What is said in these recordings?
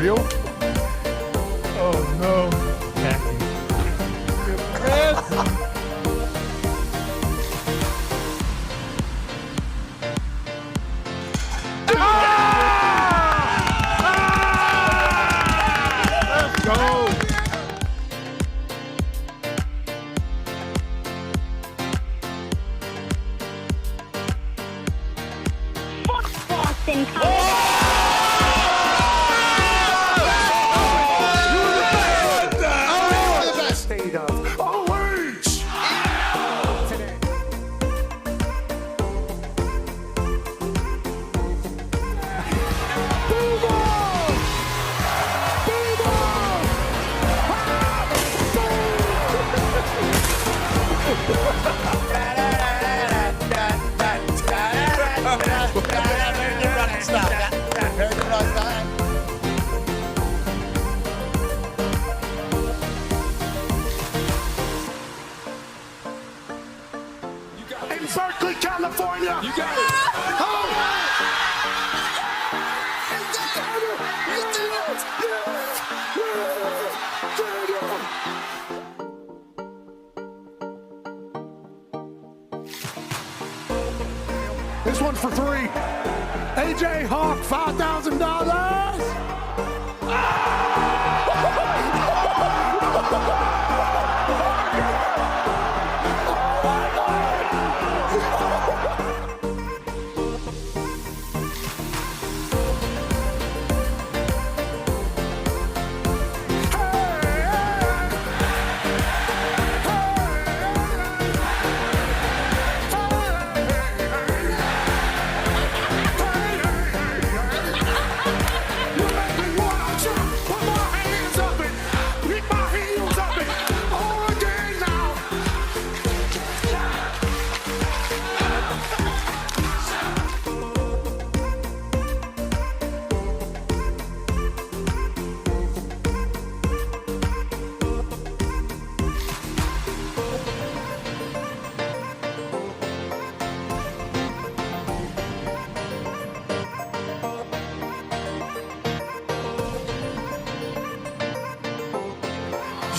real? Oh, no. Let's go. Boston College. State of OH. Today. In Berkeley, California. You got it. This one's for three. AJ Hawk, $5,000.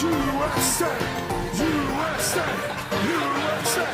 USA, USA, USA.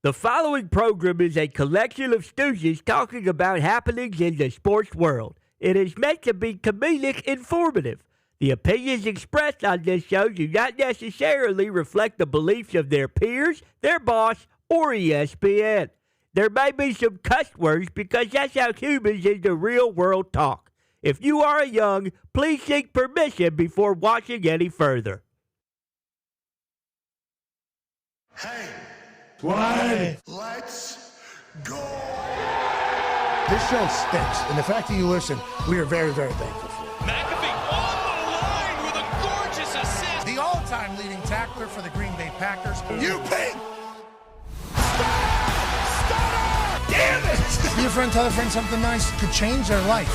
The following program is a collection of stooges talking about happenings in the sports world. It is meant to be comedic informative. The opinions expressed on this show do not necessarily reflect the beliefs of their peers, their boss, or ESPN. There may be some cuss words because that's how humans in the real world talk. If you are young, please seek permission before watching any further. Hey. What? Let's go. This show stinks, and the fact that you listen, we are very, very thankful for it. McAfee on the line with a gorgeous assist. The all-time leading tackler for the Green Bay Packers. You pink! Stutter! Damn it! Be a friend, tell a friend something nice could change their life.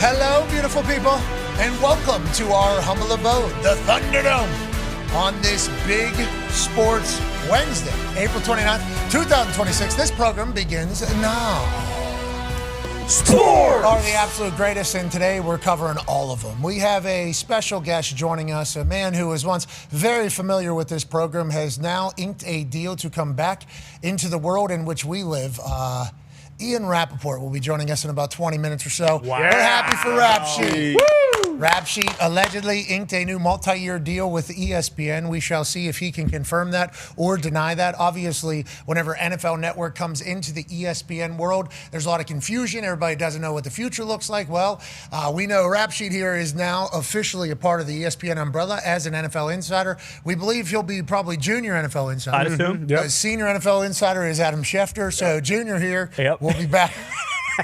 Hello, beautiful people, and welcome to our humble abode, the Thunderdome, on this big sports Wednesday, April 29th, 2026. This program begins now. Sports are the absolute greatest, and today we're covering all of them. We have a special guest joining us, a man who was once very familiar with this program, has now inked a deal to come back into the world in which we live. Ian Rappaport will be joining us in about 20 minutes or so. Wow. We're happy for Rap Sheet. Rap Sheet allegedly inked a new multi-year deal with ESPN. We shall see if he can confirm that or deny that. Obviously, whenever NFL Network comes into the ESPN world, there's a lot of confusion. Everybody doesn't know what the future looks like. Well, we know Rap Sheet here is now officially a part of the ESPN umbrella as an NFL insider. We believe he'll be probably junior NFL insider. I'd assume. Yep. Senior NFL insider is Adam Schefter. So junior here will be back.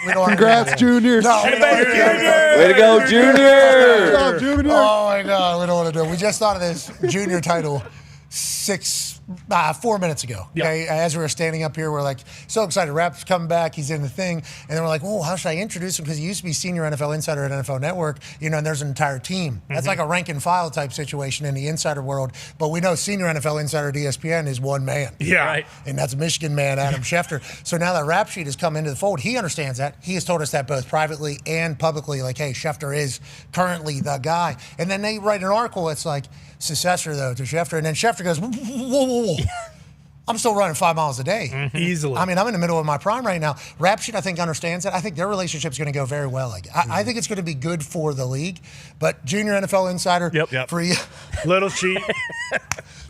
Congrats, Junior. No, we don't want to do it. Way to go, Junior. Good job, Junior. Oh, my God. We don't want to do it. We just thought of this junior title 4 minutes ago. Okay? As we were standing up here, we're like, so excited. Rap's coming back. He's in the thing. And then we're like, oh, how should I introduce him? Because he used to be senior NFL insider at NFL Network, and there's an entire team. That's like a rank and file type situation in the insider world. But we know senior NFL insider at ESPN is one man. Yeah. Right. And that's Michigan man, Adam Schefter. So now that Rap Sheet has come into the fold, he understands that. He has told us that both privately and publicly, like, hey, Schefter is currently the guy. And then they write an article that's like, successor, though, to Schefter. And then Schefter goes, whoa. I'm still running 5 miles a day. Easily. I mean, I'm in the middle of my prime right now. Rap Sheet, I think, understands that. I think their relationship's going to go very well. I think it's going to be good for the league. But junior NFL insider for you. Little Sheet.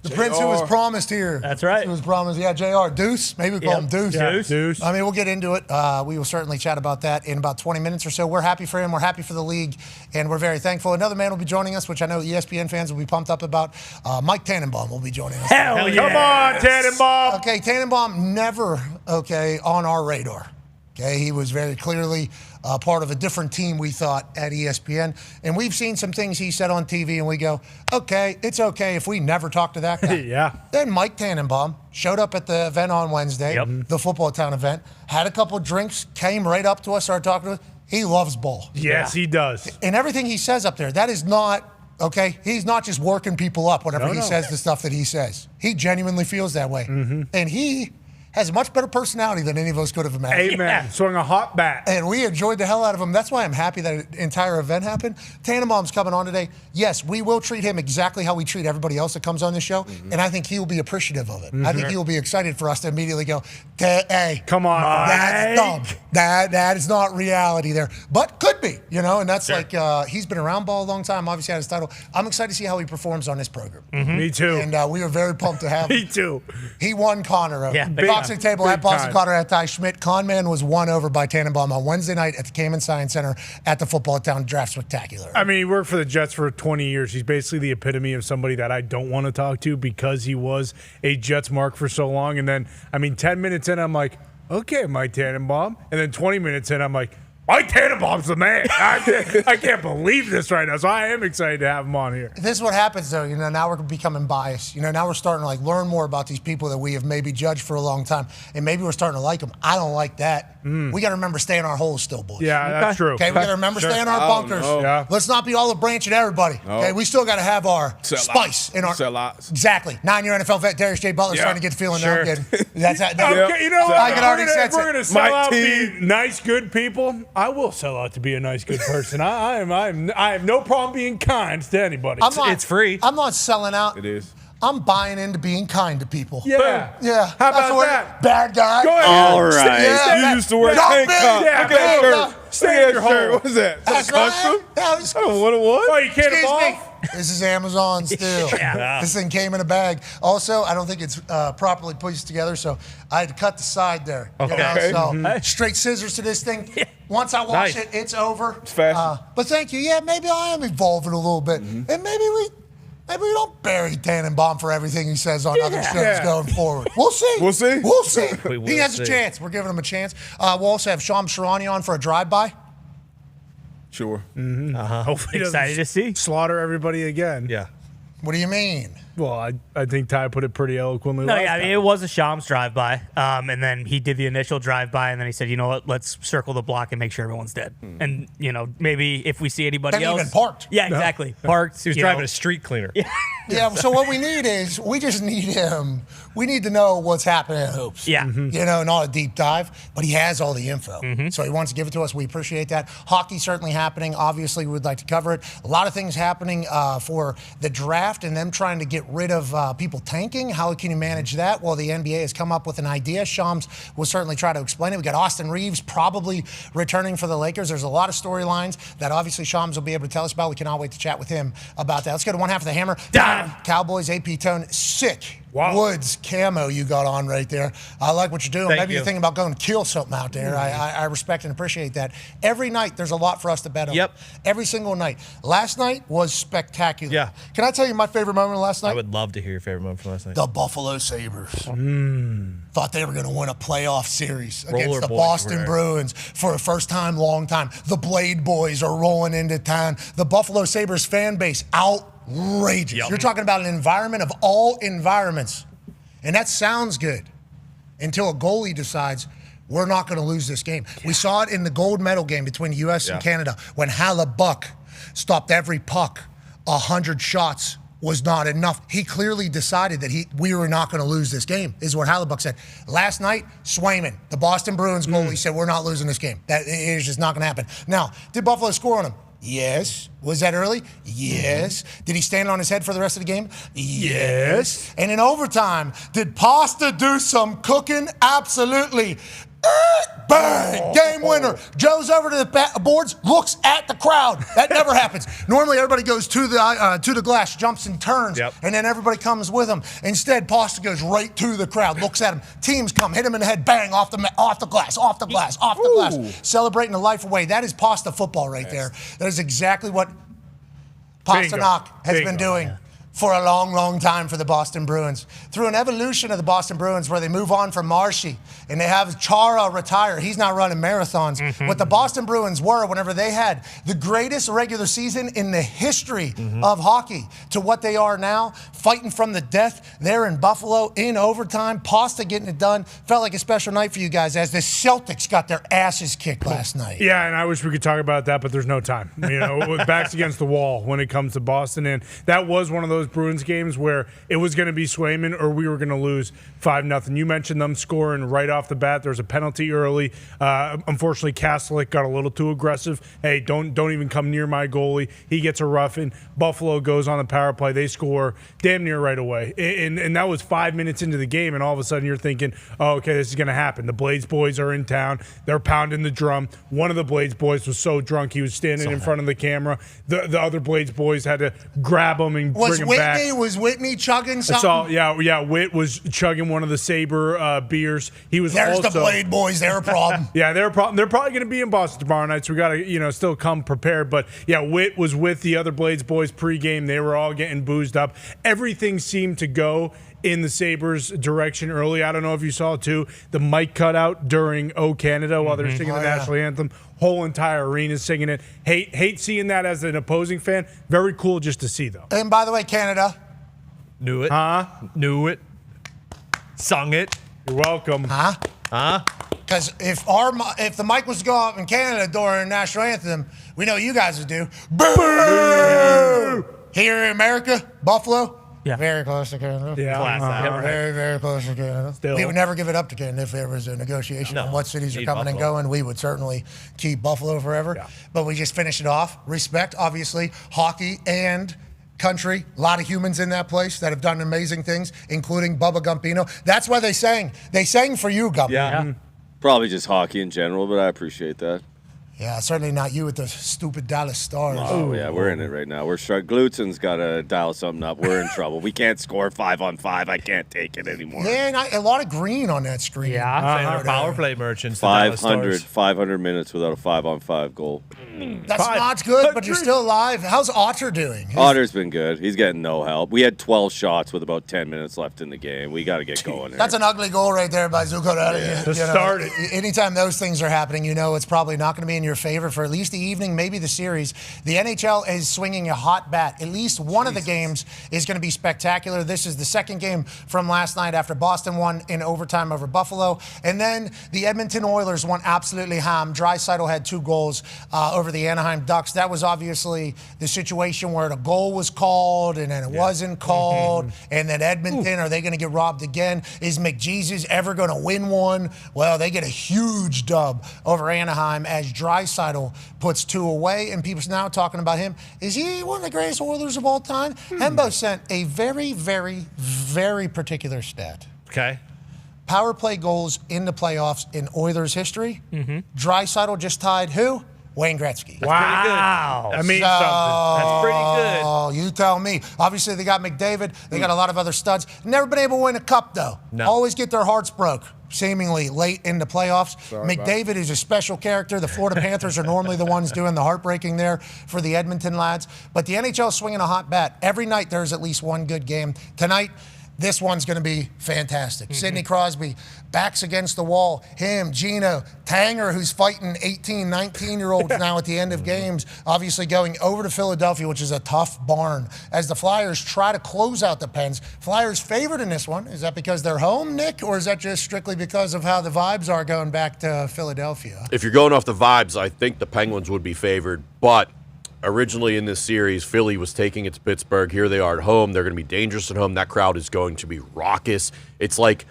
The prince who was promised here. That's right. Who was promised. Yeah, JR. Deuce. Maybe we call him Deuce. Yeah, Deuce. I mean, we'll get into it. We will certainly chat about that in about 20 minutes or so. We're happy for him. We're happy for the league. And we're very thankful. Another man will be joining us, which I know ESPN fans will be pumped up about. Mike Tannenbaum will be joining us. Hell yeah. Come on, Tannenbaum. Okay, Tannenbaum never, on our radar. Okay, he was very clearly part of a different team, we thought, at ESPN. And we've seen some things he said on TV, and we go, okay, it's okay if we never talk to that guy. Yeah. Then Mike Tannenbaum showed up at the event on Wednesday, the Football Town event, had a couple of drinks, came right up to us, started talking to us. He loves ball. Yes, he does. And everything he says up there, that is not, okay, he's not just working people up whenever he says the stuff that he says. He genuinely feels that way. And he has a much better personality than any of us could have imagined. Amen. Swung a hot bat. And we enjoyed the hell out of him. That's why I'm happy that the entire event happened. Tannenbaum's coming on today. Yes, we will treat him exactly how we treat everybody else that comes on this show. And I think he will be appreciative of it. I think he will be excited for us to immediately go, hey, come on, that's dumb. That is not reality there. But could be, and that's like, he's been around ball a long time, obviously had his title. I'm excited to see how he performs on this program. Me too. And we are very pumped to have him. Me too. He won Connor. Boxing table at Big Boxing time. Connor at Ty Schmidt. Conman was won over by Tannenbaum on Wednesday night at the Cayman Science Center at the Football Town Draft Spectacular. I mean, he worked for the Jets for 20 years. He's basically the epitome of somebody that I don't want to talk to because he was a Jets mark for so long. And then, 10 minutes in, I'm like, okay, Mike Tannenbaum. And then 20 minutes in, I'm like, Mike Tannenbaum's the man. I can't believe this right now. So I am excited to have him on here. This is what happens, though. Now we're becoming biased. Now we're starting to learn more about these people that we have maybe judged for a long time, and maybe we're starting to like them. I don't like that. We got to remember stay in our holes still, boys. Yeah, that's true. Okay, we got to remember stay in our bunkers. Yeah. Let's not be olive branch at everybody. Okay, we still got to have our spice in our. Exactly. 9-year NFL vet Darius J. Butler's starting to get the feeling that I'm getting. That's that. Okay, you know what? I can already sense it. We're going to sell out be nice, good people. I will sell out to be a nice, good person. I have no problem being kind to anybody. It's free. I'm not selling out. It is. I'm buying into being kind to people. Yeah. Yeah. How about that? Bad guy. Go ahead. All right. Yeah. You used to wear tank top. Yeah, Look at that shirt. Stay Look in at your that shirt. hole. What is that? That's custom? right. Yeah, I don't know what it was. Oh, you can't Excuse me. evolve? This is Amazon still. This thing came in a bag. Also, I don't think it's properly pieced together, so I had to cut the side there. Okay. So straight scissors to this thing. Once I wash it, it's over. It's fashion. But thank you. Yeah, maybe I am evolving a little bit. And maybe we don't bury Tannenbaum for everything he says on other shows going forward. We'll see. We'll see. We'll see. We will He has a see. chance. We're giving him a chance. We'll also have Sham Sharani on for a drive-by. Sure. Hopefully he doesn't Excited to see. slaughter everybody again. Yeah. What do you mean? Well, I think Ty put it pretty eloquently. No, yeah, I mean, it was a Shams drive-by, and then he did the initial drive-by, and then he said, you know what, let's circle the block and make sure everyone's dead. And, maybe if we see anybody else. Even parked. Yeah, exactly. Parked. He was driving a street cleaner. Yeah, so what we need is, we just need him. We need to know what's happening at Hoops. Yeah. Not a deep dive, but he has all the info. So he wants to give it to us. We appreciate that. Hockey certainly happening. Obviously, we would like to cover it. A lot of things happening for the draft and them trying to get rid of people tanking. How can you manage that? Well, the NBA has come up with an idea. Shams will certainly try to explain it. We got Austin Reeves probably returning for the Lakers. There's a lot of storylines that obviously Shams will be able to tell us about. We cannot wait to chat with him about that. Let's go to one half of the Hammer. Dahn. Cowboys, AP Tone, sick. Wow. Woods camo you got on right there. I like what you're doing. Thank Maybe you. you're thinking about going to kill something out there. I respect and appreciate that. Every night there's a lot for us to bet on. Yep. Every single night. Last night was spectacular. Yeah. Can I tell you my favorite moment of last night? I would love to hear your favorite moment from last night. The Buffalo Sabres. Thought they were going to win a playoff series against the Rollerboys Boston were- Bruins for a first time, long time. The Blade Boys are rolling into town. The Buffalo Sabres fan base, outrageous. Yep. You're talking about an environment of all environments. And that sounds good until a goalie decides we're not going to lose this game. We saw it in the gold medal game between the U.S. and Canada when Hallebuck stopped every puck. 100 shots was not enough. He clearly decided that we were not going to lose this game, is what Hallebuck said. Last night, Swayman, the Boston Bruins goalie, said we're not losing this game. That is just not going to happen. Now, did Buffalo score on him? Yes. Was that early? Yes. Did he stand on his head for the rest of the game? Yes. And in overtime, did Pasta do some cooking? Absolutely. Bang! Game winner. Joe's over to the boards, looks at the crowd. That never happens. Normally, everybody goes to the glass, jumps and turns, and then everybody comes with him. Instead, Pasta goes right to the crowd, looks at him. Teams come, hit him in the head, bang, off the glass. Celebrating the life away. That is Pasta football right there. That is exactly what Pasternak has been doing for a long, long time for the Boston Bruins. Through an evolution of the Boston Bruins where they move on from Marshy and they have Chara retire. He's not running marathons. What the Boston Bruins were whenever they had the greatest regular season in the history of hockey to what they are now, fighting from the death there in Buffalo in overtime. Pasta getting it done. Felt like a special night for you guys as the Celtics got their asses kicked last night. Yeah, and I wish we could talk about that, but there's no time. With backs against the wall when it comes to Boston. And that was one of those Bruins games where it was going to be Swayman or we were going to lose 5-0. You mentioned them scoring right off the bat. There was a penalty early. Unfortunately, Kastelik got a little too aggressive. Hey, don't even come near my goalie. He gets a roughing. Buffalo goes on the power play. They score damn near right away. And that was 5 minutes into the game, and all of a sudden you're thinking, oh, okay, this is going to happen. The Blades boys are in town. They're pounding the drum. One of the Blades boys was so drunk he was standing in front of the camera. The other Blades boys had to grab him and bring him back. Was Whitney chugging something? Whit was chugging one of the Sabre beers. He was There's also the Blade boys. They're a problem. Yeah, they're a problem. They're probably going to be in Boston tomorrow night, so we got to still come prepared. But yeah, Whit was with the other Blades boys pregame. They were all getting boozed up. Everything seemed to go in the Sabres' direction early. I don't know if you saw too the mic cutout during O Canada while they're singing the national anthem. Whole entire arena singing it. Hate seeing that as an opposing fan. Very cool just to see though. And by the way, Canada. Knew it. Knew it. Sung it. You're welcome. Because if the mic was to go off in Canada during national anthem, we know what you guys would do. Boo! Here in America, Buffalo. Yeah. Very close to Canada. Yeah. Very, very close to Canada. Still. We would never give it up to Canada if there was a negotiation on what cities are coming and going. We would certainly keep Buffalo forever. Yeah. But we just finished it off. Respect, obviously, hockey and country. A lot of humans in that place that have done amazing things, including Bubba Gumpino. That's why they sang. They sang for you, Gumpino. Yeah. Probably just hockey in general, but I appreciate that. Yeah, certainly not you with the stupid Dallas Stars. Oh, yeah, we're in it right now. We're Glutzen's got to dial something up. We're in trouble. We can't score 5-on-5. I can't take it anymore. Yeah, and a lot of green on that screen. Yeah. Our power play merchants. the Dallas 500 minutes without a 5-on-5 goal. That's not good, but you're still alive. How's Otter doing? Otter's been good. He's getting no help. We had 12 shots with about 10 minutes left in the game. We got to get going here. That's an ugly goal right there by Zuccarelli. To start it. Anytime those things are happening, it's probably not going to be in your favor for at least the evening, maybe the series. The NHL is swinging a hot bat. At least one of the games is going to be spectacular. This is the second game from last night after Boston won in overtime over Buffalo. And then the Edmonton Oilers went absolutely ham. Draisaitl had 2 goals over the Anaheim Ducks. That was obviously the situation where the goal was called and then it wasn't called. And then Edmonton, are they going to get robbed again? Is McJesus ever going to win one? Well, they get a huge dub over Anaheim as Draisaitl puts 2 away, and people's now talking about him. Is he one of the greatest Oilers of all time? Hembo sent a very, very, very particular stat. Okay. Power play goals in the playoffs in Oilers history. Draisaitl just tied who? Wayne Gretzky. Wow. That means something. That's pretty good. Oh, you tell me. Obviously, they got McDavid. They got a lot of other studs. Never been able to win a cup, though. No. Always get their hearts broke, seemingly late in the playoffs. McDavid is a special character. The Florida Panthers are normally the ones doing the heartbreaking there for the Edmonton lads. But the NHL is swinging a hot bat. Every night there's at least one good game. Tonight, this one's going to be fantastic. Sidney Crosby, backs against the wall. Him, Gino, Tanger, who's fighting 18, 19-year-olds now at the end of games, obviously going over to Philadelphia, which is a tough barn, as the Flyers try to close out the Pens. Flyers favored in this one. Is that because they're home, Nick, or is that just strictly because of how the vibes are going back to Philadelphia? If you're going off the vibes, I think the Penguins would be favored, but originally in this series, Philly was taking it to Pittsburgh. Here they are at home. They're going to be dangerous at home. That crowd is going to be raucous. It's like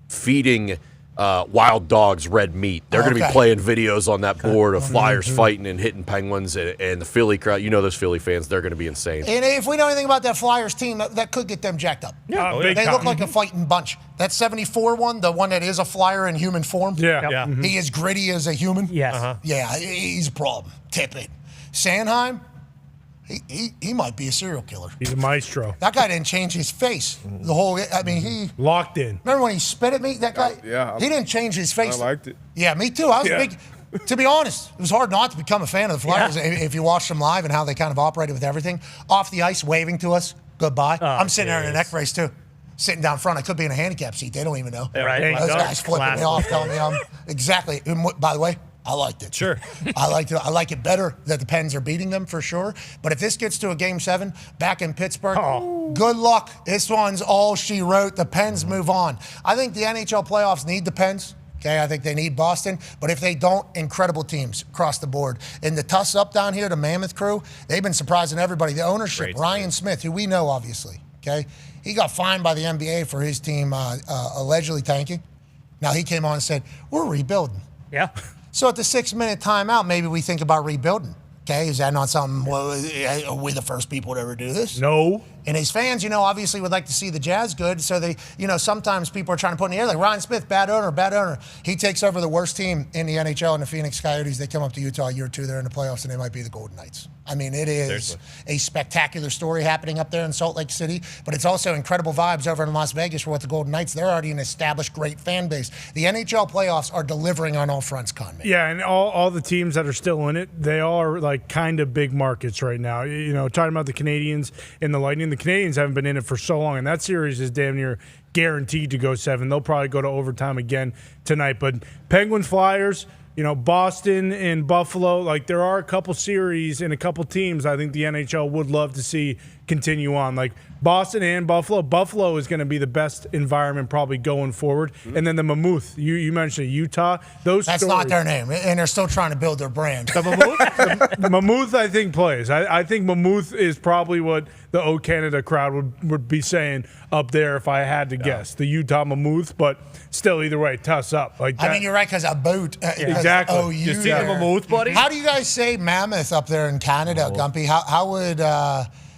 feeding wild dogs red meat. They're going to be playing videos on that board of Flyers fighting and hitting Penguins, and the Philly crowd. You know those Philly fans, they're going to be insane. And if we know anything about that Flyers team, that could get them jacked up. They look like a fighting bunch. That 74 one, the one that is a Flyer in human form. Yeah. He is gritty as a human. Yes. Yeah, he's a problem. Tip it. Sanheim, he might be a serial killer. He's a maestro. That guy didn't change his face. The whole, I mean, he locked in. Remember when he spit at me? That guy, he didn't change his face. I liked it. Yeah, me too. I was a big. To be honest, it was hard not to become a fan of the Flyers if you watched them live and how they kind of operated with everything. Off the ice, waving to us, goodbye. I'm sitting there in a neck brace too. Sitting down front. I could be in a handicap seat. They don't even know. Right. Those guys flipping me off, telling me I'm exactly. And by the way, I liked it. Sure. I liked it. I like it better that the Pens are beating them for sure. But if this gets to a Game 7 back in Pittsburgh, good luck. This one's all she wrote. The Pens move on. I think the NHL playoffs need the Pens. Okay, I think they need Boston. But if they don't, incredible teams across the board. And the Tuss up down here, the Mammoth crew, they've been surprising everybody. The ownership, Ryan Smith, who we know obviously, okay? He got fined by the NBA for his team allegedly tanking. Now he came on and said, we're rebuilding. Yeah. So at the 6-minute timeout, maybe we think about rebuilding. Okay, is that not something, well, are we the first people to ever do this? No. And his fans, obviously would like to see the Jazz good. So they, sometimes people are trying to put in the air, like Ryan Smith, bad owner. He takes over the worst team in the NHL in the Phoenix Coyotes. They come up to Utah a year or two. They're in the playoffs, and they might be the Golden Knights. I mean, it is a spectacular story happening up there in Salt Lake City, but it's also incredible vibes over in Las Vegas for what the Golden Knights, they're already an established great fan base. The NHL playoffs are delivering on all fronts, Conman. Yeah, and all the teams that are still in it, they are like kind of big markets right now. Talking about the Canadians and the Lightning, the Canadians haven't been in it for so long, and that series is damn near guaranteed to go 7. They'll probably go to overtime again tonight. But Penguins, Flyers, Boston and Buffalo, like there are a couple series and a couple teams I think the NHL would love to see continue on. Like Boston and Buffalo. Buffalo is going to be the best environment probably going forward. And then the Mammoth, you mentioned Utah. That's not their name, and they're still trying to build their brand. The Mammoth? the Mammoth, I think, plays. I think Mammoth is probably what the O Canada crowd would be saying up there if I had to guess. The Utah Mammoth, but still, either way, toss up. Like that. I mean, you're right, because a boot. Exactly. OU You see the Mammoth, buddy? How do you guys say mammoth up there in Canada, Gumpy?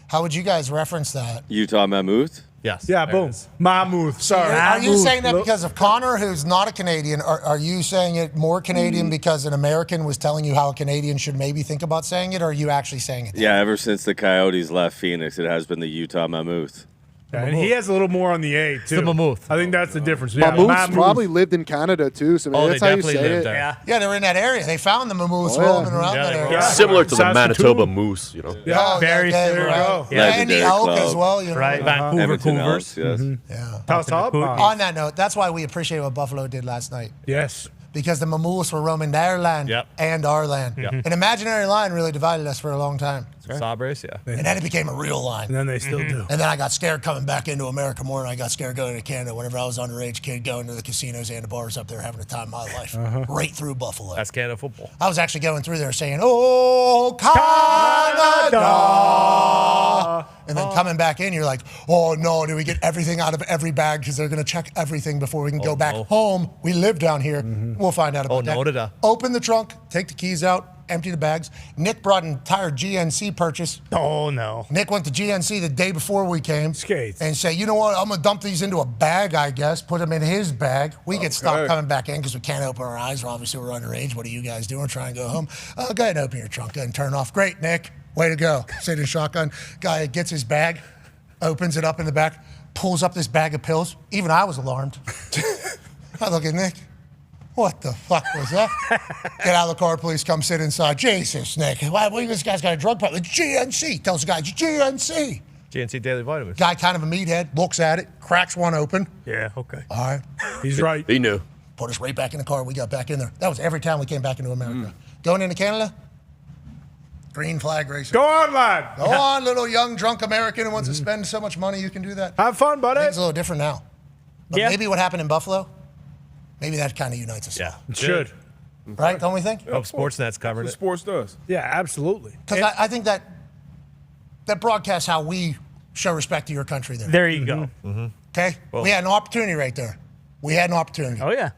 How would you guys reference that? Utah Mammoth? Yes. Yeah, boom. Mammoth. Sorry. Are you saying that because of Connor, who's not a Canadian? Are you saying it more Canadian because an American was telling you how a Canadian should maybe think about saying it, or are you actually saying it? Yeah, ever since the Coyotes left Phoenix, it has been the Utah Mammoth. Yeah, and he has a little more on the A, too. The Mammoth. I think that's the difference. Mammoths probably lived in Canada, too, so maybe that's how you say it. there. Yeah, they were in that area. They found the mammoths roaming around that area. Similar to the Manitoba Moose, Yeah, very similar. And the elk as well. Right, Vancouver Edmonton Cougars. Elks, yes. Yeah. Toss up. On that note, that's why we appreciate what Buffalo did last night. Yes. because the Mamulis were roaming their land and our land. An imaginary line really divided us for a long time. Sabres, And then it became a real line. And then they still do. And then I got scared coming back into America more than I got scared going to Canada whenever I was an underage kid going to the casinos and the bars up there having the time of my life. Right through Buffalo. That's Canada football. I was actually going through there saying, "Oh, Canada." And then coming back in, you're like, "Oh, no, do we get everything out of every bag because they're going to check everything before we can go back home. We live down here. We'll find out about that. Open the trunk, take the keys out, empty the bags. Nick brought an entire GNC purchase. Oh, no. Nick went to GNC the day before we came. Skates. And said, you know what, I'm going to dump these into a bag, I guess, put them in his bag. We get stopped coming back in because we can't open our eyes. Obviously, we're underage. What are you guys doing? Try and go home. Go ahead and open your trunk. Go ahead and turn it off. Great, Nick. Way to go. Sit in shotgun. Guy gets his bag, opens it up in the back, pulls up this bag of pills. Even I was alarmed. I look at Nick. What the fuck was that? Get out of the car, please. Come sit inside. Jesus, Nick. Why this guy's got a drug problem? It's GNC. Tells the guy, it's GNC. GNC Daily Vitamins. Guy kind of a meathead, looks at it, cracks one open. Yeah, okay. All right. He's right. He knew. Put us right back in the car. We got back in there. That was every time we came back into America. Going into Canada, green flag racer. Go on, lad. Go on, little young drunk American who wants to spend so much money. You can do that. Have fun, buddy. It's a little different now. But maybe what happened in Buffalo, maybe that kind of unites us. Yeah. It should. Right? Don't we think? Hope Sportsnet's covered it. Sports does. Yeah, absolutely. Because I think that broadcasts how we show respect to your country there. There you go. Okay? Well- we had an opportunity right there. We had an opportunity. Oh, yeah.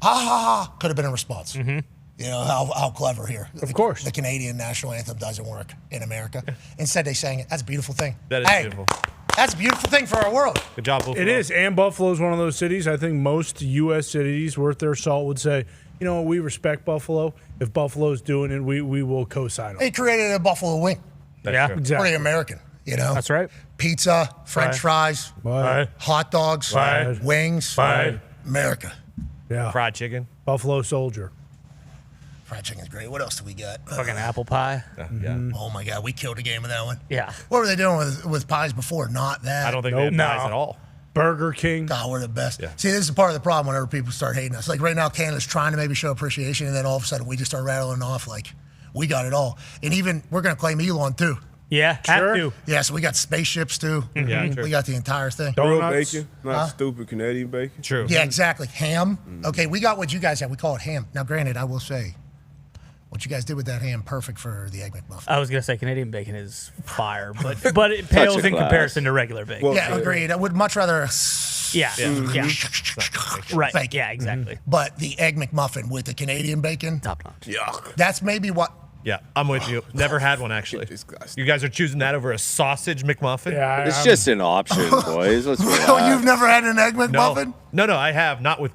Ha ha ha. Could have been a response. You know, how clever here. Of course. The Canadian national anthem doesn't work in America. Instead, they sang it. That's a beautiful thing. That is beautiful. That's a beautiful thing for our world. Good job, Buffalo. It is, and Buffalo's one of those cities. I think most U.S. cities worth their salt would say, you know, we respect Buffalo. If Buffalo's doing it, we will co-sign They them. created a buffalo wing. Yeah. Exactly. Pretty American, you know? That's right. Pizza, French fries, Right. hot dogs, Right. wings. Right. America. Yeah. Fried chicken. Buffalo Soldier. Fried chicken's great. What else do we got? Fucking apple pie. Yeah. Oh, my God. We killed a game of that one. Yeah. What were they doing with pies before? Not that. I don't think they have pies at all. Burger King. God, we're the best. Yeah. See, this is part of the problem whenever people start hating us. Like right now, Canada's trying to maybe show appreciation, and then all of a sudden we just start rattling off like we got it all. And even we're going to claim Elon too. Yeah, have to. Yeah, so we got spaceships too. Yeah, true. We got the entire thing. Real Donuts. bacon, not stupid Canadian bacon. True. Yeah, exactly. Ham. Okay, we got what you guys have. We call it ham. Now, granted, I will say, what you guys did with that ham, perfect for the Egg McMuffin. I was going to say Canadian bacon is fire, but it pales in comparison to regular bacon. Well, Yeah, agreed. I would much rather Yeah. Right. bacon. Yeah, exactly. But the Egg McMuffin with the Canadian bacon, Top notch. Yuck. that's maybe what. Yeah, I'm with you. Never had one, actually. Disgusting. You guys are choosing that over a sausage McMuffin? Yeah, It's just an option, boys. Let's Oh, relax. you've never had an Egg McMuffin? No, I have. Not with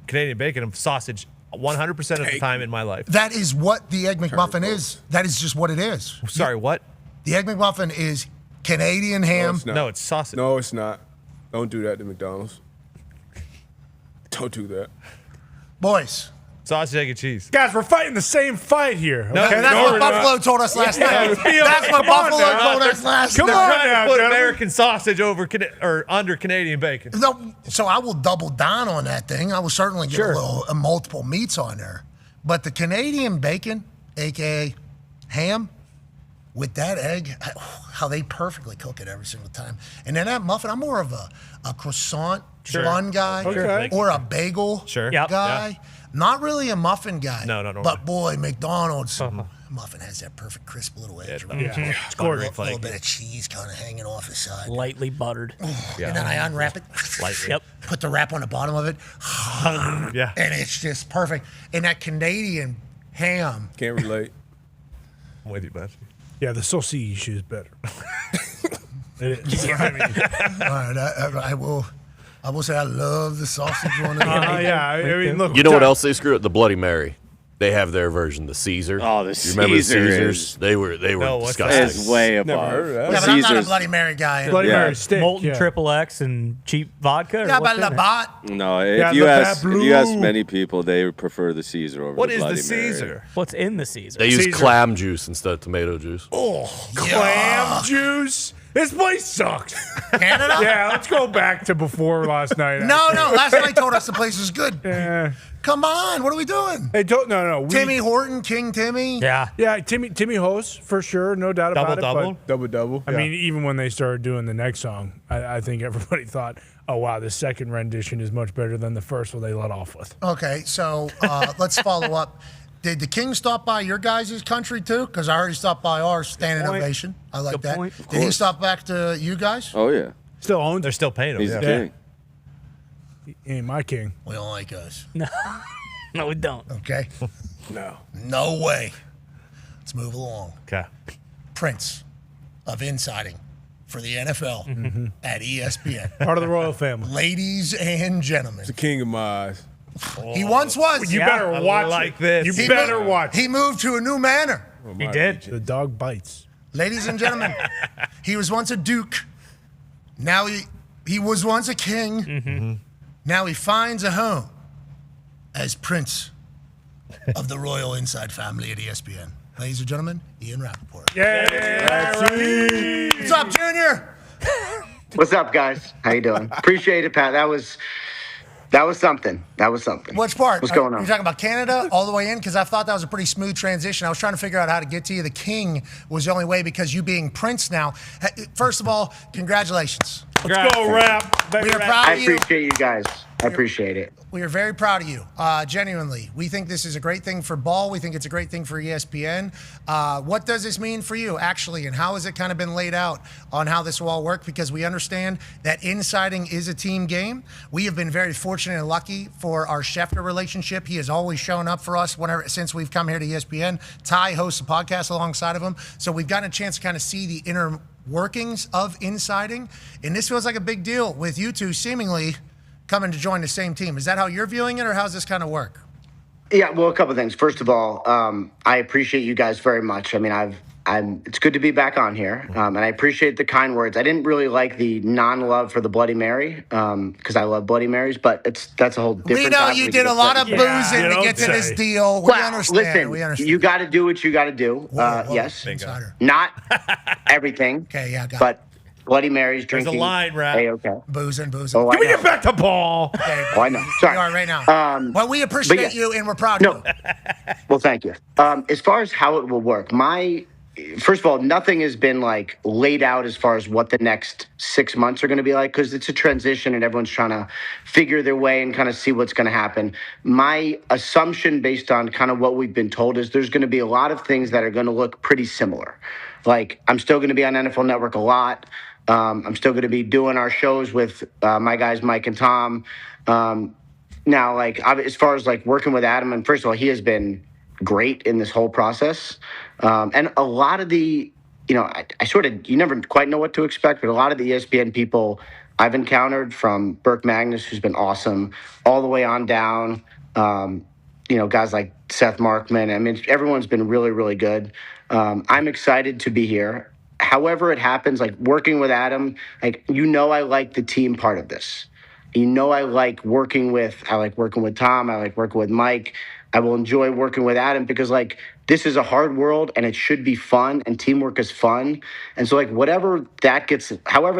Canadian bacon. I'm sausage 100% of the time in my life. That is what the Egg McMuffin is. That is just what it is. Sorry, what? The Egg McMuffin is Canadian ham. it's not. No, it's sausage. No, it's not. Don't do that to McDonald's. Don't do that. Boys. Sausage, egg, and cheese. Guys, we're fighting the same fight here. No, okay? That's No, what we're Buffalo not. told us last Yeah, night. feel- That's what come on Buffalo now. told us last Come night. on Trying now, to put gentlemen. American sausage over or under Canadian bacon. No, so I will double down on that thing. I will certainly get a little multiple meats on there. But the Canadian bacon, aka ham, with that egg, how they perfectly cook it every single time. And then that muffin, I'm more of a croissant bun guy Okay. or a bagel Sure. Yep. guy. Not really a muffin guy. No. But boy, McDonald's muffin has that perfect crisp little edge. Right? Yeah. It's A gorgeous. little bit of cheese kind of hanging off the side. Lightly buttered. And then I unwrap it. Lightly. Yep. Put the wrap on the bottom of it. Yeah. And it's just perfect. And that Canadian ham. Can't relate. I'm with you, bud. Yeah, the sausage is better. It is. I mean, All right, I will say I love the sausage one. yeah, I mean, look. You know what else they screw up? The Bloody Mary. They have their version, the Caesar. Oh, the You remember the Caesar Caesars? is- They were No, what's that? disgusting. It's way above. Never heard of that. Yeah, but I'm not a Caesar's- Bloody Mary guy. Bloody Yeah. Mary steak. Molten yeah. triple X and cheap vodka? Or Yeah, what's but in it? Labatt. No, Yeah, if you the ask Blue. many people, they prefer the Caesar over What the is Bloody the Mary. Caesar? What's in the Caesar? They use Caesar. clam juice instead of tomato juice. Clam juice. This place sucks. Canada? Yeah, let's go back to before last night. No, last night told us the place was good. Yeah. Come on, what are we doing? Hey, no. Timmy Horton, King Timmy. Yeah, Timmy Host, for sure, no doubt about it. Double. I mean, even when they started doing the next song, I think everybody thought, oh, wow, the second rendition is much better than the first one they let off with. Okay, so let's follow up. Did the King stop by your guys' country too? Because I already stopped by ours, standing ovation. I like that. Did he stop back to you guys? Oh, yeah. Still owned? They're still paying him. He's the king. He ain't my king. We don't like us. No, we don't. Okay. No way. Let's move along. Okay. Prince of insiding for the NFL at ESPN. Part of the royal family. Ladies and gentlemen. The king of my eyes. He once was. You better watch like it. this. You better watch He moved to a new manor. He did. The dog bites. Ladies and gentlemen, he was once a duke. Now he was once a king. Now he finds a home as Prince of the Royal Inside family at ESPN. Ladies and gentlemen, Ian Rappaport. Yeah. What's up, Junior? What's up, guys? How you doing? Appreciate it, Pat. That was something. Which part? What's going on? You're talking about Canada all the way in? Because I thought that was a pretty smooth transition. I was trying to figure out how to get to you. The king was the only way because you being Prince now. First of all, congratulations. Let's go, Rap. We are proud I of you. appreciate you guys. I appreciate it. We are very proud of you, genuinely. We think this is a great thing for ball. We think it's a great thing for ESPN. What does this mean for you, actually, and how has it kind of been laid out on how this will all work? Because we understand that insiding is a team game. We have been very fortunate and lucky for our Schefter relationship. He has always shown up for us since we've come here to ESPN. Ty hosts a podcast alongside of him. So we've gotten a chance to kind of see the inner workings of insiding. And this feels like a big deal with you two seemingly coming to join the same team. Is that how you're viewing it, or how does this kind of work? Yeah, well, a couple of things. First of all, I appreciate you guys very much. I mean, it's good to be back on here, and I appreciate the kind words. I didn't really like the non-love for the Bloody Mary, because I love Bloody Marys, but that's a whole different We know topic. you did a lot of boozing to get to this deal. We understand. Listen, you got to do what you got to do. Yes, Insider. not everything. Okay, yeah, got but Bloody Marys, There's drinking. a line, Rap. Okay. Boozing. Oh, Can we get back to ball? Okay, Oh, I know. Sorry. we are right now. Well, we appreciate you, and we're proud of you. Well, thank you. As far as how it will work, first of all, nothing has been like laid out as far as what the next 6 months are going to be like, because it's a transition and everyone's trying to figure their way and kind of see what's going to happen. My assumption based on kind of what we've been told is there's going to be a lot of things that are going to look pretty similar. Like, I'm still going to be on NFL Network a lot. I'm still going to be doing our shows with my guys, Mike and Tom. Now, like, as far as like working with Adam, and first of all, he has been great in this whole process. And a lot of the, you never quite know what to expect, but a lot of the ESPN people I've encountered, from Burke Magnus, who's been awesome, all the way on down, guys like Seth Markman. I mean, everyone's been really, really good. I'm excited to be here. However it happens, like working with Adam, like, I like the team part of this. I like working with Tom. I like working with Mike. I will enjoy working with Adam because, like, this is a hard world and it should be fun, and teamwork is fun. And so, like, however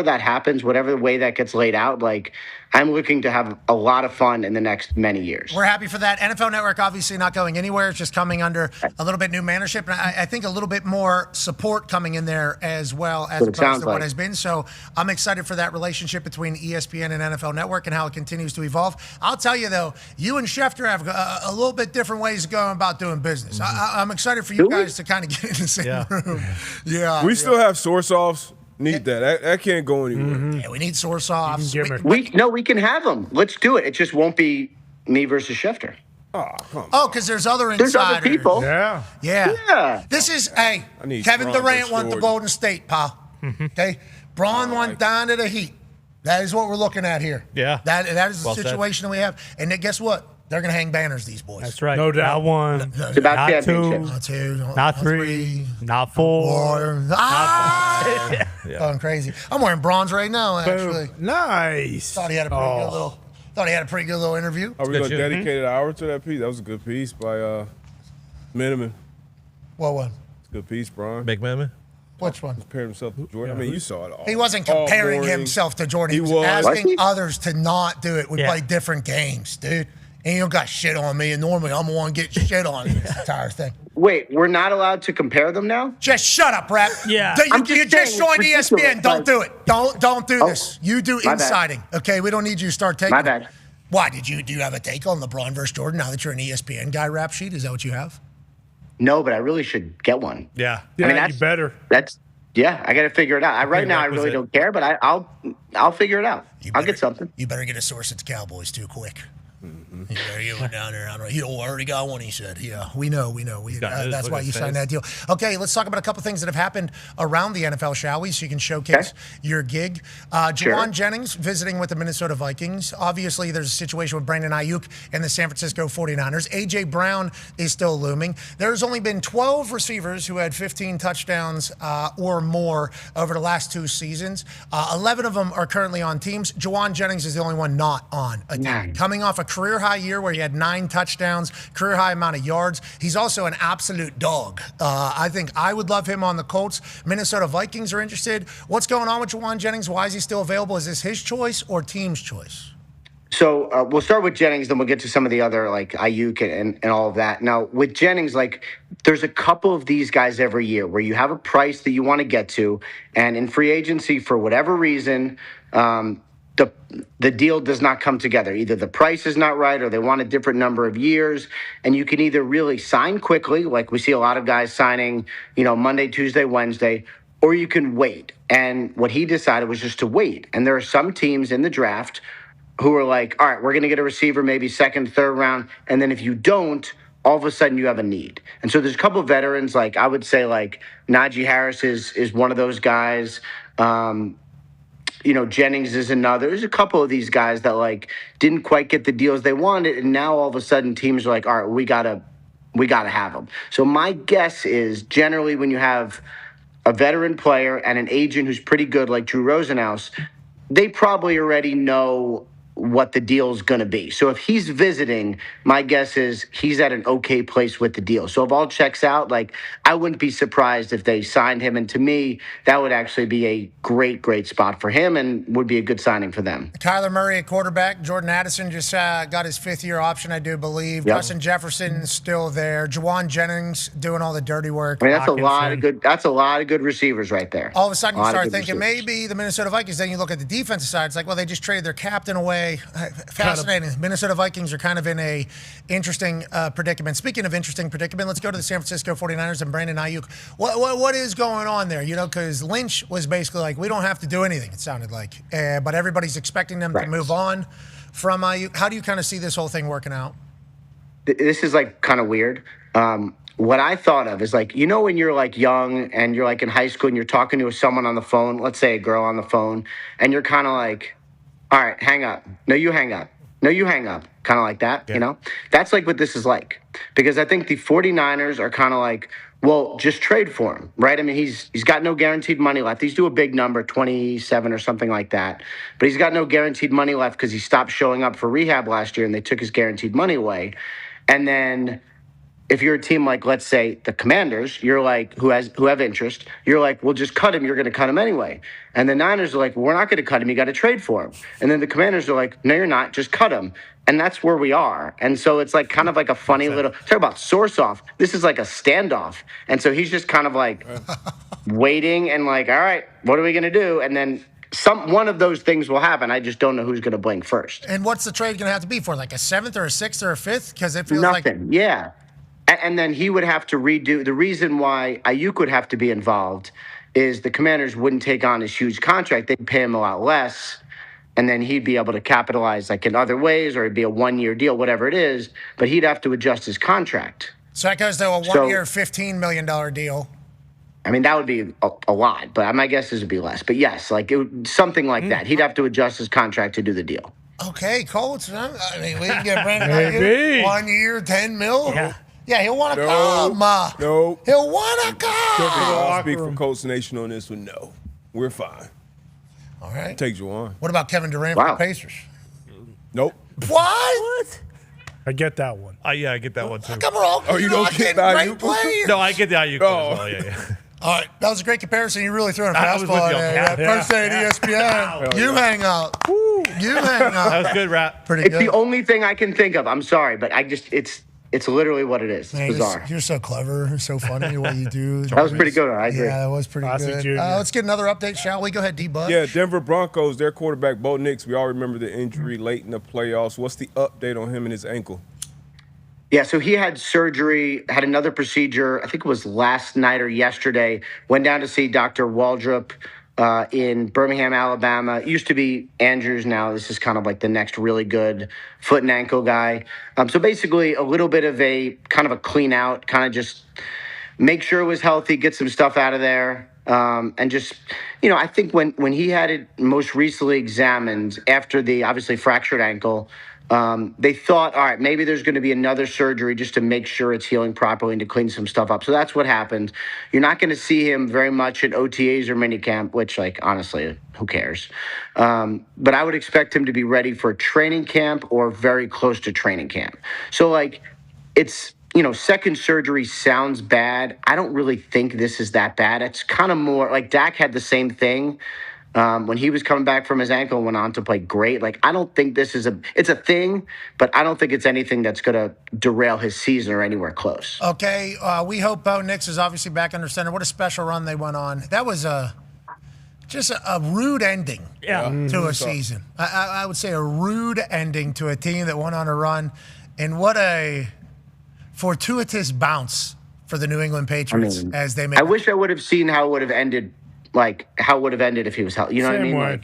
that happens, whatever way that gets laid out, like, I'm looking to have a lot of fun in the next many years. We're happy for that. NFL Network obviously not going anywhere. It's just coming under a little bit new management. And I think a little bit more support coming in there as well, as opposed to what has been. So I'm excited for that relationship between ESPN and NFL Network and how it continues to evolve. I'll tell you, though, you and Schefter have a little bit different ways of going about doing business. I'm excited for you guys to kind of get in the same room. Yeah. We still have source-offs. Need that. That can't go anywhere. Yeah, we need source-offs. We can have them. Let's do it. It just won't be me versus Schefter. Oh, come on. Oh, because there's other insiders. There's other people. Yeah. This is, Kevin Durant won the Golden State, pal. Okay? Braun won down to the Heat. That is what we're looking at here. Yeah. That is the situation that we have. And then guess what? They're going to hang banners, these boys. That's right. No doubt. Not one. It's about Not championship. two. Not Not three. Not four. Going crazy. I'm wearing bronze right now, actually. Nice. Thought he had a pretty good little interview. Are we going to dedicate an hour to that piece? That was a good piece by Miniman. What one? It's a good piece, Brian. Big Miniman? Which one? Compared himself to Jordan. I mean, you saw it all. He wasn't All comparing boring. himself to Jordan. He was was. asking others to not do it. We play different games, dude. And you don't got shit on me, and normally I'm the one get shit on in this entire thing. Wait, we're not allowed to compare them now? Just shut up, Rap. Yeah. You just joined ESPN. Don't do it. Don't do Oh, this. You do my bad. insiding. Okay, we don't need you to start taking. My bad. Why do you have a take on LeBron versus Jordan now that you're an ESPN guy? Rap sheet, is that what you have? No, but I really should get one. Yeah. Yeah, I mean, you better. I got to figure it out. Right now, I really don't care, but I'll figure it out. I'll get something. You better get a source at the Cowboys too quick. You went down there. He already got one, he said. Yeah, we know. That's why you signed that deal. Okay, let's talk about a couple things that have happened around the NFL, shall we? So you can showcase your gig. Juwan Jennings visiting with the Minnesota Vikings. Obviously, there's a situation with Brandon Ayuk and the San Francisco 49ers. A.J. Brown is still looming. There's only been 12 receivers who had 15 touchdowns or more over the last 2 seasons. 11 of them are currently on teams. Juwan Jennings is the only one not on a team. Coming off a career high year where he had 9 touchdowns, career high amount of yards. He's also an absolute dog. I think I would love him on the Colts. Minnesota Vikings are interested. What's going on with Juwan Jennings? Why is he still available? Is this his choice or team's choice? So we'll start with Jennings, then we'll get to some of the other, like Ayuk and all of that. Now, with Jennings, there's a couple of these guys every year where you have a price that you want to get to, and in free agency, for whatever reason, the deal does not come together. Either the price is not right or they want a different number of years. And you can either really sign quickly, like we see a lot of guys signing, Monday, Tuesday, Wednesday, or you can wait. And what he decided was just to wait. And there are some teams in the draft who are like, all right, we're going to get a receiver maybe second, third round. And then if you don't, all of a sudden you have a need. And so there's a couple of veterans, I would say Najee Harris is one of those guys. Jennings is another. There's a couple of these guys that didn't quite get the deals they wanted, and now all of a sudden teams are like, all right, we gotta have them. So my guess is generally when you have a veteran player and an agent who's pretty good like Drew Rosenhaus, they probably already know what the deal's going to be. So if he's visiting, my guess is he's at an okay place with the deal. So if all checks out, I wouldn't be surprised if they signed him. And to me, that would actually be a great, great spot for him and would be a good signing for them. Kyler Murray at quarterback. Jordan Addison just got his 5th-year option, I do believe. Yep. Justin Jefferson's still there. Juwan Jennings doing all the dirty work. I mean, that's a lot of good receivers right there. All of a sudden you start thinking maybe the Minnesota Vikings, then you look at the defensive side, it's like, well, they just traded their captain away. Fascinating. Minnesota Vikings are kind of in a interesting predicament. Speaking of interesting predicament, let's go to the San Francisco 49ers and Brandon Ayuk. What is going on there? Because Lynch was basically like, we don't have to do anything, it sounded like. But everybody's expecting them to move on from Ayuk. How do you kind of see this whole thing working out? This is kind of weird. What I thought of is when you're young and you're in high school and you're talking to someone on the phone, let's say a girl on the phone, and you're kind of like, all right, hang up. No, you hang up. No, you hang up. Kind of like that, That's what this is like. Because I think the 49ers are kind of well, just trade for him, right? I mean, he's got no guaranteed money left. He's due a big number, 27 or something like that. But he's got no guaranteed money left because he stopped showing up for rehab last year and they took his guaranteed money away. And then if you're a team let's say, the Commanders, you're who have interest, you're well, just cut him. You're going to cut him anyway. And the Niners are well, we're not going to cut him. You got to trade for him. And then the Commanders are no, you're not. Just cut him. And that's where we are. And so it's kind of a funny little, talk about source off. This is a standoff. And so he's just kind of waiting and all right, what are we going to do? And then one of those things will happen. I just don't know who's going to blink first. And what's the trade going to have to be for? A 7th or a 6th or a 5th? Because it feels nothing. Yeah. And then he would have to redo. The reason why Ayuk would have to be involved is the Commanders wouldn't take on his huge contract. They'd pay him a lot less, and then he'd be able to capitalize in other ways, or it'd be a 1-year deal, whatever it is. But he'd have to adjust his contract. So that goes to a 1-year, $15 million deal. I mean, that would be a lot, but my guess is it'd be less. But yes, something like that. He'd have to adjust his contract to do the deal. Okay, Colts. I mean, we can get Brandon Ayuk 1 year, $10 million. Yeah, he'll want to come. No. He'll want to come. I'll speak for Colts Nation on this one. No. We're fine. All right. Take Juwan. What about Kevin Durant for the Pacers? Nope. What? I get that one. Yeah, I get that one too. Come on. Oh, you don't get the Ayuk? No, I get the Ayuk one as well. Yeah. All right, that was a great comparison. You really threw a I was with fastball you in on there. that. That first day at ESPN, you hang up. You hang up. That was good, Rap. Pretty It's good. the only thing I can think of. I'm sorry, but it's literally what it is. It's Man, bizarre. You're so clever, so funny what you do. That was pretty good. I agree. Yeah, that was pretty Classic good. Junior. Let's get another update, shall we? Go ahead, D-Bud. Yeah, Denver Broncos, their quarterback, Bo Nix, we all remember the injury late in the playoffs. What's the update on him and his ankle? Yeah, so he had surgery, had another procedure, I think it was last night or yesterday, went down to see Dr. Waldrop in Birmingham, Alabama. It used to be Andrews now. This is kind of like the next really good foot and ankle guy. So basically a little bit of a kind of a clean out, kind of just make sure it was healthy, get some stuff out of there. And just, I think when he had it most recently examined after the obviously fractured ankle, they thought, all right, maybe there's going to be another surgery just to make sure it's healing properly and to clean some stuff up. So that's what happened. You're not going to see him very much at OTAs or minicamp, which, honestly, who cares? But I would expect him to be ready for training camp or very close to training camp. So, it's, second surgery sounds bad. I don't really think this is that bad. It's kind of more like Dak had the same thing. When he was coming back from his ankle and went on to play great. I don't think this is it's a thing, but I don't think it's anything that's going to derail his season or anywhere close. Okay, we hope Bo Nix is obviously back under center. What a special run they went on. That was just a rude ending to a season. I would say a rude ending to a team that went on a run. And what a fortuitous bounce for the New England Patriots as they made I wish I would have seen how it would have ended. How it would have ended if he was healthy. You know Same what I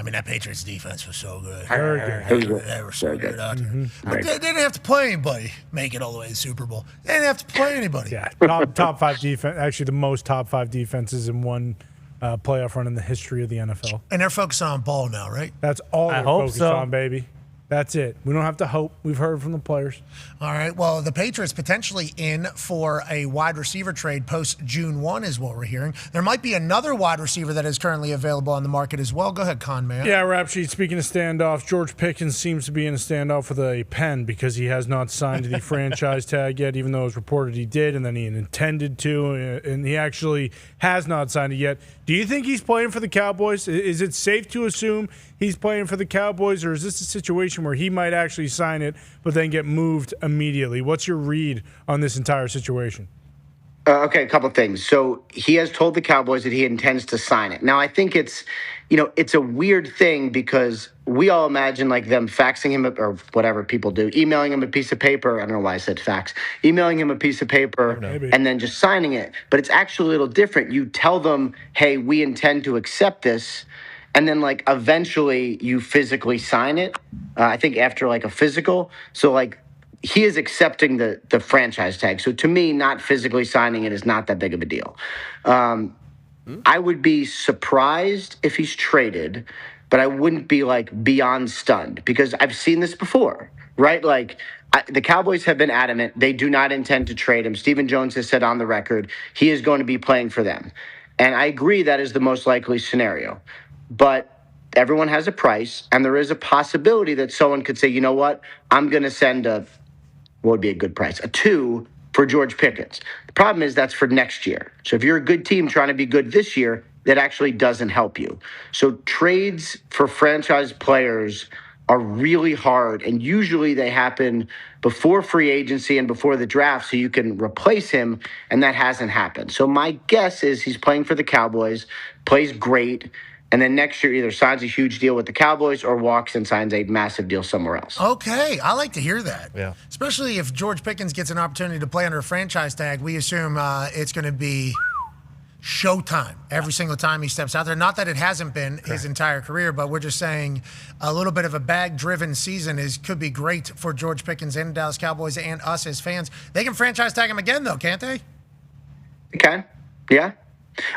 mean? That Patriots defense was so good. They were so good out there. Mm-hmm. But they didn't have to play anybody make it all the way to the Super Bowl. They didn't have to play anybody. Yeah, top five defense. Actually, the most top five defenses in one playoff run in the history of the NFL. And they're focusing on ball now, right? That's all I they're hope focused so. on, baby. That's it. We don't have to hope. We've heard from the players. All right. Well, the Patriots potentially in for a wide receiver trade post June 1 is what we're hearing. There might be another wide receiver that is currently available on the market as well. Go ahead, Con Man. Yeah, Rap Sheet, speaking of standoffs, George Pickens seems to be in a standoff with a pen because he has not signed the franchise tag yet, even though it was reported he did, and then he intended to, and he actually has not signed it yet. Do you think he's playing for the Cowboys? Is it safe to assume he's playing for the Cowboys, or is this a situation where he might actually sign it but then get moved immediately? What's your read on this entire situation? Okay, a couple things. So he has told the Cowboys that he intends to sign it. Now, I think it's a weird thing because we all imagine them faxing him or whatever people do, emailing him a piece of paper. I don't know why I said fax. Emailing him a piece of paper and then just signing it. But it's actually a little different. You tell them, hey, we intend to accept this. And then, eventually you physically sign it, I think after, a physical. So, he is accepting the franchise tag. So, to me, not physically signing it is not that big of a deal. I would be surprised if he's traded, but I wouldn't be, beyond stunned because I've seen this before, right? The Cowboys have been adamant. They do not intend to trade him. Stephen Jones has said on the record he is going to be playing for them. And I agree that is the most likely scenario. But everyone has a price, and there is a possibility that someone could say, you know what, I'm going to send what would be a good price, a 2 for George Pickens. The problem is that's for next year. So if you're a good team trying to be good this year, that actually doesn't help you. So trades for franchise players are really hard, and usually they happen before free agency and before the draft so you can replace him, and that hasn't happened. So my guess is he's playing for the Cowboys, plays great, and then next year either signs a huge deal with the Cowboys or walks and signs a massive deal somewhere else. Okay, I like to hear that. Yeah. Especially if George Pickens gets an opportunity to play under a franchise tag, we assume it's going to be showtime every single time he steps out there. Not that it hasn't been his entire career, but we're just saying a little bit of a bag-driven season could be great for George Pickens and the Dallas Cowboys and us as fans. They can franchise tag him again, though, can't they? They can, yeah.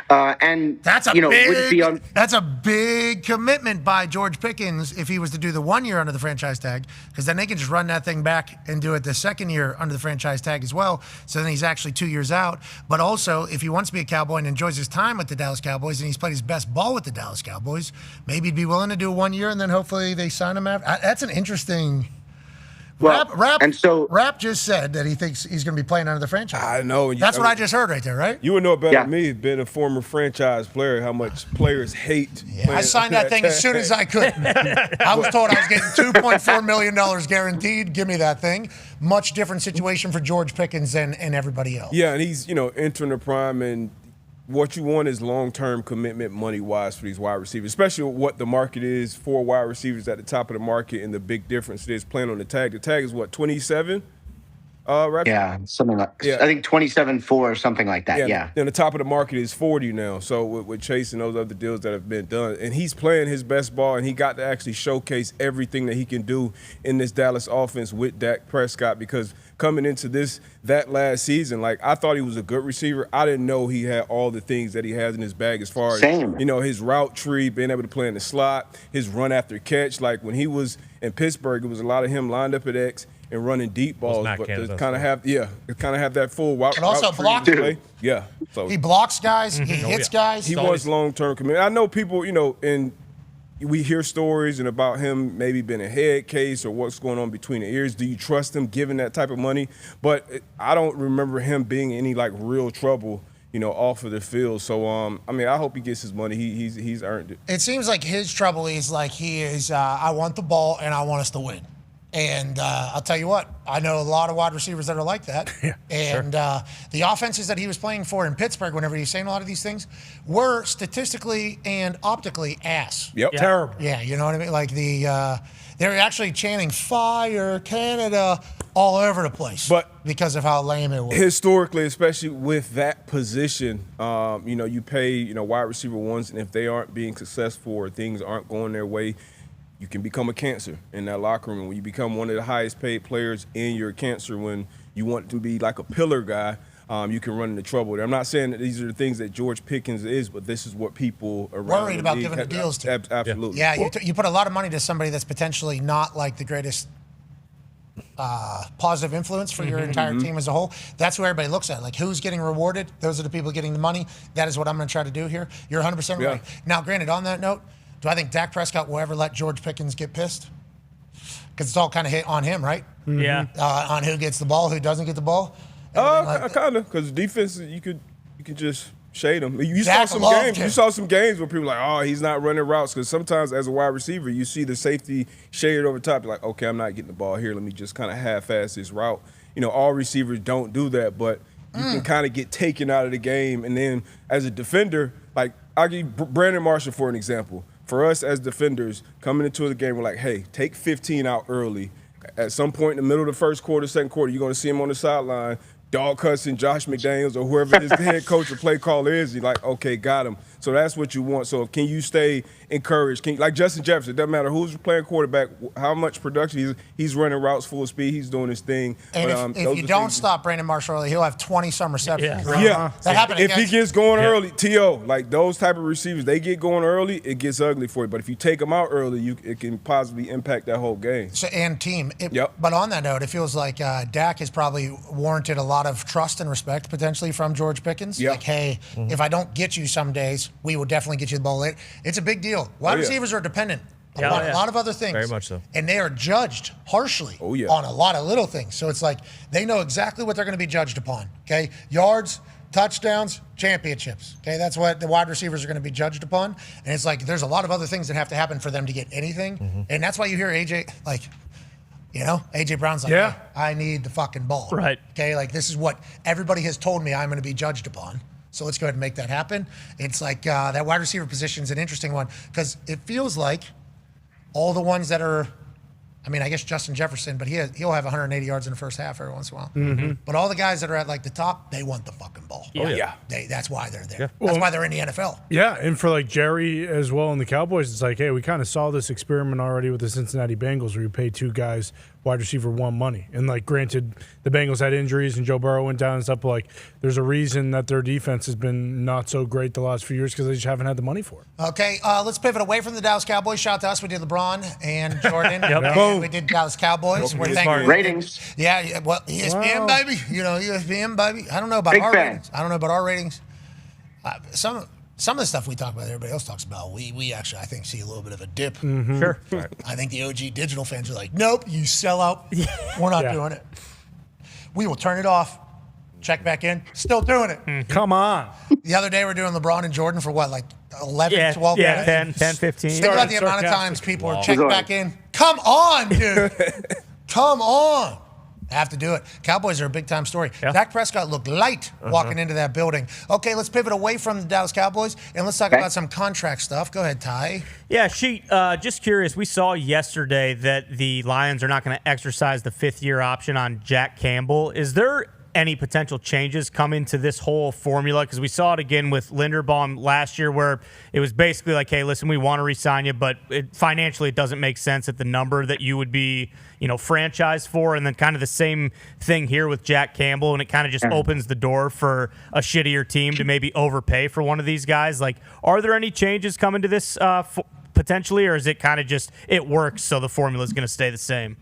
And that's a big commitment by George Pickens if he was to do the 1 year under the franchise tag, because then they can just run that thing back and do it the second year under the franchise tag as well. So then he's actually 2 years out. But also, if he wants to be a Cowboy and enjoys his time with the Dallas Cowboys and he's played his best ball with the Dallas Cowboys, maybe he'd be willing to do 1 year and then hopefully they sign him after. That's an interesting Rap just said that he thinks he's going to be playing under the franchise. I know. That's what I just heard right there, right? You would know it better than me, being a former franchise player, how much players hate. I signed that thing as soon as I could. I was told I was getting $2.4 million guaranteed. Give me that thing. Much different situation for George Pickens and everybody else. Yeah, and he's, entering the prime, and what you want is long-term commitment money-wise for these wide receivers, especially what the market is for wide receivers at the top of the market, and the big difference is playing on the tag. The tag is what, 27? Right? Yeah, something like I think 27.4 or something like that. Yeah. And the top of the market is 40 now. So with Chase and those other deals that have been done, and he's playing his best ball, and he got to actually showcase everything that he can do in this Dallas offense with Dak Prescott, because coming into that last season, like, I thought he was a good receiver. I didn't know he had all the things that he has in his bag as far as his route tree, being able to play in the slot, his run after catch. Like when he was in Pittsburgh, it was a lot of him lined up at X and running deep balls, but to kind of have that full route. And also tree block play. Yeah. So he blocks guys, he hits guys. He wants long-term commitment. I know people, and we hear stories and about him maybe being a head case or what's going on between the ears. Do you trust him giving that type of money? But I don't remember him being in any real trouble, off of the field. So I hope he gets his money. He's earned it. It seems like his trouble is he is. I want the ball and I want us to win. And I'll tell you what, I know a lot of wide receivers that are like that. The offenses that he was playing for in Pittsburgh, whenever he was saying a lot of these things, were statistically and optically ass. Yep. Yeah. Terrible. Yeah, you know what I mean? Like they were actually chanting "Fire Canada" all over the place, because of how lame it was. Historically, especially with that position, you pay wide receiver ones, and if they aren't being successful or things aren't going their way, you can become a cancer in that locker room. When you become one of the highest paid players in your cancer, when you want to be like a pillar guy, you can run into trouble. I'm not saying that these are the things that George Pickens is, but this is what people are worried about giving the deals to. Absolutely. Yeah, you put a lot of money to somebody that's potentially not like the greatest positive influence for your entire team as a whole. That's who everybody looks at. Like, who's getting rewarded? Those are the people getting the money. That is what I'm going to try to do here. You're 100% right. Now, granted, on that note, do I think Dak Prescott will ever let George Pickens get pissed? Because it's all kind of hit on him, right? Yeah. On who gets the ball, who doesn't get the ball. Kind of, because defense, you could just shade him. You Dak saw some loved games. him. You saw some games where people are like, oh, he's not running routes. Because sometimes as a wide receiver, you see the safety shaded over top. You're like, okay, I'm not getting the ball here. Let me just kind of half-ass this route. All receivers don't do that, but you can kind of get taken out of the game. And then as a defender, like, I'll give Brandon Marshall for an example. For us as defenders, coming into the game, we're like, hey, take 15 out early. At some point in the middle of the first quarter, second quarter, you're going to see him on the sideline, dog cussing Josh McDaniels or whoever his head coach or play caller is. You're like, okay, got him. So that's what you want. So can you stay encouraged? Like Justin Jefferson, it doesn't matter who's playing quarterback, how much production he's running routes full speed, he's doing his thing. And if you don't stop Brandon Marshall early, he'll have 20 some receptions. Yeah. That happened if he gets going early, T.O., like those type of receivers, they get going early, it gets ugly for you. But if you take them out early, it can possibly impact that whole game. And team. But on that note, it feels like Dak has probably warranted a lot of trust and respect potentially from George Pickens. Like, hey, if I don't get you some days, we will definitely get you the ball late. It's a big deal. Wide receivers are dependent on a lot of other things. Very much so. And they are judged harshly on a lot of little things. So it's like they know exactly what they're going to be judged upon. Okay, yards, touchdowns, championships. Okay, that's what the wide receivers are going to be judged upon. And it's like there's a lot of other things that have to happen for them to get anything. And that's why you hear AJ AJ Brown's like, hey, I need the fucking ball. Right. Okay, like this is what everybody has told me I'm going to be judged upon. So let's go ahead and make that happen. It's like that wide receiver position is an interesting one because it feels like all the ones that are, I guess Justin Jefferson, but he'll have 180 yards in the first half every once in a while. But all the guys that are at like the top, they want the fucking ball. That's why they're there. That's why they're in the NFL. Yeah, and for like Jerry as well and the Cowboys, it's like, hey, we kind of saw this experiment already with the Cincinnati Bengals where you pay two guys wide receiver one money. And like, granted, the Bengals had injuries and Joe Burrow went down and stuff, but like, there's a reason that their defense has been not so great the last few years because they just haven't had the money for it. Okay, let's pivot away from the Dallas Cowboys. Shout out to us. We did LeBron and Jordan. And we did Dallas Cowboys. We're thanking ratings. Yeah, well, ESPN, baby. ESPN, baby. I don't know about our ratings. I don't know about our ratings. some of the stuff we talk about, everybody else talks about, we actually, I think, see a little bit of a dip. Mm-hmm. Sure. I think the OG digital fans are like, nope, you sell out. We're not doing it. We will turn it off. Check back in. Still doing it. Come on. The other day, we're doing LeBron and Jordan for what, like 11, 12 minutes? 10, 15. Think about the amount of times people are checking back in. Come on, dude. Come on. Have to do it. Cowboys are a big-time story. Dak Prescott looked light walking into that building. Okay, let's pivot away from the Dallas Cowboys, and let's talk about some contract stuff. Go ahead, Ty. Yeah, just curious. We saw yesterday that the Lions are not going to exercise the fifth-year option on Jack Campbell. Is there any potential changes coming to this whole formula? Because we saw it again with Linderbaum last year where it was basically like, hey, listen, we want to re-sign you, but financially it doesn't make sense at the number that you would be, franchised for. And then kind of the same thing here with Jack Campbell, and it kind of just opens the door for a shittier team to maybe overpay for one of these guys. Like, are there any changes coming to this potentially, or is it kind of just it works so the formula is going to stay the same?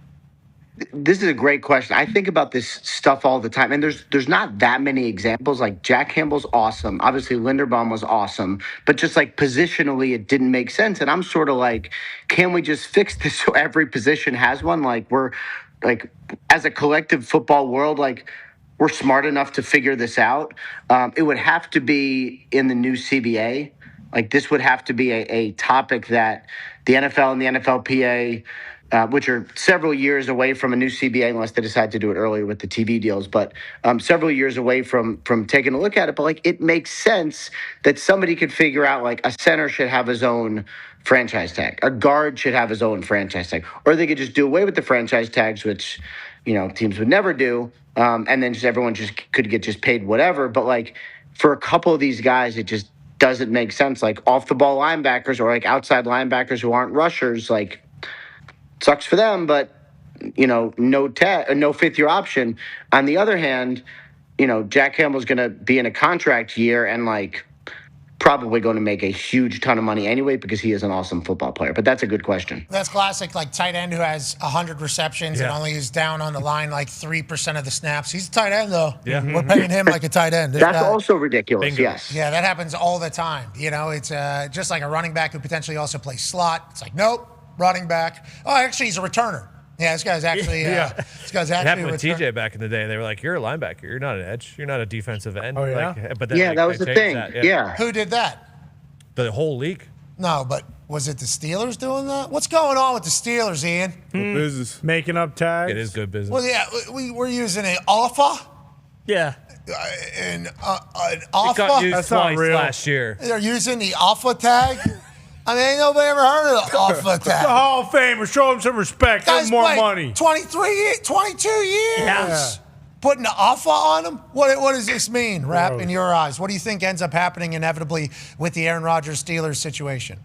This is a great question. I think about this stuff all the time, and there's not that many examples. Like Jack Campbell's awesome. Obviously, Linderbaum was awesome, but just like positionally, it didn't make sense. And I'm sort of like, can we just fix this so every position has one? Like we're like, as a collective football world, like we're smart enough to figure this out. It would have to be in the new CBA. Like this would have to be a topic that the NFL and the NFLPA, which are several years away from a new CBA unless they decide to do it earlier with the TV deals, but several years away from taking a look at it. But like it makes sense that somebody could figure out like a center should have his own franchise tag, a guard should have his own franchise tag, or they could just do away with the franchise tags, which teams would never do, and then just everyone just could get just paid whatever. But like for a couple of these guys, it just doesn't make sense. Like off the ball linebackers or like outside linebackers who aren't rushers, like. Sucks for them, but no fifth-year option. On the other hand, Jack Campbell's going to be in a contract year and like probably going to make a huge ton of money anyway because he is an awesome football player. But that's a good question. That's classic, like tight end who has 100 receptions and only is down on the line like 3% of the snaps. He's a tight end though. Yeah, we're paying him like a tight end. That's also ridiculous. Bingo. Yes. Yeah, that happens all the time. It's just like a running back who potentially also plays slot. It's like nope. Running back. Oh, actually, he's a returner. Yeah, this guy's actually. This guy's actually. It happened with TJ back in the day. They were like, "You're a linebacker. You're not an edge. You're not a defensive end." Oh yeah. But then, that was the thing. That, yeah. Who did that? The whole league. No, but was it the Steelers doing that? What's going on with the Steelers, Ian? Business. Making up tags. It is good business. Well, yeah, we're using an alpha. Yeah. An It alpha. got used That's not twice real. last year. They're using the alpha tag. I mean, ain't nobody ever heard of the alpha tag. The Hall of Famer. Show him some respect. Give him more money. 22 years. Yeah. Putting the alpha on him? What does this mean, Rap, in your eyes? What do you think ends up happening inevitably with the Aaron Rodgers Steelers situation?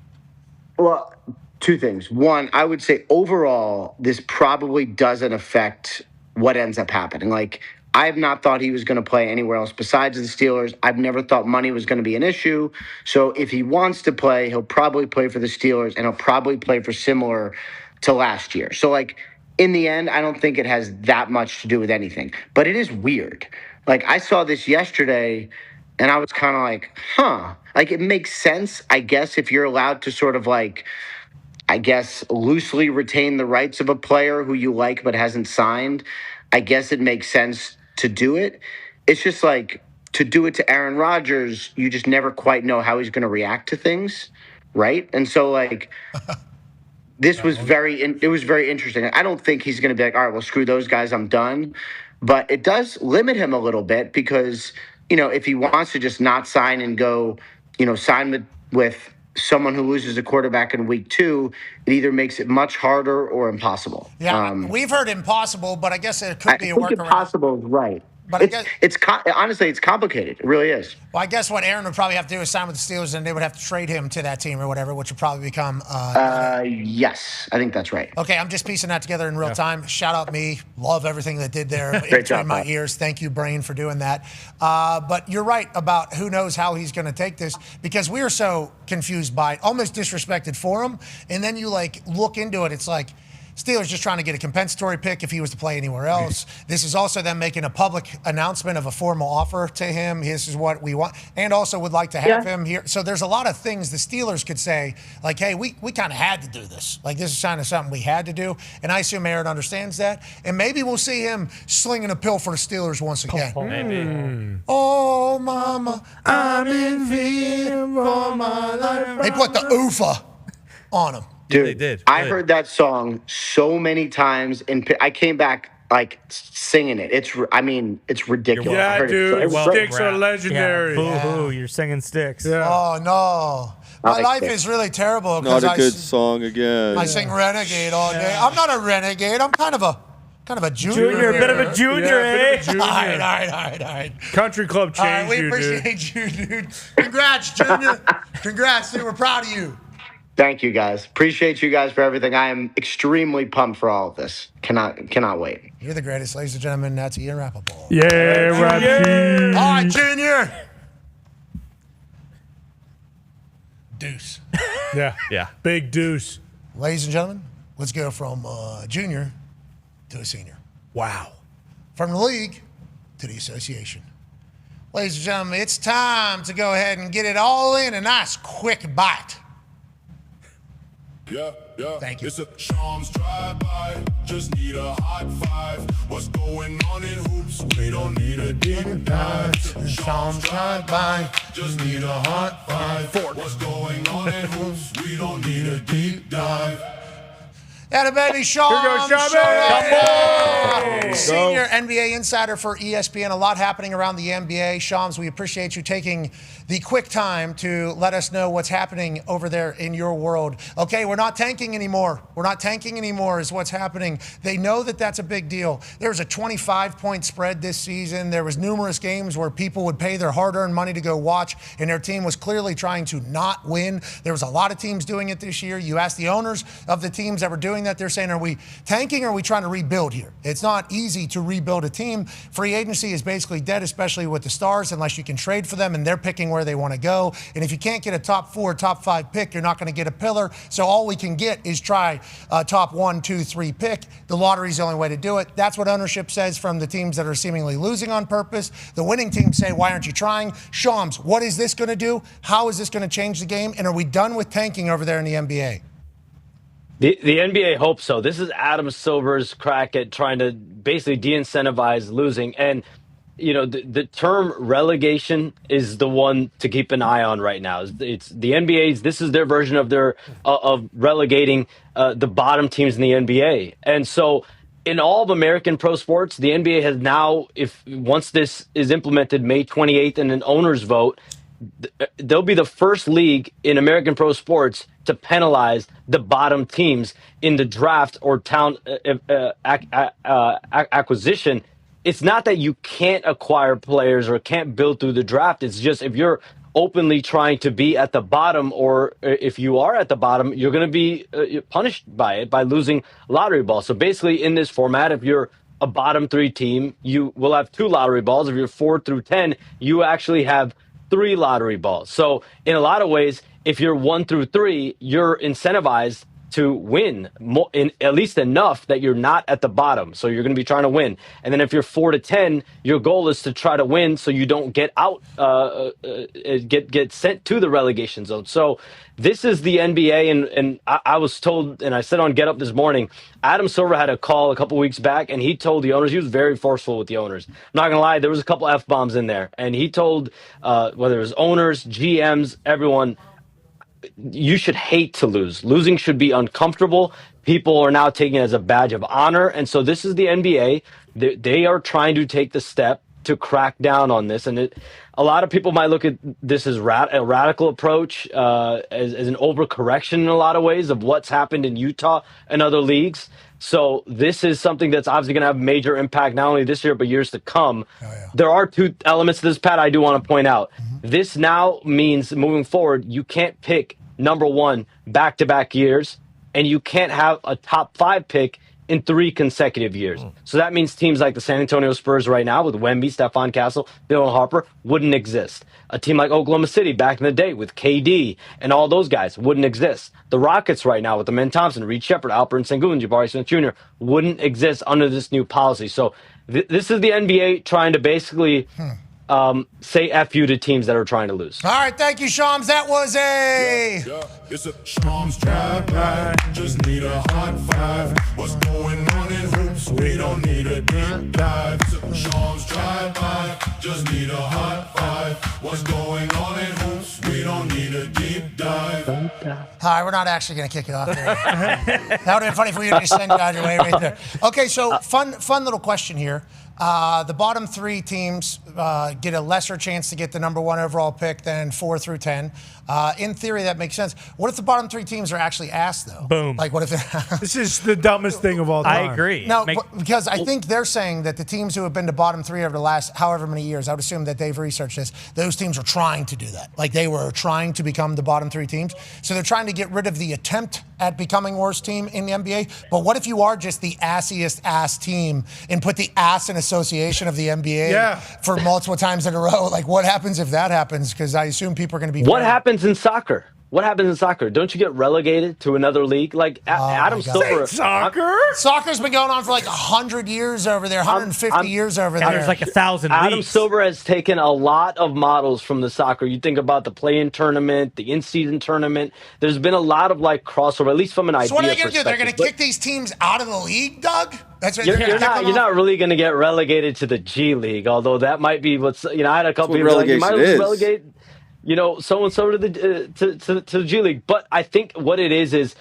Well, two things. One, I would say overall, this probably doesn't affect what ends up happening. Like, I have not thought he was going to play anywhere else besides the Steelers. I've never thought money was going to be an issue. So if he wants to play, he'll probably play for the Steelers, and he'll probably play for similar to last year. So, like, in the end, I don't think it has that much to do with anything. But it is weird. Like, I saw this yesterday, and I was kind of like, huh. Like, it makes sense, I guess, if you're allowed to sort of, like, I guess, loosely retain the rights of a player who you like but hasn't signed. I guess it makes sense to do it. It's just like to do it to Aaron Rodgers, you just never quite know how he's going to react to things, right? And so like this was very interesting. I don't think he's going to be like, all right, well, screw those guys, I'm done. But it does limit him a little bit because, if he wants to just not sign and go, sign with someone who loses a quarterback in week 2, it either makes it much harder or impossible. Yeah, we've heard impossible, but I guess it could be a workaround. Impossible is right. But honestly, it's complicated. It really is. Well, I guess what Aaron would probably have to do is sign with the Steelers, and they would have to trade him to that team or whatever, which would probably become. Yes, I think that's right. Okay, I'm just piecing that together in real time. Shout out me. Love everything that did there. Great job, my ears. Thank you, Brain, for doing that. But you're right about who knows how he's going to take this because we are so confused by it, almost disrespected for him. And then you look into it. It's like, Steelers just trying to get a compensatory pick if he was to play anywhere else. This is also them making a public announcement of a formal offer to him. This is what we want, and also would like to have him here. So there's a lot of things the Steelers could say, like, hey, we kind of had to do this. Like, this is kind of something we had to do. And I assume Aaron understands that. And maybe we'll see him slinging a pill for the Steelers once again. Maybe. Oh, mama, I'm in fear for my life. They put the oofa on him. Dude, they did. I heard that song so many times, and I came back like singing it. It's ridiculous. I Yeah, heard dude. it so, Sticks are legendary. Boo-hoo, you're singing Sticks. Yeah. Oh, no. My like life that. is really terrible Not because a good song again. I sing Renegade all day. I'm not a renegade. I'm kind of a junior. Junior, a bit of a junior, Yeah, a bit of a junior. All right. Country club All right, changed we you, dude. appreciate you, dude. Congrats, Junior. Congrats, dude. We're proud of you. Thank you, guys. Appreciate you guys for everything. I am extremely pumped for all of this. Cannot wait. You're the greatest, ladies and gentlemen. That's Ian Rappaport. Yeah, Rappy. All right, Junior. Deuce. Yeah. Big deuce. Ladies and gentlemen, let's go from junior to a senior. Wow. From the league to the association. Ladies and gentlemen, it's time to go ahead and get it all in a nice quick bite. Yeah. Thank you. It's a Shams drive-by, just need a hot five. What's going on in hoops? We don't need a deep dive. Shams drive-by, just need a hot five. What's going on in hoops? We don't need a deep dive. Atta baby, Sean. Here goes Sean. Senior NBA insider for ESPN. A lot happening around the NBA. Shams, we appreciate you taking the quick time to let us know what's happening over there in your world. Okay, we're not tanking anymore. We're not tanking anymore is what's happening. They know that that's a big deal. There's a 25-point spread this season. There was numerous games where people would pay their hard-earned money to go watch, and their team was clearly trying to not win. There was a lot of teams doing it this year. You ask the owners of the teams that were doing that, they're saying, are we tanking or are we trying to rebuild here? It's not easy to rebuild a team. Free agency is basically dead, especially with the stars, unless you can trade for them and they're picking where they want to go. And if you can't get a top 4, top 5 pick, you're not going to get a pillar. So all we can get is try a top 1, 2, 3 pick. The lottery is the only way to do it. That's what ownership says from the teams that are seemingly losing on purpose. The winning teams say, why aren't you trying? Shams, what is this going to do? How is this going to change the game? And are we done with tanking over there in the NBA? The NBA hopes so. This is Adam Silver's crack at trying to basically de-incentivize losing. And, you know, the term relegation is the one to keep an eye on right now. It's the NBA's, this is their version of of relegating the bottom teams in the NBA. And so in all of American pro sports, the NBA has now, once this is implemented May 28th in an owner's vote, they'll be the first league in American pro sports to penalize the bottom teams in the draft or town acquisition. It's not that you can't acquire players or can't build through the draft. It's just if you're openly trying to be at the bottom, or if you are at the bottom, you're going to be punished by it, by losing lottery balls. So basically in this format, if you're a bottom 3 team, you will have 2 lottery balls. If you're 4 through 10, you actually have 3 lottery balls. So in a lot of ways, if you're 1 through 3, you're incentivized to win in at least enough that you're not at the bottom. So you're going to be trying to win. And then if you're 4 to 10, your goal is to try to win so you don't get out, get sent to the relegation zone. So this is the NBA. And I was told, and I said on Get Up this morning, Adam Silver had a call a couple weeks back, and he told the owners, he was very forceful with the owners. I'm not going to lie, there was a couple F-bombs in there. And he told, whether it was owners, GMs, everyone, you should hate to lose. Losing should be uncomfortable. People are now taking it as a badge of honor. And so this is the NBA. They are trying to take the step to crack down on this. And a lot of people might look at this as a radical approach, as an overcorrection in a lot of ways of what's happened in Utah and other leagues. So this is something that's obviously going to have major impact, not only this year, but years to come. There are 2 elements to this, Pat, I do want to point out. This now means moving forward, you can't pick number 1 back-to-back years, and you can't have a top 5 pick in 3 consecutive years. So that means teams like the San Antonio Spurs right now with Wemby, Stephon Castle, Dylan Harper wouldn't exist. A team like Oklahoma City back in the day with KD and all those guys wouldn't exist. The Rockets right now with the Men Thompson, Reed Shepard, Alperen Sengun, Jabari Smith Jr. wouldn't exist under this new policy. So this is the NBA trying to basically say F you to teams that are trying to lose. All right, thank you, Shams. That was It's a Shams drive-by. Just need a hot 5. What's going on in hoops? We don't need a deep dive. It's a Shams drive-by. Just need a hot 5. What's going on in hoops? We don't need a deep dive. All right, we're not actually going to kick it off there. That would have been funny if we would just send you on your way right there. Okay, so fun little question here. The bottom 3 teams get a lesser chance to get the number 1 overall pick than 4 through 10. In theory, that makes sense. What if the bottom 3 teams are actually asked, though? Boom. Like, what if they're... This is the dumbest thing of all time. I agree. No, because I think they're saying that the teams who have been to bottom 3 over the last however many years, I would assume that they've researched this, those teams were trying to do that. Like, they were trying to become the bottom 3 teams. So they're trying to get rid of the attempt at becoming worst team in the NBA. But what if you are just the assiest ass team and put the ass in association of the NBA for multiple times in a row? Like, what happens if that happens? Because I assume people are going to be... What happens in soccer? What happens in soccer? Don't you get relegated to another league? Like Adam Silver. Soccer's been going on for like 100 years over there, 150 years over there. There's like 1,000 Adam leagues. Silver has taken a lot of models from the soccer. You think about the play-in tournament, the in-season tournament. There's been a lot of like crossover, at least from an idea So what are they going to do? They're perspective. going to kick these teams out of the league, Doug? That's what You're not really going to get relegated to the G League, although that might be what's, I had a couple people like, you might relegate, so-and-so to the G League. But I think what it is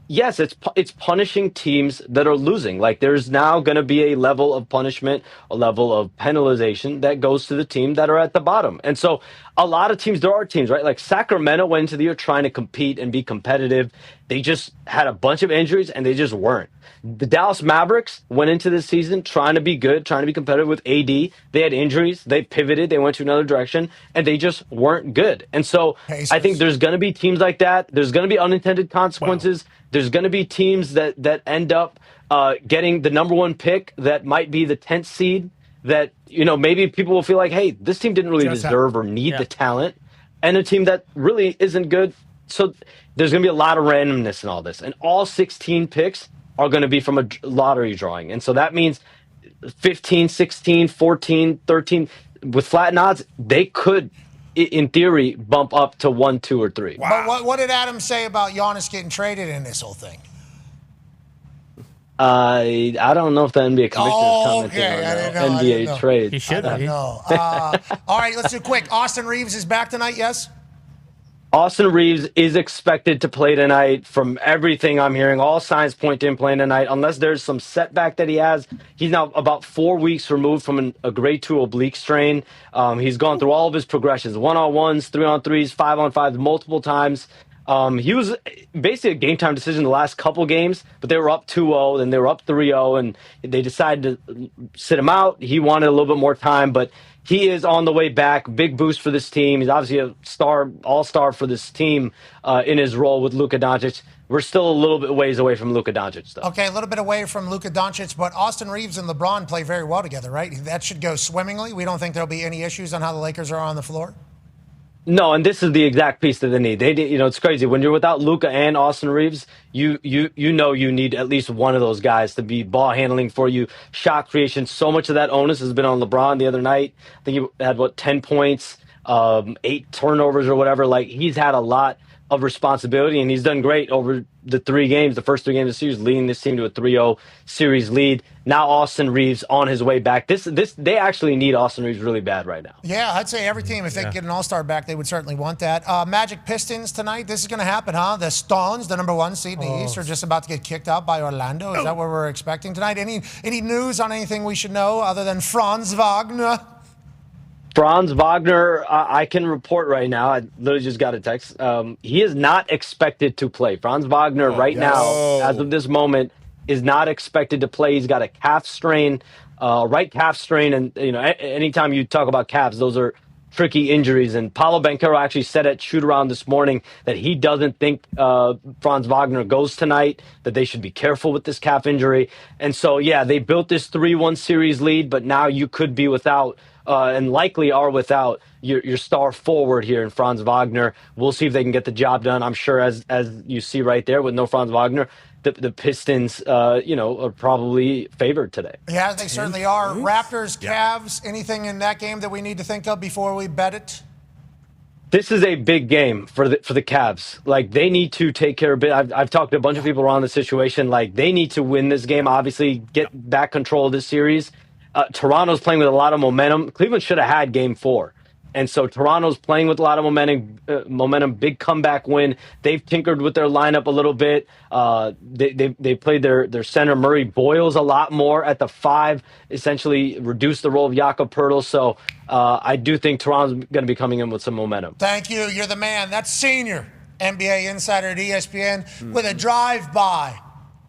yes, it's punishing teams that are losing. Like, there's now going to be a level of punishment, a level of penalization that goes to the team that are at the bottom. And so a lot of teams, there are teams, right? Like Sacramento went into the year trying to compete and be competitive. They just had a bunch of injuries and they just weren't. The Dallas Mavericks went into this season trying to be good, trying to be competitive with AD. They had injuries. They pivoted. They went to another direction, and they just weren't good. And so I think there's going to be teams like that. There's going to be unintended consequences. Wow. There's going to be teams that end up getting the number 1 pick that might be the 10th seed that, maybe people will feel like, hey, this team didn't really deserve or need the talent, and a team that really isn't good. So there's going to be a lot of randomness in all this. And all 16 picks are going to be from a lottery drawing. And so that means 15, 16, 14, 13, with flat odds, they could, in theory, bump up to 1, 2, or 3. Wow. But what did Adam say about Giannis getting traded in this whole thing? I don't know if the NBA commissioner is commenting on NBA trade. He should have. No. All right, let's do quick. Austin Reeves is back tonight, yes? Austin Reeves is expected to play tonight. From everything I'm hearing, all signs point to him playing tonight, unless there's some setback that he has. He's now about 4 weeks removed from a grade 2 oblique strain. He's gone through all of his progressions, 1-on-1s, 3-on-3s, 5-on-5s, multiple times. He was basically a game-time decision the last couple games, but they were up 2-0, then they were up 3-0, and they decided to sit him out. He wanted a little bit more time, but he is on the way back. Big boost for this team. He's obviously a star, all-star for this team in his role with Luka Doncic. We're still a little bit ways away from Luka Doncic, though. Okay, a little bit away from Luka Doncic, but Austin Reeves and LeBron play very well together, right? That should go swimmingly. We don't think there'll be any issues on how the Lakers are on the floor? No, and this is the exact piece that they need. It's crazy. When you're without Luka and Austin Reeves, you need at least one of those guys to be ball handling for you, shot creation. So much of that onus has been on LeBron the other night. I think he had 10 points, 8 turnovers or whatever. Like, he's had a lot of responsibility, and he's done great over the first 3 games of the series, leading this team to a 3-0 series lead. Now Austin Reeves on his way back. They actually need Austin Reeves really bad right now. Yeah, I'd say every team, if they could get an all-star back, they would certainly want that. Magic Pistons tonight. This is going to happen, huh? The Stones, the number 1 seed in the East, are just about to get kicked out by Orlando. Is that what we're expecting tonight? Any news on anything we should know other than Franz Wagner? Franz Wagner, I can report right now. I literally just got a text. He is not expected to play. Franz Wagner now, as of this moment, is not expected to play. He's got a calf strain, right calf strain. And, anytime you talk about calves, those are tricky injuries. And Paulo Banchero actually said at shoot-around this morning that he doesn't think Franz Wagner goes tonight, that they should be careful with this calf injury. And so, yeah, they built this 3-1 series lead, but now you could be without and likely are without your star forward here in Franz Wagner. We'll see if they can get the job done. I'm sure, as you see right there, with no Franz Wagner, the Pistons, are probably favored today. Yeah, they certainly are. Raptors, Cavs, anything in that game that we need to think of before we bet it? This is a big game for the Cavs. Like, they need to take care of it. I've talked to a bunch of people around the situation. Like, they need to win this game, obviously, get back control of this series. Toronto's playing with a lot of momentum. Cleveland should have had game 4. And so Toronto's playing with a lot of momentum, big comeback win. They've tinkered with their lineup a little bit. They played their center, Murray Boyles, a lot more at the 5, essentially reduced the role of Jakob Poeltl. So I do think Toronto's going to be coming in with some momentum. Thank you. You're the man. That's senior NBA insider at ESPN with a drive-by,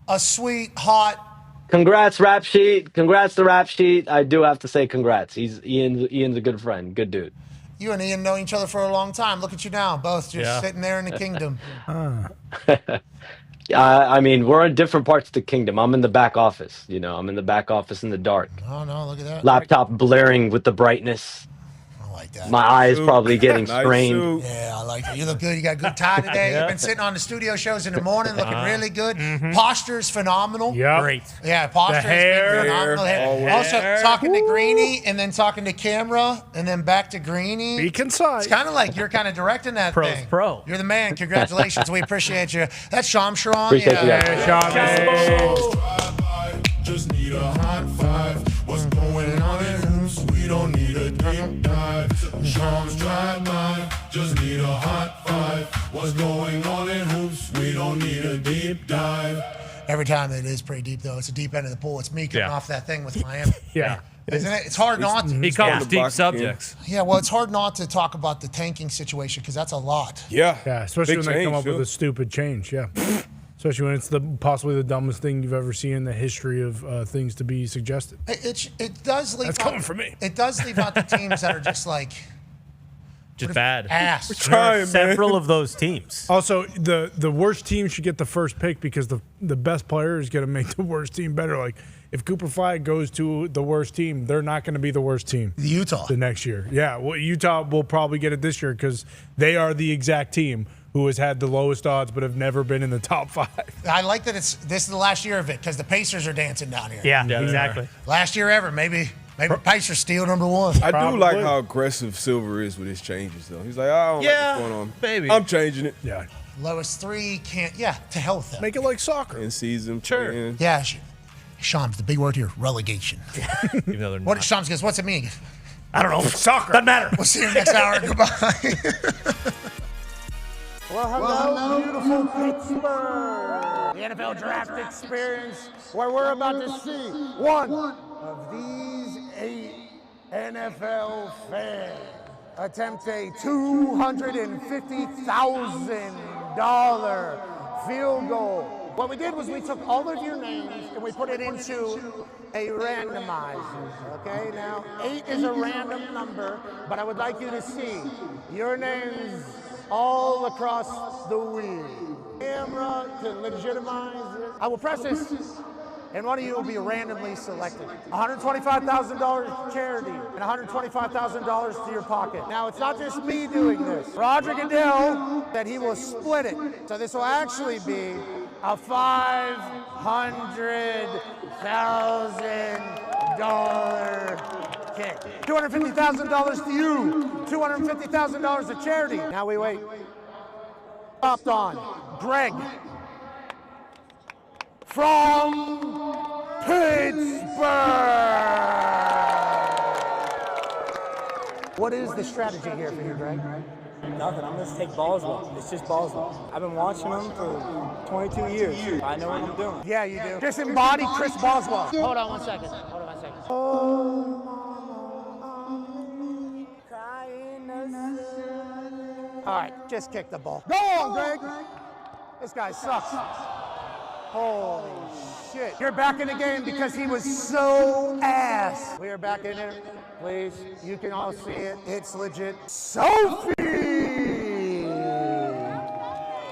a sweet, hot. Congrats, Rap Sheet. Congrats to Rap Sheet. I do have to say congrats. Ian's a good friend, good dude. You and Ian know each other for a long time. Look at you now, both just sitting there in the kingdom. I mean, we're in different parts of the kingdom. I'm in the back office. I'm in the back office in the dark. Oh, no, look at that. Laptop blaring with the brightness. I like that. My eyes probably getting strained. Yeah, I like it. You look good. You got a good tie today. You've been sitting on the studio shows in the morning looking really good. Posture's phenomenal. Yeah. Great. Yeah, posture's hair. phenomenal. Also, talking to Greeny and then talking to camera and then back to Greeny. Be concise. It's kind of like you're kind of directing that thing. Pro. You're the man. Congratulations. We appreciate you. That's Sham Sharon. Appreciate you guys. Hey, Just need a hot 5. What's going on in hoops? We don't need a deep dive. Shams drive by. Just need a hot 5. What's going on in hoops? We don't need a deep dive. Every time it is pretty deep, though. It's a deep end of the pool. It's me coming off that thing with Miami. Yeah. Isn't it? It's hard not to. He covers deep subjects. Yeah, well, it's hard not to talk about the tanking situation because that's a lot. Yeah. Yeah, especially Big when they come change, up with a stupid change. Yeah. Especially when it's possibly the dumbest thing you've ever seen in the history of things to be suggested. It does leave. That's coming from me. It does leave out the teams that are just like Just bad. ass. There are several of those teams. Also, the worst team should get the first pick because the best player is going to make the worst team better. Like, if Cooper Flag goes to the worst team, they're not going to be the worst team. Utah. The next year. Yeah, well, Utah will probably get it this year because they are the exact team who has had the lowest odds but have never been in the top 5. I like that this is the last year of it because the Pacers are dancing down here. Yeah, exactly. Last year ever, maybe Pacers steal number 1. I do like how aggressive Silver is with his changes, though. He's like, I don't like what's going on. Baby. I'm changing it. Yeah. Lowest 3 can't. Yeah, to hell with them. Make it like soccer. In season. Sure. Playing. Yeah, Shams, the big word here, relegation. Even though they're What not. Shams goes, what's it mean? I don't know. Soccer. Doesn't matter. We'll see you next hour. Goodbye. Well, hello, beautiful Pittsburgh. The NFL draft experience where we're about to see one of these 8 NFL fans attempt a $250,000 field goal. What we did was we took all of your names and we put it into a randomizer, okay? Now, 8 is a random number, but I would like you to see your names all across the wheel. Camera to legitimize it. I will press this, and one of you will be randomly selected. $125,000 to charity and $125,000 to your pocket. Now, it's not just me doing this. Roger Goodell said he will split it. So this will actually be a $500,000 kick. $250,000 to you. $250,000 to charity. Now we wait. Popped on. Greg from Pittsburgh. What is the strategy here for you, Greg? Nothing. I'm going to take Boswell. It's just Boswell. I've been watching him for 22 years. I know what I'm doing. Yeah, you do. Just embody Chris Boswell. Hold on one second. All right, just kick the ball. Go on, Greg. This guy sucks. Holy shit. You're back in the game because he was so ass. We are back in it. Please, you can all see it. It's legit. Sophie!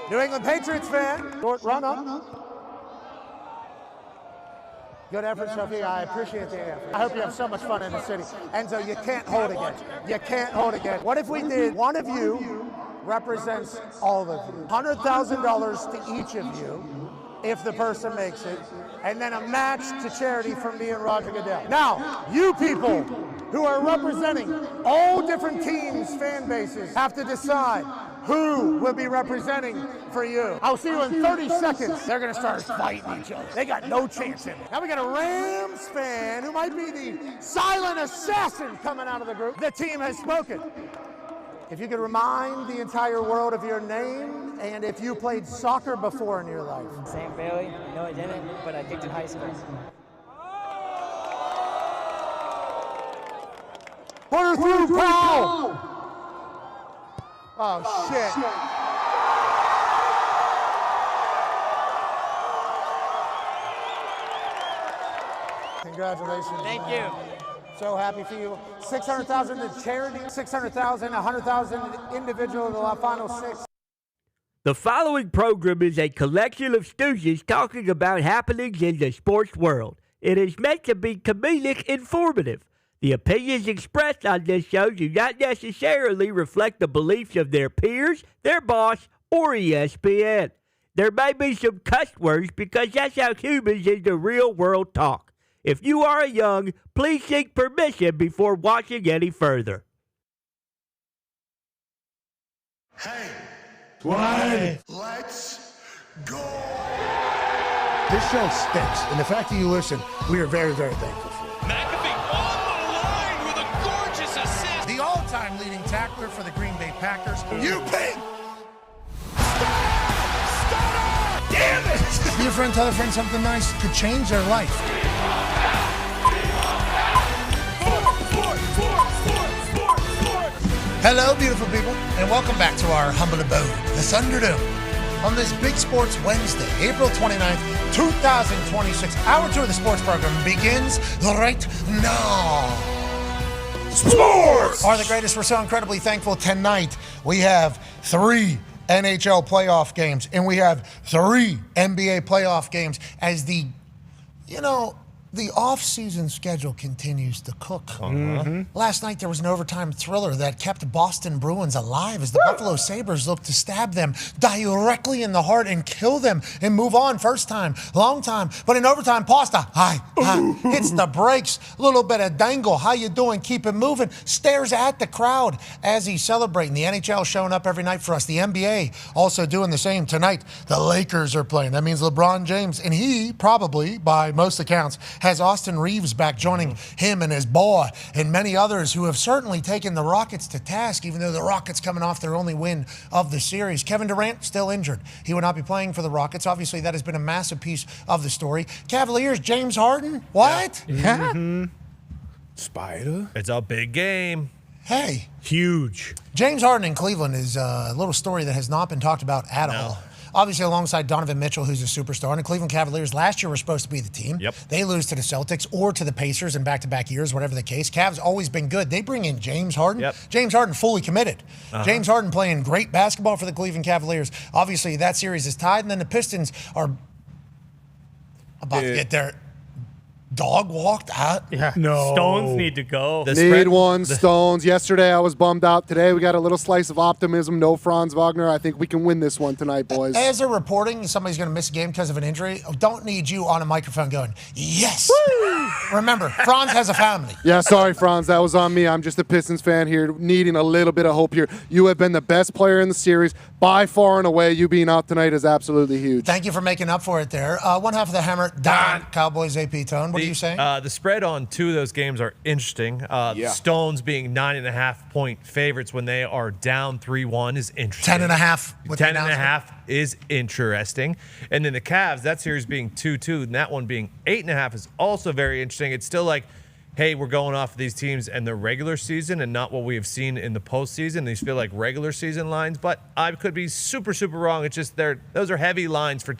New England Patriots fan. Short run up. Good effort, Sophie. I appreciate the effort. I hope you have so much fun in the city. Enzo, you can't hold again. You can't hold again. What if we did one of you represents all of you? $100,000 to each of you if the person makes it, and then a match to charity from me and Roger Goodell. Now, you people who are representing all different teams, fan bases, have to decide who will be representing for you. I'll see you in 30 seconds. They're gonna start fighting each other. They got no chance in it. Now we got a Rams fan who might be the silent assassin coming out of the group. The team has spoken. If you could remind the entire world of your name and if you played soccer before in your life. Sam Bailey. No, I didn't, but I kicked in high school. Put her through, pal! Oh, shit. Congratulations. Thank man. you. So happy for you. 600,000 to charity, 600,000, 100,000 individual, the final six. The following program is a collection of stooges talking about happenings in the sports world. It is meant to be comedic informative. The opinions expressed on this show do not necessarily reflect the beliefs of their peers, their boss, or ESPN. There may be some cuss words because that's how humans in the real world talk. If you are young, please seek permission before watching any further. Hey, Why? let's go. This show stinks, and the fact that you listen, we are very, very thankful for it. McAfee on the line with a gorgeous assist. The all-time leading tackler for the Green Bay Packers. You pig! Damn it! Be a friend, tell a friend something nice could change their life. Hello, beautiful people, and welcome back to our humble abode, the Thunderdome. On this Big Sports Wednesday, April 29th, 2026, hour 2 of the sports program begins right now. Sports are the greatest. We're so incredibly thankful. Tonight, we have 3 NHL playoff games, and we have 3 NBA playoff games as the off-season schedule continues to cook. Last night, there was an overtime thriller that kept Boston Bruins alive as the Buffalo Sabres looked to stab them directly in the heart and kill them and move on. First time, long time. But in overtime, Pasta, hits the brakes. A little bit of dangle. How you doing? Keep it moving. Stares at the crowd as he's celebrating. The NHL showing up every night for us. The NBA also doing the same. Tonight, the Lakers are playing. That means LeBron James. And he probably, by most accounts, has Austin Reeves back joining him and his boy and many others who have certainly taken the Rockets to task, even though the Rockets coming off their only win of the series. Kevin Durant still injured. He will not be playing for the Rockets. Obviously, that has been a massive piece of the story. Cavaliers, James Harden. What? Yeah. Spider. It's a big game. Hey. Huge. James Harden in Cleveland is a little story that has not been talked about at all. Obviously, alongside Donovan Mitchell, who's a superstar. And the Cleveland Cavaliers last year were supposed to be the team. Yep. They lose to the Celtics or to the Pacers in back-to-back years, whatever the case. Cavs always been good. They bring in James Harden. Yep. James Harden fully committed. James Harden playing great basketball for the Cleveland Cavaliers. Obviously, that series is tied. And then the Pistons are about to get their dog walked out. Yeah. No. Stones need to go. Stones. Yesterday, I was bummed out. Today, we got a little slice of optimism. No Franz Wagner. I think we can win this one tonight, boys. As they're reporting somebody's going to miss a game because of an injury, don't need you on a microphone going, yes. Remember, Franz has a family. Yeah, sorry, Franz. That was on me. I'm just a Pistons fan here, needing a little bit of hope here. You have been the best player in the series by far and away. You being out tonight is absolutely huge. Thank you for making up for it there. One half of the hammer, Dahn, Cowboys AP Tone. What are you saying? The spread on 2 of those games are interesting. Stones being 9.5-point favorites when they are down 3-1 is interesting. 10.5. 10.5 is interesting. And then the Cavs, that series being 2-2, and that one being 8.5 is also very interesting. It's still like hey, we're going off of these teams and their regular season and not what we have seen in the postseason. These feel like regular season lines, but I could be super, super wrong. It's just those are heavy lines for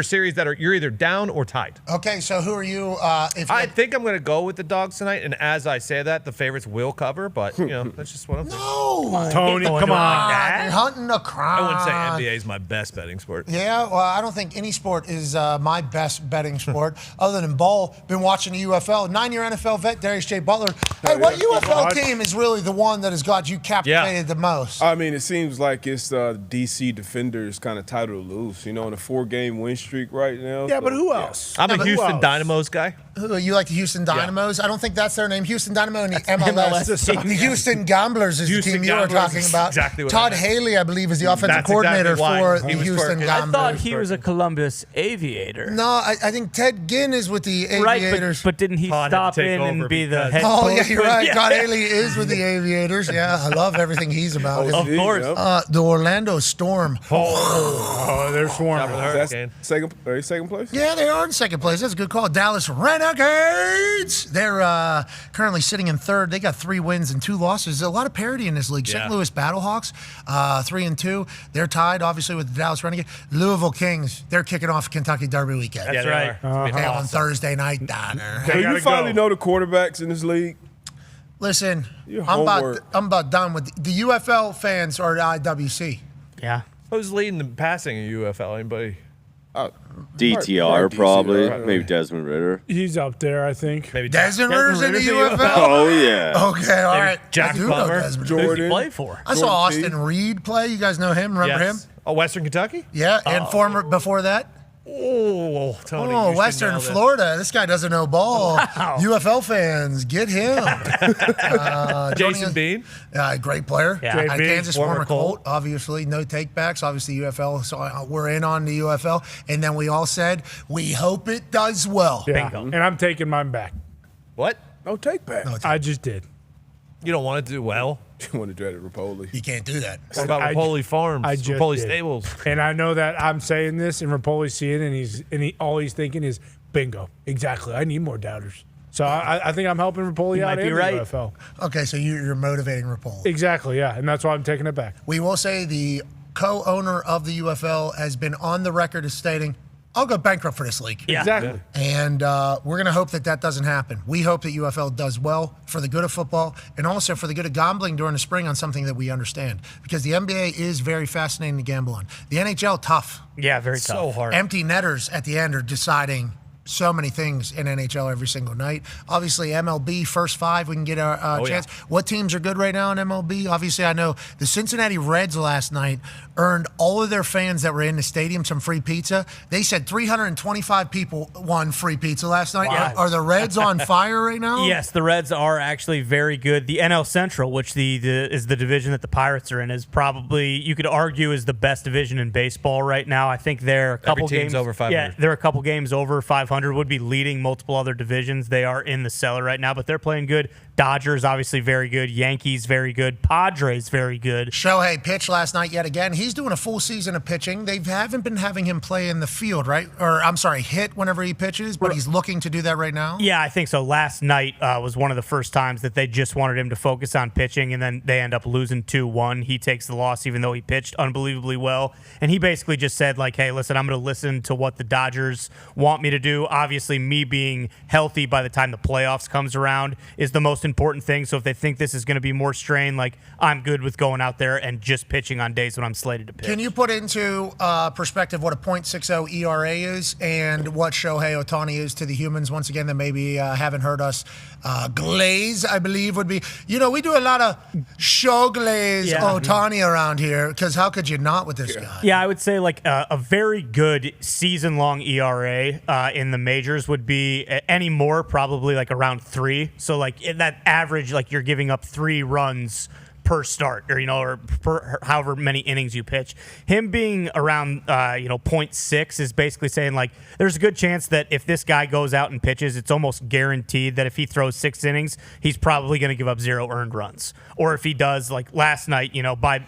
series that you're either down or tied. Okay, so who are you? I think I'm going to go with the dogs tonight, and as I say that, the favorites will cover, but that's just what I'm saying. No, Tony, come on. You're hunting a crime. I wouldn't say NBA is my best betting sport. Yeah, well, I don't think any sport is my best betting sport other than ball. Been watching the UFL. 9-year NFL vet, Darius J. Butler. Hey, what UFL team is really the one that has got you captivated the most? I mean, it seems like it's the DC Defenders kind of title loose, on a 4-game win streak right now. Yeah, but who else? I'm a Houston Dynamos guy. You like the Houston Dynamos? I don't think that's their name. Houston Dynamo and the MLS. The Houston Gamblers is the team you were talking about. Exactly what Todd Haley, I believe, is the offensive coordinator for the Houston Gamblers. I thought he was a Columbus Aviator. No, I think Ted Ginn is with the Aviators. Right, but didn't he stop in and be the head Oh, coach? yeah, you're right. Yeah. Todd Haley is with the Aviators. Yeah, I love everything he's about. Of course. The Orlando Storm. Oh, they're swarming. That's second place? Yeah, they are in second place. That's a good call. Dallas Renegades. They're currently sitting in third. They got 3 wins and 2 losses. There's a lot of parity in this league. St. Louis Battlehawks, 3-2. They're tied, obviously, with the Dallas Renegades. Louisville Kings, they're kicking off Kentucky Derby weekend. That's right. Okay, on Thursday night, Donner. Do you finally know the quarterbacks in this league? Listen, Your I'm homework. about done with the UFL fans or the IWC. Yeah. Who's leading the passing in UFL? Anybody? DTR probably. DTR, Maybe Desmond Ritter. He's up there, I think. Maybe Desmond Ritter's in the UFL? Oh, yeah. Okay, all right. Jack I do know Plummer. Desmond. Who's he Jordan. play for? I saw Austin Reed play. You guys know him? Remember him? Oh, Western Kentucky? Yeah, and former before that. Oh, Tony. Oh, you should Western know that. Florida. This guy doesn't know ball. UFL fans, get him. Jason Bean. Great player. Yeah. JB, Kansas former former Colt. Obviously, no takebacks. Obviously, UFL. So we're in on the UFL. And then we all said, we hope it does well. Yeah. Bingo. And I'm taking mine back. What? No take back. I just did. You don't want to do well? You want to dread it, Rapoli. You can't do that. What about I- Rapoli Farms? I just Rapoli did. Stables? And I know that I'm saying this, and Rapoli's seeing it, and all he's thinking is, bingo. Exactly. I need more doubters. So I think I'm helping Rapoli out might be in right. the UFL. Okay, so you're motivating Rapol. Exactly, yeah. And that's why I'm taking it back. We will say the co-owner of the UFL has been on the record as stating, I'll go bankrupt for this league. Yeah. Exactly. And we're going to hope that doesn't happen. We hope that UFL does well for the good of football and also for the good of gambling during the spring on something that we understand. Because the NBA is very fascinating to gamble on. The NHL, tough. Yeah, very tough. So hard. Empty netters at the end are deciding so many things in NHL every single night. Obviously, MLB, first 5, we can get a chance. Yeah. What teams are good right now in MLB? Obviously, I know the Cincinnati Reds last night earned all of their fans that were in the stadium some free pizza. They said 325 people won free pizza last night. Wow. Are the Reds on fire right now? Yes, the Reds are actually very good. The NL Central, which is the division that the Pirates are in, is probably, you could argue, is the best division in baseball right now. I think they're a couple Every team's games over 500. Yeah, they're a couple games over 500. Would be leading multiple other divisions. They are in the cellar right now, but they're playing good. Dodgers obviously very good. Yankees very good. Padres very good. Shohei pitched last night yet again. He's doing a full season of pitching. They haven't been having him play in the field, right? Or I'm sorry, hit whenever he pitches, but he's looking to do that right now. Yeah, I think so. Last night was one of the first times that they just wanted him to focus on pitching, and then they end up losing 2-1. He takes the loss even though he pitched unbelievably well. And he basically just said, like, hey, listen, I'm going to listen to what the Dodgers want me to do. Obviously, me being healthy by the time the playoffs comes around is the most important thing. So if they think this is going to be more strain, like, I'm good with going out there and just pitching on days when I'm slated to pitch. Can you put into perspective what a .60 ERA is and what Shohei Ohtani is to the humans, once again, that maybe haven't heard us glaze, I believe would be. You know, we do a lot of show glaze Ohtani around here, because how could you not with this guy? Yeah, I would say like a very good season-long ERA in the majors would be any more, probably like around 3. So like in that average, like you're giving up 3 runs per start, or or per however many innings you pitch. Him being around 0.6 is basically saying like there's a good chance that if this guy goes out and pitches, it's almost guaranteed that if he throws 6 innings, he's probably going to give up 0 earned runs. Or if he does, like last night, by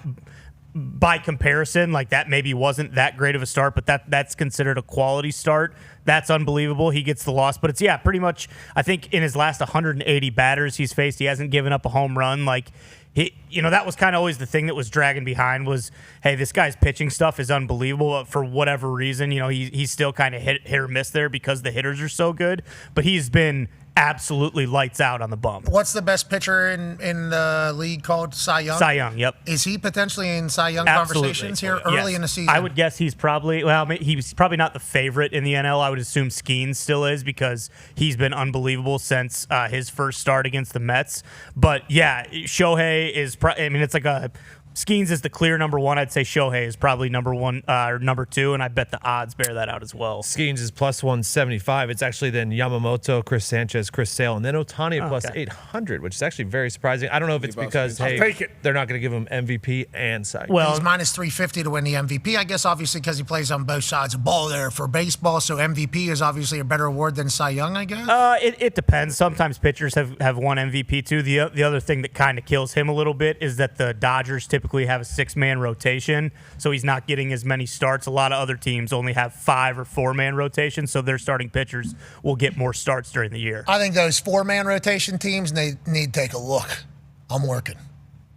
by comparison, like that maybe wasn't that great of a start, but that's considered a quality start. That's unbelievable. He gets the loss, but it's pretty much. I think in his last 180 batters he's faced, he hasn't given up a home run. Like that was kind of always the thing that was dragging behind was, hey, this guy's pitching stuff is unbelievable. But for whatever reason, he's still kind of hit or miss there because the hitters are so good. But he's been absolutely lights out on the bump. What's the best pitcher in the league called Cy Young? Cy Young, yep. Is he potentially in Cy Young Absolutely. conversations here early in the season? I would guess he's probably not the favorite in the NL. I would assume Skeens still is because he's been unbelievable since his first start against the Mets. But yeah, Shohei is. It's like a. Skeens is the clear number one. I'd say Shohei is probably number one or number two, and I bet the odds bear that out as well. Skeens is plus 175. It's actually then Yamamoto, Chris Sanchez, Chris Sale, and then Ohtani at plus 800, which is actually very surprising. I don't know if it's because, they're not going to give him MVP and Cy. Well, he's minus 350 to win the MVP. I guess obviously because he plays on both sides of the ball there for baseball, so MVP is obviously a better award than Cy Young, I guess? It depends. Sometimes pitchers have won MVP too. The other thing that kind of kills him a little bit is that the Dodgers typically have a 6-man rotation, so he's not getting as many starts. A lot of other teams only have 5 or 4-man rotations, so their starting pitchers will get more starts during the year. I think those 4-man rotation teams, they need to take a look. I'm working.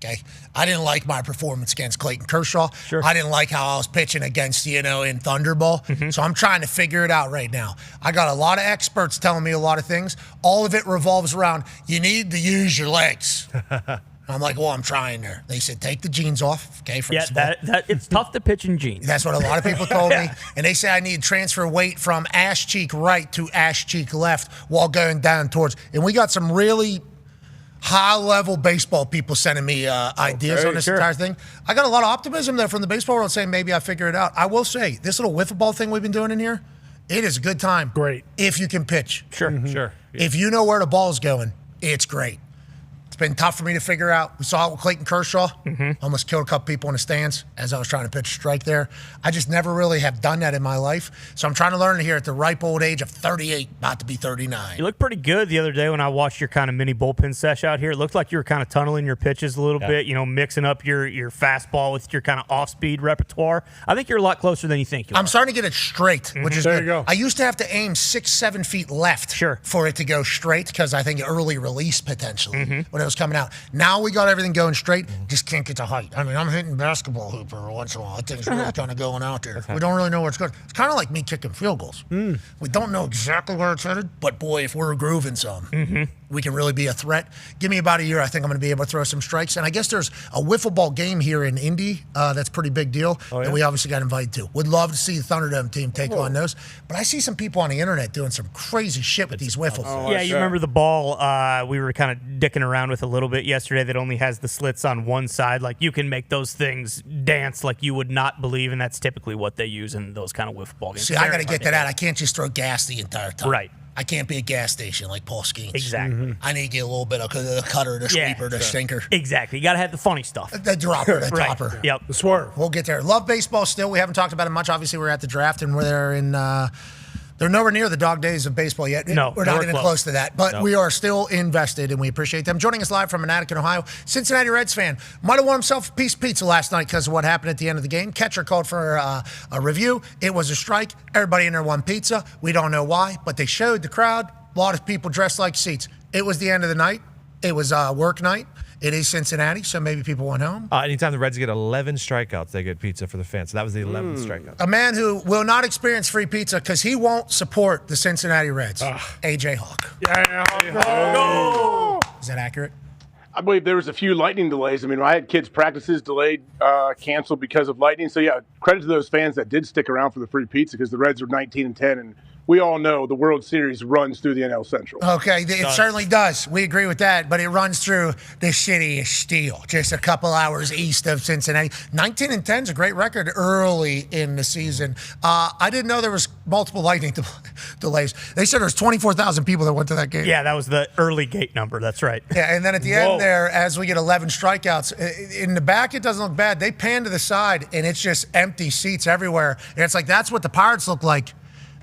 Okay. I didn't like my performance against Clayton Kershaw. Sure. I didn't like how I was pitching against, in Thunderball. Mm-hmm. So I'm trying to figure it out right now. I got a lot of experts telling me a lot of things. All of it revolves around you need to use your legs. I'm like, well, I'm trying there. They said, take the jeans off. Okay, it's tough to pitch in jeans. That's what a lot of people told me. And they say I need to transfer weight from ass cheek right to ass cheek left while going down towards. And we got some really high-level baseball people sending me ideas on this entire thing. I got a lot of optimism there from the baseball world saying maybe I figure it out. I will say, this little wiffle ball thing we've been doing in here, it is a good time. Great. If you can pitch. Sure. Mm-hmm. Sure. If you know where the ball's going, it's great. It's been tough for me to figure out. We saw it with Clayton Kershaw. Mm-hmm. Almost killed a couple people in the stands as I was trying to pitch a strike there. I just never really have done that in my life. So I'm trying to learn it here at the ripe old age of 38, about to be 39. You looked pretty good the other day when I watched your kind of mini bullpen sesh out here. It looked like you were kind of tunneling your pitches a little bit, mixing up your fastball with your kind of off-speed repertoire. I think you're a lot closer than you think you are. I'm starting to get it straight, which is there good. You go. I used to have to aim 6-7 feet left for it to go straight because I think early release potentially when it was coming out. Now we got everything going straight, just can't get to height. I mean, I'm hitting basketball hooper once in a while. That thing's really kind of going out there. We don't really know where it's going. It's kind of like me kicking field goals. We don't know exactly where it's headed, but boy, if we're grooving some, we can really be a threat. Give me about a year, I think I'm going to be able to throw some strikes. And I guess there's a wiffle ball game here in Indy that's a pretty big deal that we obviously got invited to. Would love to see the Thunderdome team take on those. But I see some people on the internet doing some crazy shit with these wiffles. You remember the ball we were kind of dicking around with a little bit yesterday that only has the slits on one side. Like, you can make those things dance like you would not believe, and that's typically what they use in those kind of wiffle ball games. See, I got to get to that. I can't just throw gas the entire time. Right. I can't be a gas station like Paul Skeens. Exactly. I need to get a little bit of the cutter, the sweeper, the stinker. Exactly. You got to have the funny stuff. The dropper, the topper. Yep. The swerve. We'll get there. Love baseball still. We haven't talked about it much. Obviously, we're at the draft, and we're in... They're nowhere near the dog days of baseball yet. No, we're not even close to that. But we are still invested, and we appreciate them. Joining us live from Manhattan, Ohio, Cincinnati Reds fan. Might have won himself a piece of pizza last night because of what happened at the end of the game. Catcher called for a review. It was a strike. Everybody in there won pizza. We don't know why, but they showed the crowd. A lot of people dressed like seats. It was the end of the night. It was work night. It is Cincinnati, so maybe people went home. Anytime the Reds get 11 strikeouts, they get pizza for the fans. So that was the 11th strikeout. A man who will not experience free pizza because he won't support the Cincinnati Reds. AJ Hawk. Is that accurate? I believe there was a few lightning delays. I mean, I had kids' practices delayed, canceled because of lightning. So, yeah, credit to those fans that did stick around for the free pizza because the Reds are 19-10, and we all know the World Series runs through the NL Central. Okay, it certainly does. We agree with that, but it runs through the city of Steel, just a couple hours east of Cincinnati. 19-10 is a great record early in the season. I didn't know there was multiple lightning delays. They said there was 24,000 people that went to that game. Yeah, that was the early gate number. That's right. Yeah, and then at the end there, as we get 11 strikeouts, in the back it doesn't look bad. They pan to the side, and it's just empty seats everywhere. And it's like that's what the Pirates look like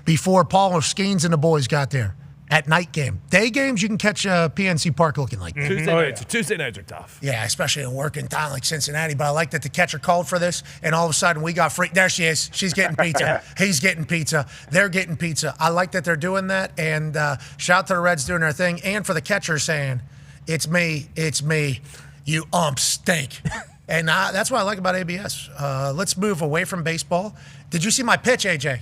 before Paul Skeens and the boys got there. at night game. Day games, you can catch PNC Park looking like that. Tuesday nights are tough. Yeah, especially in working town like Cincinnati. But I like that the catcher called for this, and all of a sudden we got free. There she is. She's getting pizza. He's getting pizza. They're getting pizza. I like that they're doing that, and shout out to the Reds doing their thing, and for the catcher saying, it's me, you stink. And that's what I like about ABS. Let's move away from baseball. Did you see my pitch, AJ?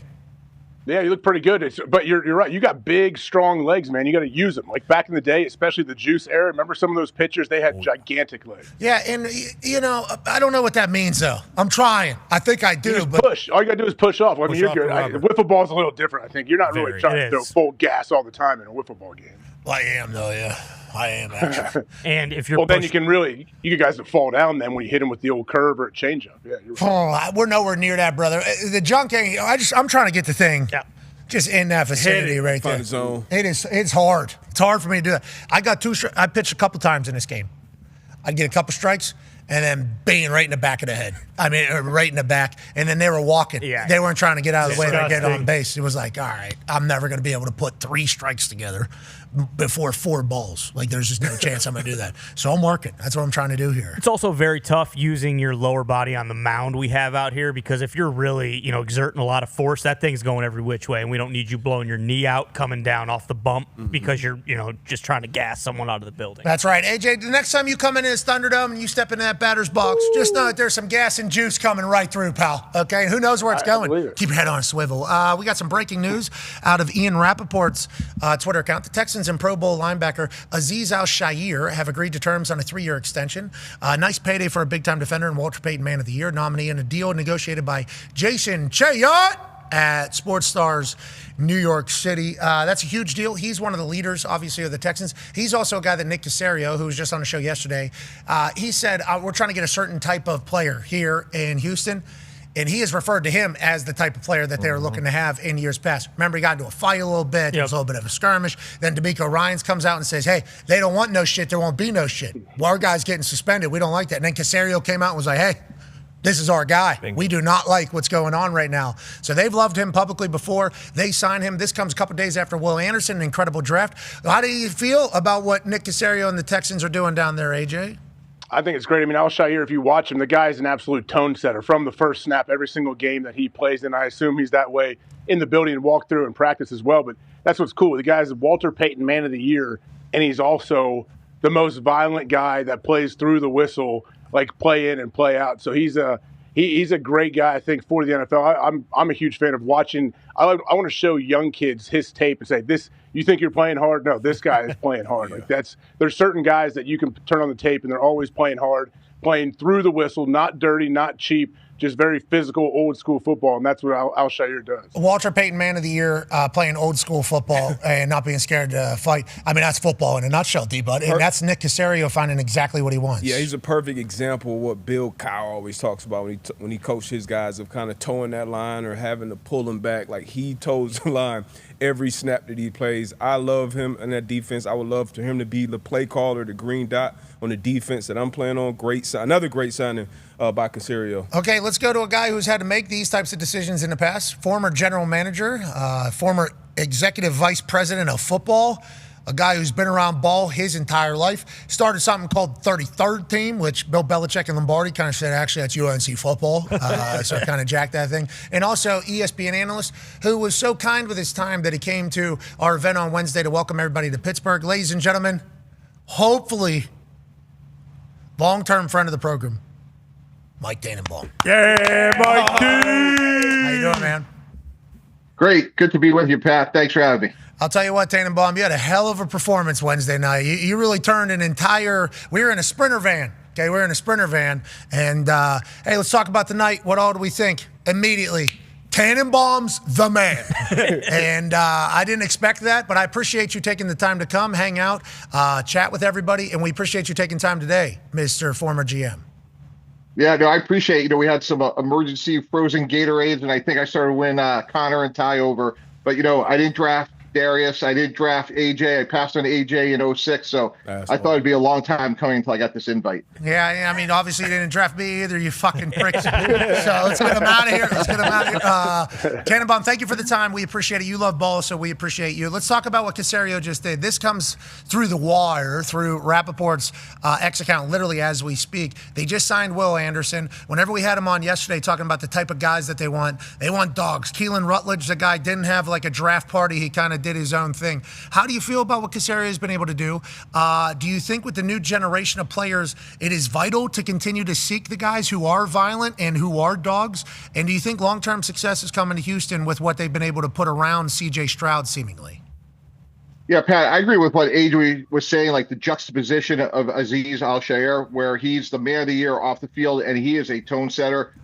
Yeah, you look pretty good. But you're right. You got big, strong legs, man. You got to use them. Like back in the day, especially the Juice era. Remember some of those pitchers? They had gigantic legs. Yeah, and, I don't know what that means, though. I'm trying. I think I do. But push. All you got to do is push off. I mean, you're good. Wiffle ball's a little different, I think. You're not really trying to throw full gas all the time in a wiffle ball game. Well, I am, though, yeah. I am, actually. And if you're then you can really – you guys will fall down then when you hit him with the old curve or a changeup. Yeah, you're right. We're nowhere near that, brother. The junk ain't – I'm trying to get the thing just in that vicinity right there. Zone. It's hard. It's hard for me to do that. I got I pitched a couple times in this game. I'd get a couple strikes and then bang right in the back of the head. I mean, right in the back. And then they were walking. Yeah. They weren't trying to get out of the way to get on base. It was like, all right, I'm never going to be able to put 3 strikes together before 4 balls. Like, there's just no chance I'm going to do that. So I'm working. That's what I'm trying to do here. It's also very tough using your lower body on the mound we have out here because if you're really, exerting a lot of force, that thing's going every which way, and we don't need you blowing your knee out coming down off the bump because you're, just trying to gas someone out of the building. That's right. AJ, the next time you come into this Thunderdome and you step into that batter's box, just know that there's some gas and juice coming right through, pal. Okay? Who knows where it's going? Keep your head on a swivel. We got some breaking news out of Ian Rappaport's Twitter account. The Texans and Pro Bowl linebacker Azeez Al-Shaair have agreed to terms on a 3-year extension. Nice payday for a big-time defender and Walter Payton Man of the Year nominee, and a deal negotiated by Jason Chayot at Sports Stars New York City. That's a huge deal. He's one of the leaders, obviously, of the Texans. He's also a guy that Nick Caserio, who was just on the show yesterday, he said, we're trying to get a certain type of player here in Houston. And he has referred to him as the type of player that they were looking to have in years past. Remember, he got into a fight a little bit. There was a little bit of a skirmish. Then D'Amico Ryans comes out and says, hey, they don't want no shit. There won't be no shit. Well, our guy's getting suspended. We don't like that. And then Caserio came out and was like, hey, this is our guy. We do not like what's going on right now. So they've loved him publicly before. They signed him. This comes a couple days after Will Anderson, an incredible draft. How do you feel about what Nick Caserio and the Texans are doing down there, AJ? I think it's great. I mean, Al-Shaair, if you watch him, the guy is an absolute tone setter from the first snap every single game that he plays in. I assume he's that way in the building and walk through and practice as well. But that's what's cool. The guy's Walter Payton Man of the Year, and he's also the most violent guy that plays through the whistle, like play in and play out. So he's a great guy, I think, for the NFL. I'm a huge fan of watching. I want to show young kids his tape and say, this, you think you're playing hard? No, this guy is playing hard. Like there's certain guys that you can turn on the tape and they're always playing hard, playing through the whistle, not dirty, not cheap, just very physical, old school football, and that's what Al-Shaair does. Walter Payton Man of the Year, playing old school football and not being scared to fight. I mean, that's football in a nutshell, D-Bud. And that's Nick Caserio finding exactly what he wants. Yeah, he's a perfect example of what Bill Cowher always talks about when he coached his guys of kind of towing that line or having to pull them back. Like, he toes the line every snap that he plays. I love him in that defense. I would love for him to be the play caller, the green dot on the defense that I'm playing on. Another great signing by Caserio. Okay, let's go to a guy who's had to make these types of decisions in the past. Former general manager, former executive vice president of football, a guy who's been around ball his entire life. Started something called 33rd Team, which Bill Belichick and Lombardi kind of said, actually, that's UNC football. So I kind of jacked that thing. And also ESPN analyst who was so kind with his time that he came to our event on Wednesday to welcome everybody to Pittsburgh. Ladies and gentlemen, hopefully, long-term friend of the program, Mike Tannenbaum. Yeah, Mike T. How you doing, man? Great. Good to be with you, Pat. Thanks for having me. I'll tell you what, Tannenbaum, you had a hell of a performance Wednesday night. You really turned an entire – we were in a Sprinter van. Okay, we're in a Sprinter van. And, hey, let's talk about the night. What all do we think? Immediately, Tannenbaum's the man. And I didn't expect that, but I appreciate you taking the time to come, hang out, chat with everybody, and we appreciate you taking time today, Mr. Former GM. Yeah, no, I appreciate, we had some emergency frozen Gatorades, and I think I started to win Connor and Ty over. But, I didn't draft Darius. I did draft AJ. I passed on AJ in 06, so I thought it'd be a long time coming until I got this invite. Yeah, I mean, obviously you didn't draft me either, you fucking pricks. So let's get him out of here. Tannenbaum, thank you for the time. We appreciate it. You love ball, so we appreciate you. Let's talk about what Caserio just did. This comes through the wire, through Rappaport's X account, literally as we speak. They just signed Will Anderson. Whenever we had him on yesterday talking about the type of guys that they want dogs. Keelan Rutledge, the guy didn't have like a draft party. He kind of did his own thing. How do you feel about what Caserio has been able to do? Do you think with the new generation of players, it is vital to continue to seek the guys who are violent and who are dogs? And do you think long-term success is coming to Houston with what they've been able to put around C.J. Stroud seemingly? Yeah, Pat, I agree with what Adrian was saying, like the juxtaposition of Azeez Al-Shaair, where he's the man of the year off the field, and he is a tone setter.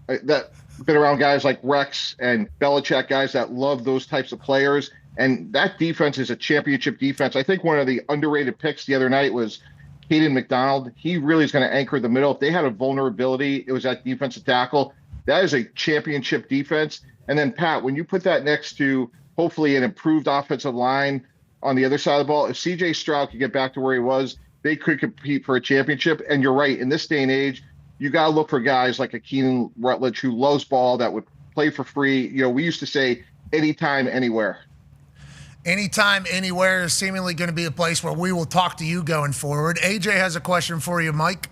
That been around guys like Rex and Belichick, guys that love those types of players. And that defense is a championship defense. I think one of the underrated picks the other night was Caden McDonald. He really is going to anchor the middle. If they had a vulnerability, it was that defensive tackle. That is a championship defense. And then, Pat, when you put that next to hopefully an improved offensive line on the other side of the ball, if C.J. Stroud could get back to where he was, they could compete for a championship. And you're right, in this day and age, you got to look for guys like a Kenan Rutledge who loves ball, that would play for free. You know, we used to say anytime, anywhere. Anytime, anywhere is seemingly going to be a place where we will talk to you going forward. AJ has a question for you, Mike.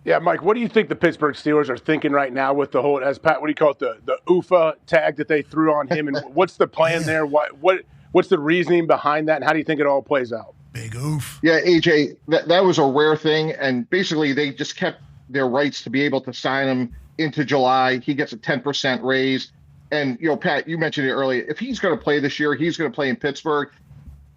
Yeah, Mike, what do you think the Pittsburgh Steelers are thinking right now with the whole, as Pat, what do you call it, the UFA tag that they threw on him? And what's the plan there? What's the reasoning behind that? And how do you think it all plays out? Big oof. Yeah, AJ, that was a rare thing. And basically they just kept their rights to be able to sign him into July. He gets a 10% raise. And, you know, Pat, you mentioned it earlier. If he's going to play this year, he's going to play in Pittsburgh.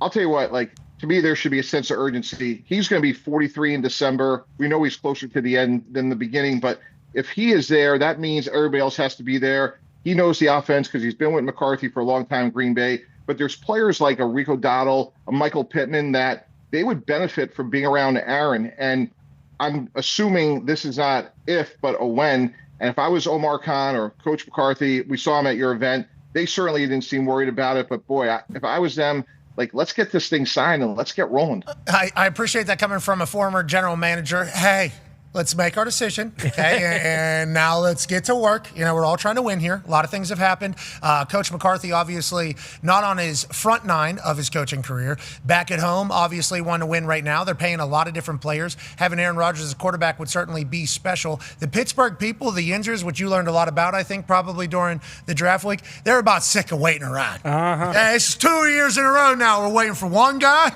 I'll tell you what, like, to me, there should be a sense of urgency. He's going to be 43 in December. We know he's closer to the end than the beginning. But if he is there, that means everybody else has to be there. He knows the offense because he's been with McCarthy for a long time in Green Bay. But there's players like a Rico Dowdle, a Michael Pittman, that they would benefit from being around Aaron. And I'm assuming this is not if, but a when. And if I was Omar Khan or Coach McCarthy, we saw him at your event, they certainly didn't seem worried about it. But boy, if I was them, like, let's get this thing signed and let's get rolling. I appreciate that coming from a former general manager. Hey, let's make our decision, okay? and now let's get to work. You know, we're all trying to win here. A lot of things have happened. Coach McCarthy, obviously, not on his front nine of his coaching career. Back at home, obviously, want to win right now. They're paying a lot of different players. Having Aaron Rodgers as a quarterback would certainly be special. The Pittsburgh people, the Yinzers, which you learned a lot about, I think, probably during the draft week, they're about sick of waiting around. It's 2 years in a row now. We're waiting for one guy.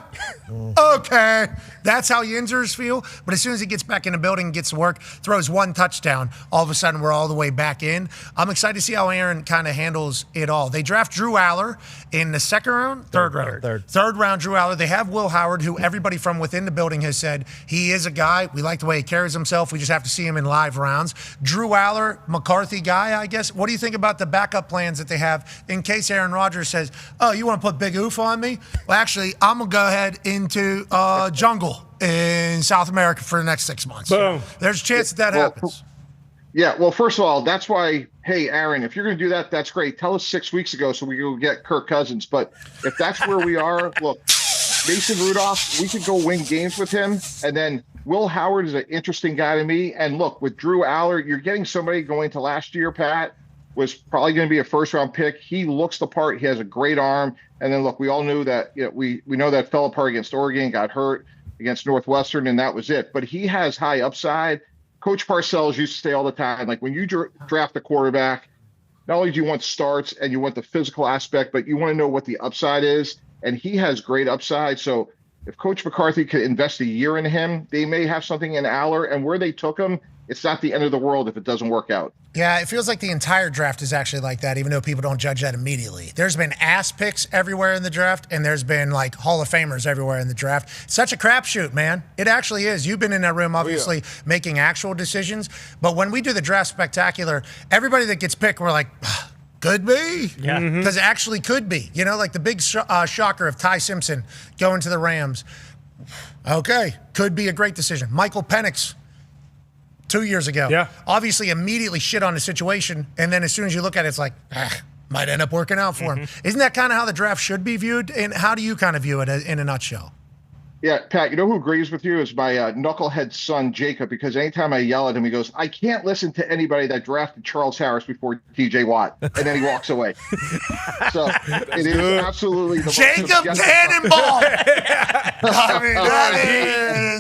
Okay. That's how Yinzers feel. But as soon as he gets back in the building, gets to work, throws one touchdown, all of a sudden we're all the way back in. I'm excited to see how Aaron kind of handles it all. They draft Drew Aller in the second round, third round. Third round, Drew Aller. They have Will Howard, who everybody from within the building has said he is a guy. We like the way he carries himself. We just have to see him in live rounds. Drew Aller, McCarthy guy, I guess. What do you think about the backup plans that they have in case Aaron Rodgers says, oh, you want to put big oof on me? Well, actually, I'm going to go ahead into jungle in South America for the next 6 months. Boom. There's a chance that happens. Yeah, well, first of all, that's why, hey, Aaron, if you're going to do that, that's great. Tell us 6 weeks ago so we can get Kirk Cousins. But if that's where we are, look, Mason Rudolph, we could go win games with him. And then Will Howard is an interesting guy to me. And look, with Drew Aller, you're getting somebody going to last year, Pat, was probably going to be a first-round pick. He looks the part. He has a great arm. And then, look, we all knew that, you know, we know that fell apart against Oregon, got hurt against Northwestern, and that was it. But he has high upside. Coach Parcells used to say all the time, like, when you draft a quarterback, not only do you want starts and you want the physical aspect, but you want to know what the upside is. And he has great upside. So if Coach McCarthy could invest a year in him, they may have something in Aller. And where they took him, it's not the end of the world if it doesn't work out. Yeah, it feels like the entire draft is actually like that, even though people don't judge that immediately. There's been ass picks everywhere in the draft, and there's been, like, Hall of Famers everywhere in the draft. Such a crapshoot, man. It actually is. You've been in that room, obviously, making actual decisions. But when we do the draft spectacular, everybody that gets picked, we're like, could be. Yeah. Because it actually could be. You know, like the big shocker of Ty Simpson going to the Rams. Okay, could be a great decision. Michael Penix, 2 years ago. Yeah. Obviously immediately shit on the situation, and then as soon as you look at it, it's like, might end up working out for him. Isn't that kind of how the draft should be viewed? And how do you kind of view it in a nutshell? Yeah, Pat, you know who agrees with you is my knucklehead son, Jacob, because anytime I yell at him, he goes, I can't listen to anybody that drafted Charles Harris before TJ Watt. And then he walks away. So it is absolutely the Jacob Tannenbaum. I mean,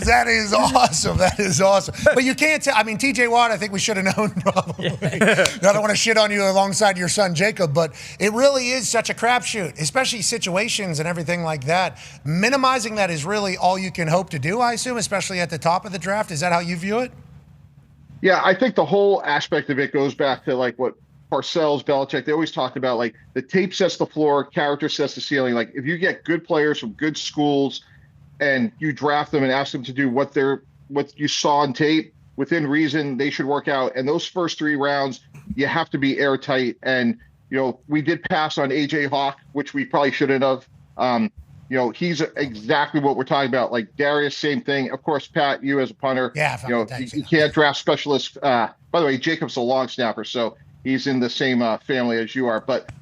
that is awesome. That is awesome. But you can't tell. I mean, TJ Watt, I think we should have known probably. I don't want to shit on you alongside your son, Jacob, but it really is such a crapshoot, especially situations and everything like that. Minimizing that is really all you can hope to do, I assume, especially at the top of the draft. Is that how you view it? Yeah, I think the whole aspect of it goes back to like what Parcells, Belichick, they always talk about, like the tape sets the floor, character sets the ceiling. Like if you get good players from good schools and you draft them and ask them to do what you saw on tape, within reason, they should work out. And those first 3 rounds, you have to be airtight. And, we did pass on AJ Hawk, which we probably shouldn't have. He's exactly what we're talking about. Like Darius, same thing. Of course, Pat, you as a punter, you can't draft specialists. By the way, Jacob's a long snapper, so he's in the same family as you are. But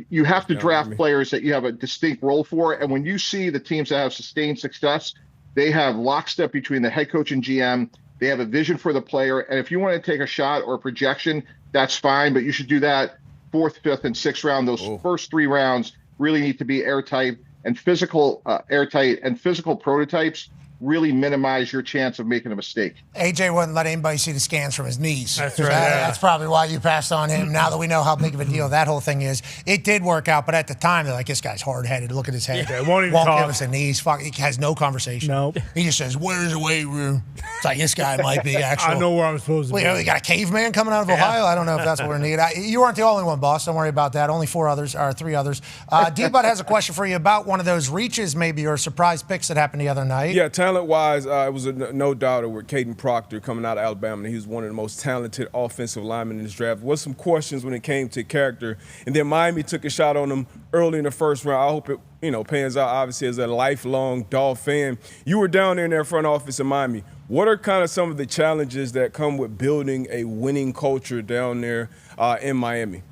you have to draft players that you have a distinct role for. And when you see the teams that have sustained success, they have lockstep between the head coach and GM. They have a vision for the player. And if you want to take a shot or a projection, that's fine. But you should do that 4th, 5th, and 6th round. Those first 3 rounds really need to be airtight. And physical prototypes really minimize your chance of making a mistake. AJ wouldn't let anybody see the scans from his knees. That's right. That's probably why you passed on him. Now that we know how big of a deal that whole thing is, it did work out. But at the time, they're like, this guy's hard-headed. Look at his head. Yeah, won't even talk. Give us a knees. Fuck, he has no conversation. Nope. He just says, "Where's the weight room?" It's like this guy might be actual. I know where I'm supposed to be. We got a caveman coming out of Ohio. I don't know if that's what we need. You weren't the only one, boss. Don't worry about that. Only 3 others. D-Bud has a question for you about one of those reaches, maybe, or surprise picks that happened the other night. Yeah, talent-wise, it was no doubter with Caden Proctor coming out of Alabama. And he was one of the most talented offensive linemen in this draft. There was some questions when it came to character. And then Miami took a shot on him early in the first round. I hope it pans out, obviously, as a lifelong Dolph fan. You were down there in their front office in Miami. What are kind of some of the challenges that come with building a winning culture down there in Miami?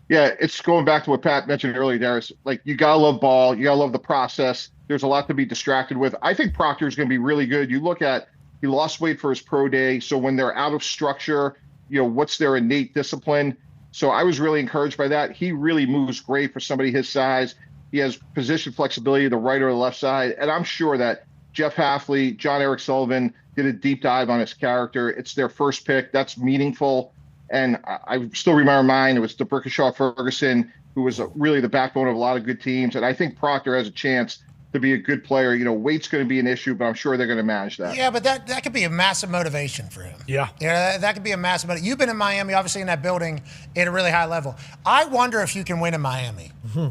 Yeah, it's going back to what Pat mentioned earlier, Darius. Like, you got to love ball. You got to love the process. There's a lot to be distracted with. I think Proctor's going to be really good. You look at, he lost weight for his pro day. So when they're out of structure, what's their innate discipline? So I was really encouraged by that. He really moves great for somebody his size. He has position flexibility, the right or the left side. And I'm sure that Jeff Hafley, John Eric Sullivan did a deep dive on his character. It's their first pick. That's meaningful. And I still remember mine. It was DeBrickashaw Ferguson, who was really the backbone of a lot of good teams. And I think Proctor has a chance to be a good player. Weight's going to be an issue, but I'm sure they're going to manage that. Yeah, but that could be a massive motivation for him. Yeah. That could be a massive motivation. You've been in Miami, obviously, in that building at a really high level. I wonder if you can win in Miami. Mm-hmm.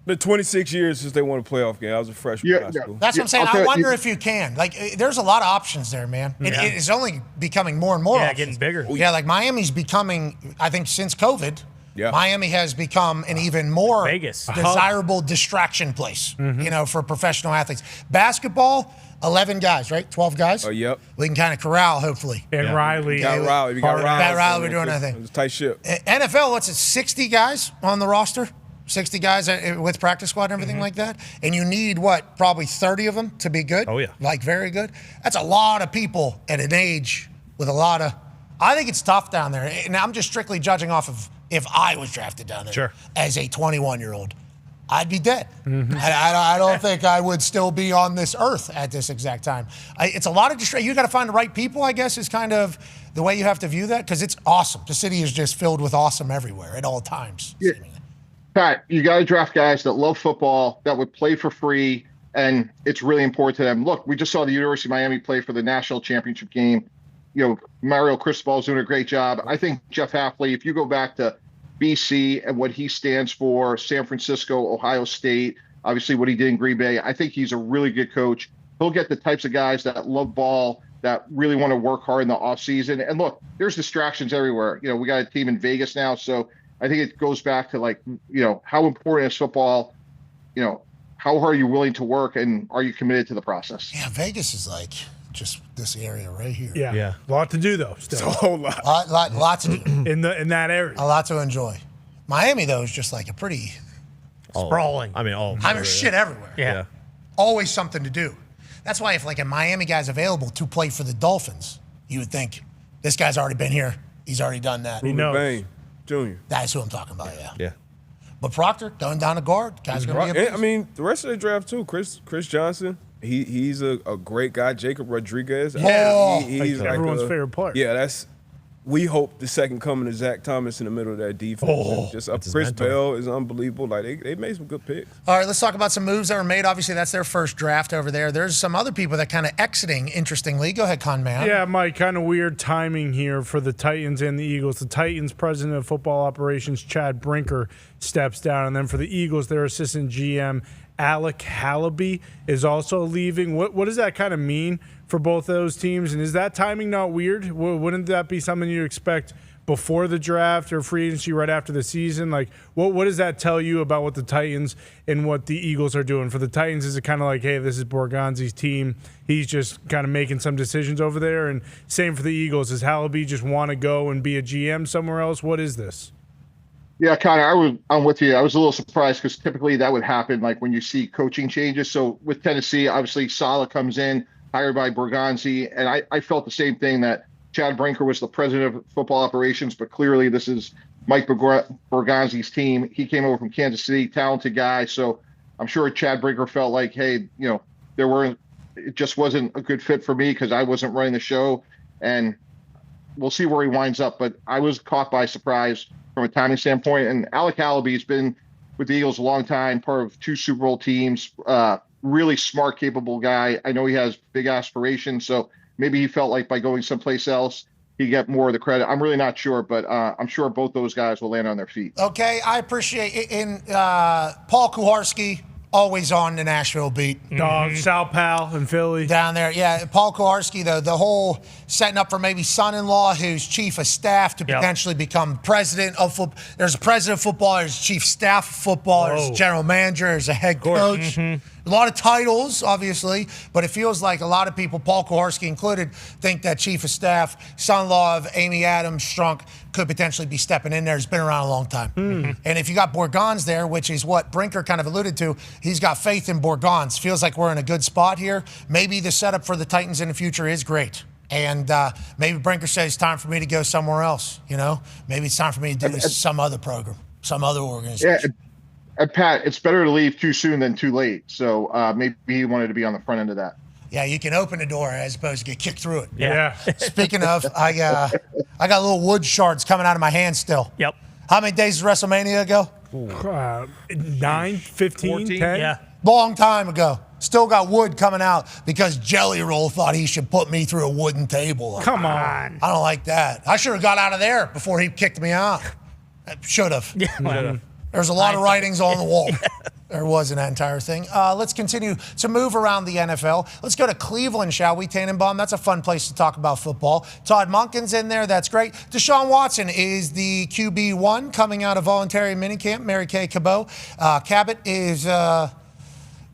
Been 26 years since they won a playoff game. I was a freshman in high school. That's what I'm saying. I wonder if you can. Like, there's a lot of options there, man. Yeah. It is only becoming more and more options. Getting bigger. Yeah, like Miami's becoming, I think since COVID, Miami has become an even more desirable distraction place, for professional athletes. Basketball, 11 guys, right? 12 guys? Oh, yep. We can kind of corral, hopefully. And Riley. We got Riley. Pat Riley, we're doing that thing. It's a tight ship. NFL, what's it, 60 guys on the roster? 60 guys with practice squad and everything like that. And you need, probably 30 of them to be good? Oh, yeah. Like, very good? That's a lot of people at an age with a lot of... I think it's tough down there. And I'm just strictly judging off of if I was drafted down there as a 21-year-old. I'd be dead. Mm-hmm. I don't think I would still be on this earth at this exact time. It's a lot of distraction. You got to find the right people, I guess, is kind of the way you have to view that, because it's awesome. The city is just filled with awesome everywhere at all times. Yeah. Pat, you got to draft guys that love football, that would play for free, and it's really important to them. Look, we just saw the University of Miami play for the national championship game. Mario Cristobal's doing a great job. I think Jeff Hafley, if you go back to BC and what he stands for, San Francisco, Ohio State, obviously what he did in Green Bay, I think he's a really good coach. He'll get the types of guys that love ball, that really want to work hard in the offseason. And look, there's distractions everywhere. We got a team in Vegas now, so I think it goes back to how important is football, how hard are you willing to work, and are you committed to the process? Yeah, Vegas is like just this area right here. Yeah. A lot to do, though. Still. It's a whole lot. Lot to do. in that area. A lot to enjoy. Miami, though, is just like a pretty sprawling. Shit everywhere. Yeah. Always something to do. That's why if like a Miami guy's available to play for the Dolphins, you would think this guy's already been here. He's already done that. Bain Jr. That's who I'm talking about, yeah. Yeah. But Proctor, going down to guard, guy's going to be a beast. I mean, the rest of the draft, too. Chris Johnson, he's a great guy. Jacob Rodriguez. Yeah. He's like everyone's favorite player. Yeah, we hope the second coming of Zach Thomas in the middle of that defense. Chris Bell is unbelievable. Like they made some good picks. All right, let's talk about some moves that were made. Obviously, that's their first draft over there. There's some other people that kind of exiting, interestingly. Go ahead, Con Man. Yeah, Mike, kind of weird timing here for the Titans and the Eagles. The Titans president of football operations, Chad Brinker, steps down. And then for the Eagles, their assistant GM, Alec Halaby, is also leaving. What does that kind of mean for both those teams? And is that timing not weird? Wouldn't that be something you expect before the draft or free agency right after the season? Like, what does that tell you about what the Titans and what the Eagles are doing? For the Titans, is it kind of like, hey, this is Borgonzi's team. He's just kind of making some decisions over there. And same for the Eagles. Does Halaby just want to go and be a GM somewhere else? What is this? Yeah, Connor, I'm with you. I was a little surprised because typically that would happen like when you see coaching changes. So with Tennessee, obviously Saleh comes in, hired by Borgonzi, and I felt the same thing, that Chad Brinker was the president of football operations, but clearly this is Mike Borgonzi's team. He came over from Kansas City, talented guy. So I'm sure Chad Brinker felt like, hey, it just wasn't a good fit for me because I wasn't running the show, and we'll see where he winds up. But I was caught by surprise from a timing standpoint. And Alec Halaby's been with the Eagles a long time, part of 2 Super Bowl teams, really smart, capable guy. I know he has big aspirations, so maybe he felt like by going someplace else, he'd get more of the credit. I'm really not sure, but I'm sure both those guys will land on their feet. Okay, I appreciate it. And Paul Kuharsky, always on the Nashville beat. Dog, Sal Pal in Philly. Down there, yeah. Paul Kuharsky, though, the whole setting up for maybe son-in-law who's chief of staff to potentially become president of football. There's a president of football, there's chief staff of football, there's a general manager, there's a head coach. A lot of titles, obviously, but it feels like a lot of people, Paul Kuharsky included, think that chief of staff, son-in-law of Amy Adams Strunk, could potentially be stepping in there. He's been around a long time. And if you got Borgons there, which is what Brinker kind of alluded to, he's got faith in Borgons. Feels like we're in a good spot here. Maybe the setup for the Titans in the future is great. And maybe Brinker says it's time for me to go somewhere else. Maybe it's time for me to do some other program, some other organization. Yeah. And Pat, it's better to leave too soon than too late. So maybe he wanted to be on the front end of that. Yeah, you can open the door as opposed to get kicked through it. Yeah. Speaking of, I got little wood shards coming out of my hand still. Yep. How many days does WrestleMania ago? 9, 15, 14? 10? Yeah. Long time ago. Still got wood coming out because Jelly Roll thought he should put me through a wooden table. Come on. I don't like that. I should have got out of there before he kicked me out. Should have. Yeah. There's a lot of writings on the wall. There was in that entire thing. Let's continue to move around the NFL. Let's go to Cleveland, shall we, Tannenbaum? That's a fun place to talk about football. Todd Monken's in there. That's great. Deshaun Watson is the QB1 coming out of voluntary minicamp. Mary Kay Cabot is...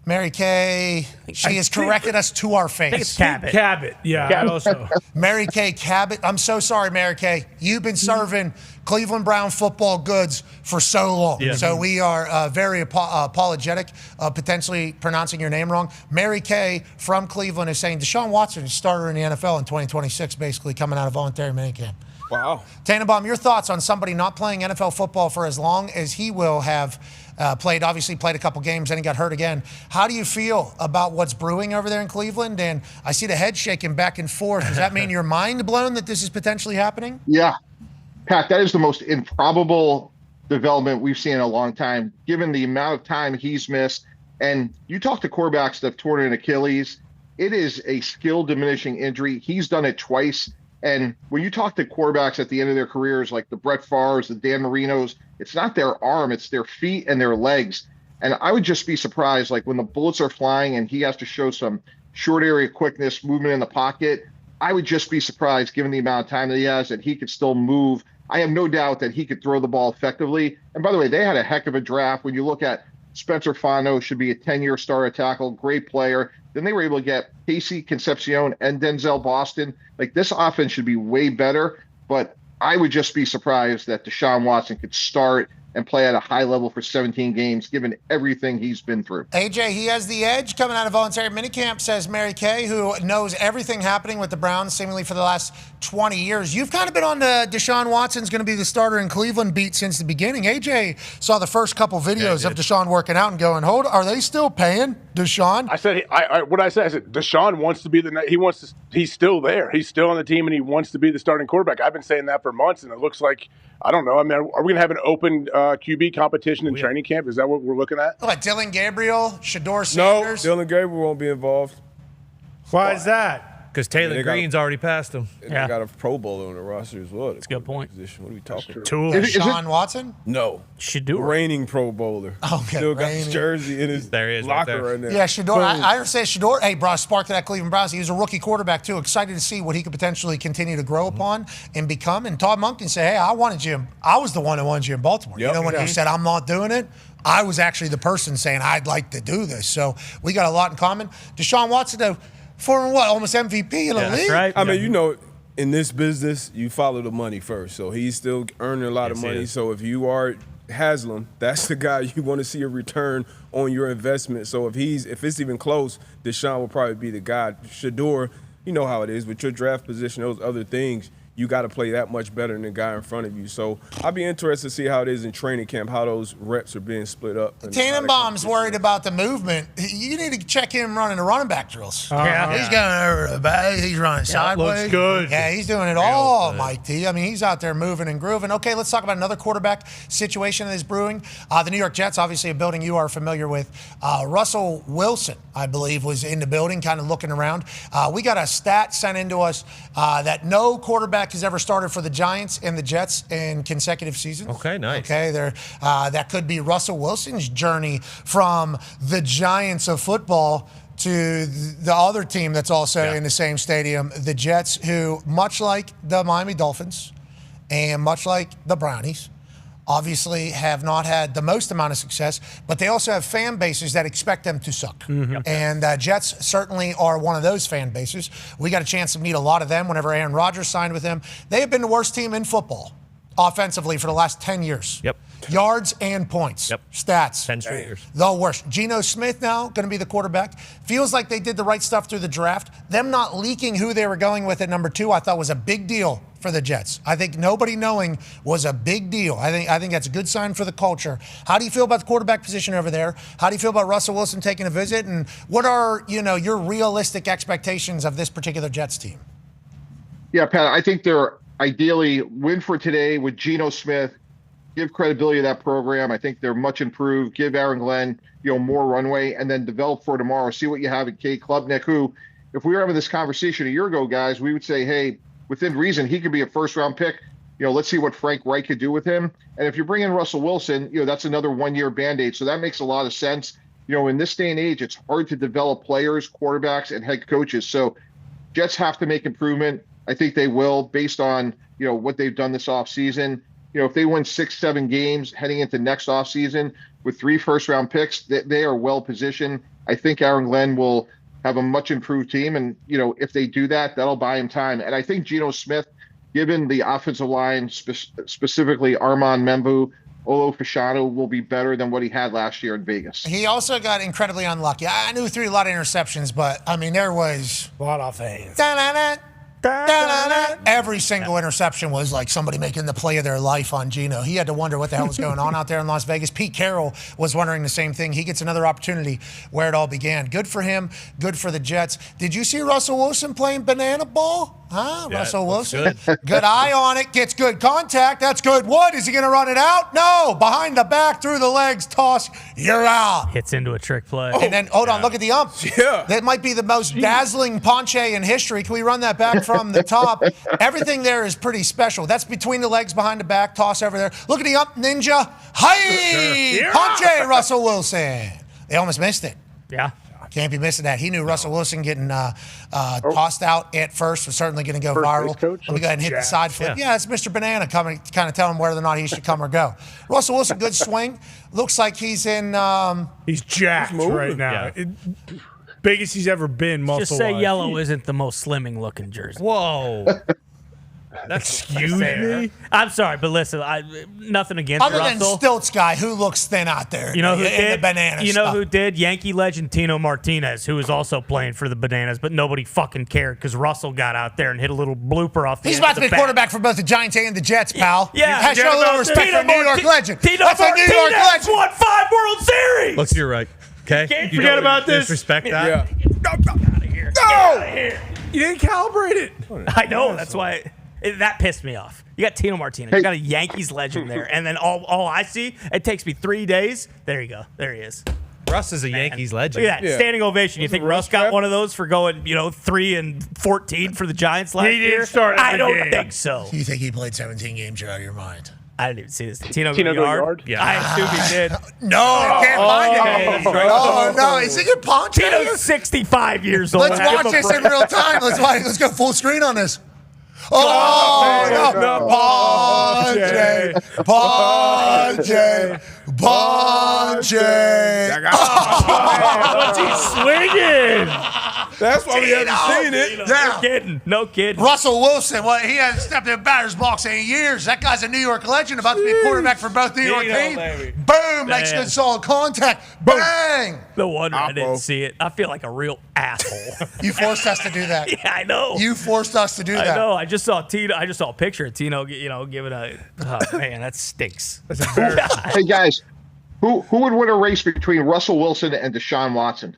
Mary Kay, she has corrected us to our face. I think it's Cabot. Cabot, yeah. Also. Mary Kay Cabot. I'm so sorry, Mary Kay. You've been serving Cleveland Brown football goods for so long. Yeah. So we are very apologetic of potentially pronouncing your name wrong. Mary Kay from Cleveland is saying Deshaun Watson is starter in the NFL in 2026, basically coming out of voluntary minicamp. Wow. Tannenbaum, your thoughts on somebody not playing NFL football for as long as he will have played a couple games, then he got hurt again. How do you feel about what's brewing over there in Cleveland? And I see the head shaking back and forth. Does that mean you're mind blown that this is potentially happening? Yeah. Pat, that is the most improbable development we've seen in a long time, given the amount of time he's missed. And you talk to quarterbacks that have torn an Achilles, it is a skill diminishing injury. He's done it twice. And when you talk to quarterbacks at the end of their careers, like the Brett Favres, the Dan Marinos, it's not their arm, it's their feet and their legs. And I would just be surprised, like when the bullets are flying and he has to show some short area quickness, movement in the pocket, I would just be surprised, given the amount of time that he has, that he could still move. I have no doubt that he could throw the ball effectively. And by the way, they had a heck of a draft. When you look at Spencer Fano, should be a 10-year starter tackle, great player. Then they were able to get Casey Concepcion and Denzel Boston. Like, this offense should be way better, but I would just be surprised that Deshaun Watson could start and play at a high level for 17 games, given everything he's been through. AJ, he has the edge coming out of voluntary minicamp, says Mary Kay, who knows everything happening with the Browns seemingly for the last 20 years. You've kind of been on the Deshaun Watson's going to be the starter in Cleveland beat since the beginning. AJ saw the first couple videos of Deshaun working out and going, hold, are they still paying Deshaun? I said, I said, Deshaun wants to be he's still there. He's still on the team and he wants to be the starting quarterback. I've been saying that for months and it looks like, I don't know. I mean, are we going to have an open QB competition in training camp? Is that what we're looking at? What, Dylan Gabriel, Shador Sanders? No, Dylan Gabriel won't be involved. Why is that? Because Taylor Green's already passed him. They got a Pro Bowler on the roster as well. That's a good point. Position. What are we talking about? Deshaun Watson? No. Shador. Reigning Pro Bowler. Okay, Still got his jersey in his locker right now. Yeah, Shador. I understand Shador. Hey, bro, spark to that Cleveland Browns. He was a rookie quarterback, too. Excited to see what he could potentially continue to grow upon and become. And Todd Monken said, hey, I wanted you. I was the one who wanted you in Baltimore. You know, when you said, I'm not doing it, I was actually the person saying, I'd like to do this. So we got a lot in common. Deshaun Watson, though, for what, almost MVP in the league? Right. I mean, you know, in this business, you follow the money first. So he's still earning a lot of money. So if you are Haslam, that's the guy you want to see a return on your investment. So if it's even close, Deshaun will probably be the guy. Shador, you know how it is with your draft position, those other things. You got to play that much better than the guy in front of you. So I'll be interested to see how it is in training camp, how those reps are being split up. Tannenbaum's worried about the movement. You need to check him running the running back drills. He's going over the back. He's running sideways. Looks good. Yeah, he's doing it all, Mike T. I mean, he's out there moving and grooving. Okay, let's talk about another quarterback situation that is brewing. The New York Jets, obviously a building you are familiar with. Russell Wilson, I believe, was in the building, kind of looking around. We got a stat sent into us that no quarterback has ever started for the Giants and the Jets in consecutive seasons. Okay, nice. Okay, that could be Russell Wilson's journey from the Giants of football to the other team that's also in the same stadium, the Jets, who, much like the Miami Dolphins and much like the Brownies, obviously have not had the most amount of success, but they also have fan bases that expect them to suck. And Jets certainly are one of those fan bases. We got a chance to meet a lot of them whenever Aaron Rodgers signed with them. They have been the worst team in football offensively for the last 10 years. Yards and points. Stats. 10 straight years. The worst. Geno Smith now going to be the quarterback. Feels like they did the right stuff through the draft. Them not leaking who they were going with at number 2, I thought was a big deal for the Jets. I think nobody knowing was a big deal. I think that's a good sign for the culture. How do you feel about the quarterback position over there? How do you feel about Russell Wilson taking a visit? And what are, your realistic expectations of this particular Jets team? Yeah, Pat, I think they're ideally win for today with Geno Smith, give credibility to that program. I think they're much improved. Give Aaron Glenn, more runway, and then develop for tomorrow. See what you have at Kate Klubnik, who, if we were having this conversation a year ago, guys, we would say, hey, within reason, he could be a first-round pick. Let's see what Frank Reich could do with him. And if you bring in Russell Wilson, that's another one-year Band-Aid. So that makes a lot of sense. In this day and age, it's hard to develop players, quarterbacks, and head coaches. So Jets have to make improvement. I think they will, based on, what they've done this offseason. If they win 6-7 games heading into next offseason with 3 first-round picks, they are well-positioned. I think Aaron Glenn will have a much improved team. And, if they do that, that'll buy him time. And I think Geno Smith, given the offensive line, specifically Armand Membu, Olo Fashanu, will be better than what he had last year in Vegas. He also got incredibly unlucky. I knew he threw a lot of interceptions, but, there was a lot of things. Every single interception was like somebody making the play of their life on Geno. He had to wonder what the hell was going on out there in Las Vegas. Pete Carroll was wondering the same thing. He gets another opportunity where it all began. Good for him. Good for the Jets. Did you see Russell Wilson playing banana ball? Huh? Russell Wilson. Good eye on it. Gets good contact. That's good. What? Is he going to run it out? No. Behind the back, through the legs, toss. You're out. Hits into a trick play. And then, hold on, look at the ump. Yeah. That might be the most dazzling ponche in history. Can we run that back from the top? Everything there is pretty special. That's between the legs, behind the back, toss over there. Look at the ump, ninja. Hey! Yeah. Ponche, Russell Wilson. They almost missed it. Yeah. Can't be missing that. He knew Russell Wilson getting tossed out at first was certainly going to go viral. Let me go ahead and hit the side flip. Yeah, it's Mr. Banana coming, kind of telling him whether or not he should come or go. Russell Wilson, good swing. Looks like he's in. He's jacked right now. Yeah. Biggest he's ever been muscle-wise. Just say yellow isn't the most slimming looking jersey. Whoa. Excuse me? I'm sorry, but listen, nothing against Other than Russell. Stilts guy, who looks thin out there? You know who in did? the banana You know stuff? who did? Yankee legend Tino Martinez, who was also playing for the Bananas, but nobody fucking cared because Russell got out there and hit a little blooper off the He's end about of to the be bat. quarterback for both the Giants and the Jets, pal. Yeah, Show a little respect for New York legend. Tino That's a New York Martinez legend. won 5 World Series. Look to your right. Okay? Can't You forget don't about this. Disrespect that. Yeah. No! You didn't calibrate it. I know. That's why that pissed me off. You got Tino Martinez. You got a Yankees legend there, and then all I see, it takes me 3 days. There you go. There he is. Russ is a Yankees legend. Look at that standing ovation. You think Russ got one of those for going, 3-14 for the Giants last He didn't year? start every I don't game. think so. You think he played 17 games? You're out of your mind. I didn't even see this. Tino Tino go go yard? yard? Yeah. I assume he did. No, I can't find it. Oh, no. Is it your Ponche? Tino's 65 years old. Let's Give watch him a this in break. real time. Let's go full screen on this. Oh, no. Ponche. What's he swinging? That's why we haven't seen it. Yeah. No kidding. Russell Wilson, well, he hasn't stepped in batter's box in years. That guy's a New York legend, about to be a quarterback for both New York teams. Boom, makes good solid contact. Bang. No wonder I didn't see it. I feel like a real asshole. You forced us to do that. Yeah, I know. You forced us to do that. I know. I just saw Tino. I just saw a picture of Tino. Giving a. Oh man, that stinks. That's embarrassing. Hey guys, who would win a race between Russell Wilson and Deshaun Watson?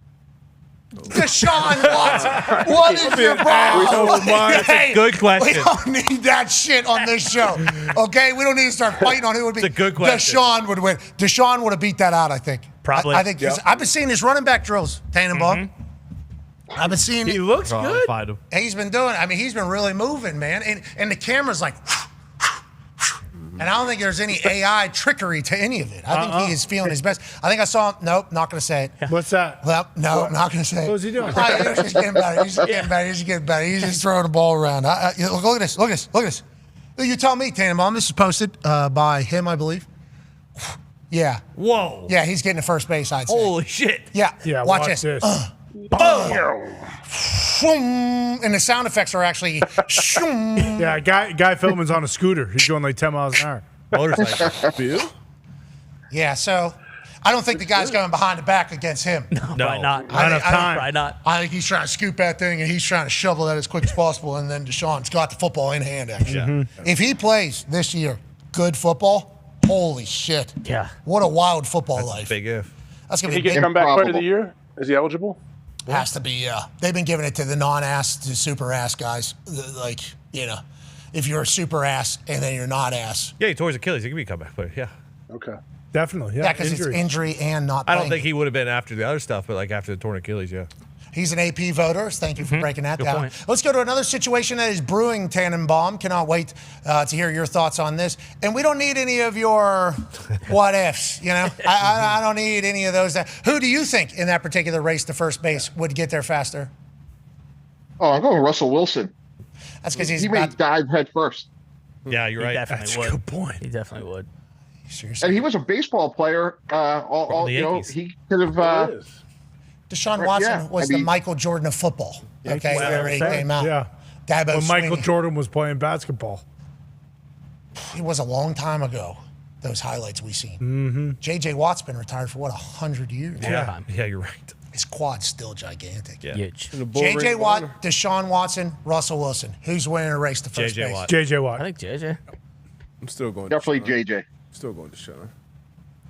Deshaun Watson, what is your problem? That's a good question. We don't need that shit on this show. Okay, we don't need to start fighting on who would be. It's a good question. Deshaun would win. Deshaun would have beat that out, I think. Probably. I think. I've been seeing his running back drills, Tannenbaum. I've been seeing. He looks good. Find him. He's been doing. I mean, he's been really moving, man. And the camera's like. And I don't think there's any AI trickery to any of it. I think he is feeling his best. I think I saw him. Nope, not going to say it. What's that? Well, no, not going to say it. What was he doing? He's just getting better. He's just getting better. He's just getting better. He's just throwing the ball around. Look at this. Look at this. Look at this. You tell me, Tannenbaum. This is posted by him, I believe. Yeah. Whoa. Yeah, he's getting to first base, I'd say. Holy shit. Yeah. Yeah, Watch watch this. this. Boom. And the sound effects are actually. Yeah, guy Philman's on a scooter. He's going like 10 miles an hour. Motorcycle. Yeah, so I don't think the guy's going behind the back against him. No. Probably not. Not enough time. Probably not. I think he's trying to scoop that thing and he's trying to shovel that as quick as possible. And then Deshaun's got the football in hand, actually. Yeah. If he plays this year good football, holy shit. Yeah. What a wild football life. Big if. That's going Did to he be get big. comeback player of the year? Is he eligible? Has to be, yeah. They've been giving it to the non-ass, to super-ass guys. Like, if you're a super-ass and then you're not ass. Yeah, he tore his Achilles. He could be a comeback player. Yeah. Okay. Definitely. Yeah, because it's injury and not I don't playing. think he would have been after the other stuff, but like after the torn Achilles, yeah. He's an AP voter. Thank you for breaking that Good down. point. Let's go to another situation that is brewing, Tannenbaum. Cannot wait to hear your thoughts on this. And we don't need any of your what ifs, I don't need any of those. Who do you think in that particular race to first base would get there faster? Oh, I'm going Russell Wilson. That's because He may dive head first. Yeah, you're He right. definitely That's would. a good point. He definitely would. Seriously. And he was a baseball player. the Yankees. He could have. Deshaun Watson yeah, was I the mean- Michael Jordan of football. Okay, whenever he came out. Yeah. Dabo When Michael swinging. Jordan was playing basketball. It was a long time ago, those highlights we seen. Mm-hmm. J.J. Watt's been retired for, 100 years? Yeah. Yeah, you're right. His quad's still gigantic. Yeah. Huge. J.J. Watt, Deshaun Watson, Russell Wilson. Who's winning a race to first J.J. base? Watt. J.J. I Watt. think JJ. I'm still going. Definitely Deshaun. JJ. Still going to Deshaun.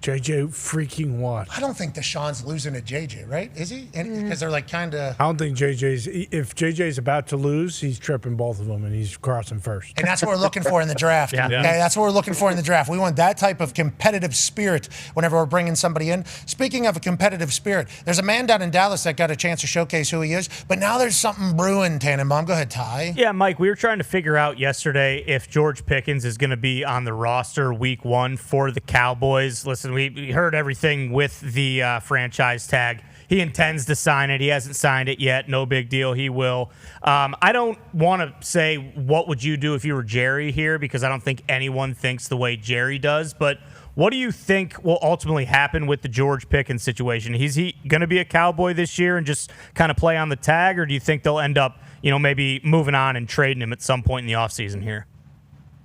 J.J. freaking Watt. I don't think Deshaun's losing to J.J., right? Is he? Because they're like kind of... I don't think JJ's. If JJ's about to lose, he's tripping both of them and he's crossing first. And that's what we're looking for in the draft. Yeah. Okay, that's what we're looking for in the draft. We want that type of competitive spirit whenever we're bringing somebody in. Speaking of a competitive spirit, there's a man down in Dallas that got a chance to showcase who he is, but now there's something brewing, Tannenbaum. Go ahead, Ty. Yeah, Mike, we were trying to figure out yesterday if George Pickens is going to be on the roster week 1 for the Cowboys. Listen, we heard everything with the franchise tag. He intends to sign it. He hasn't signed it yet. No big deal. He will. I don't want to say what would you do if you were Jerry here, because I don't think anyone thinks the way Jerry does. But what do you think will ultimately happen with the George Pickens situation? Is he going to be a Cowboy this year and just kind of play on the tag, or do you think they'll end up, maybe moving on and trading him at some point in the offseason here?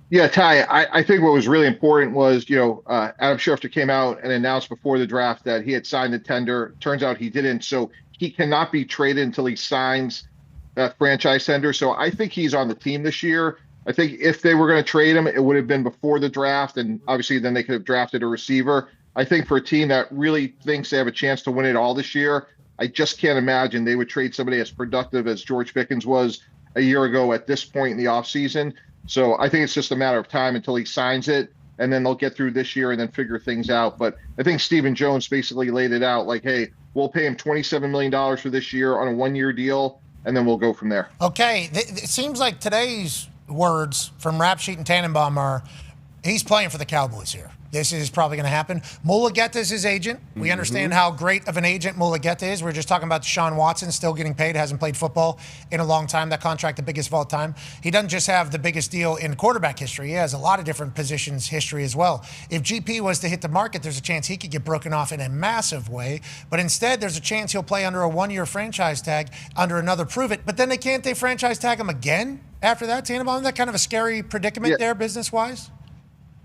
Yeah, Ty, I think what was really important was, Adam Schefter came out and announced before the draft that he had signed the tender. Turns out he didn't. So he cannot be traded until he signs that franchise tender. So I think he's on the team this year. I think if they were going to trade him, it would have been before the draft. And obviously then they could have drafted a receiver. I think for a team that really thinks they have a chance to win it all this year, I just can't imagine they would trade somebody as productive as George Pickens was a year ago at this point in the offseason. So I think it's just a matter of time until he signs it, and then they'll get through this year and then figure things out. But I think Stephen Jones basically laid it out like, hey, we'll pay him $27 million for this year on a one-year deal, and then we'll go from there. Okay, it seems like today's words from Rap Sheet and Tannenbaum are he's playing for the Cowboys here. This is probably going to happen. Mulugeta is his agent. We understand how great of an agent Mulugeta is. We're just talking about Deshaun Watson still getting paid, hasn't played football in a long time. That contract, the biggest of all time. He doesn't just have the biggest deal in quarterback history. He has a lot of different positions history as well. If GP was to hit the market, there's a chance he could get broken off in a massive way. But instead, there's a chance he'll play under a one-year franchise tag, under another prove it. But then they franchise tag him again after that, Tannenbaum? Isn't that kind of a scary predicament there business-wise?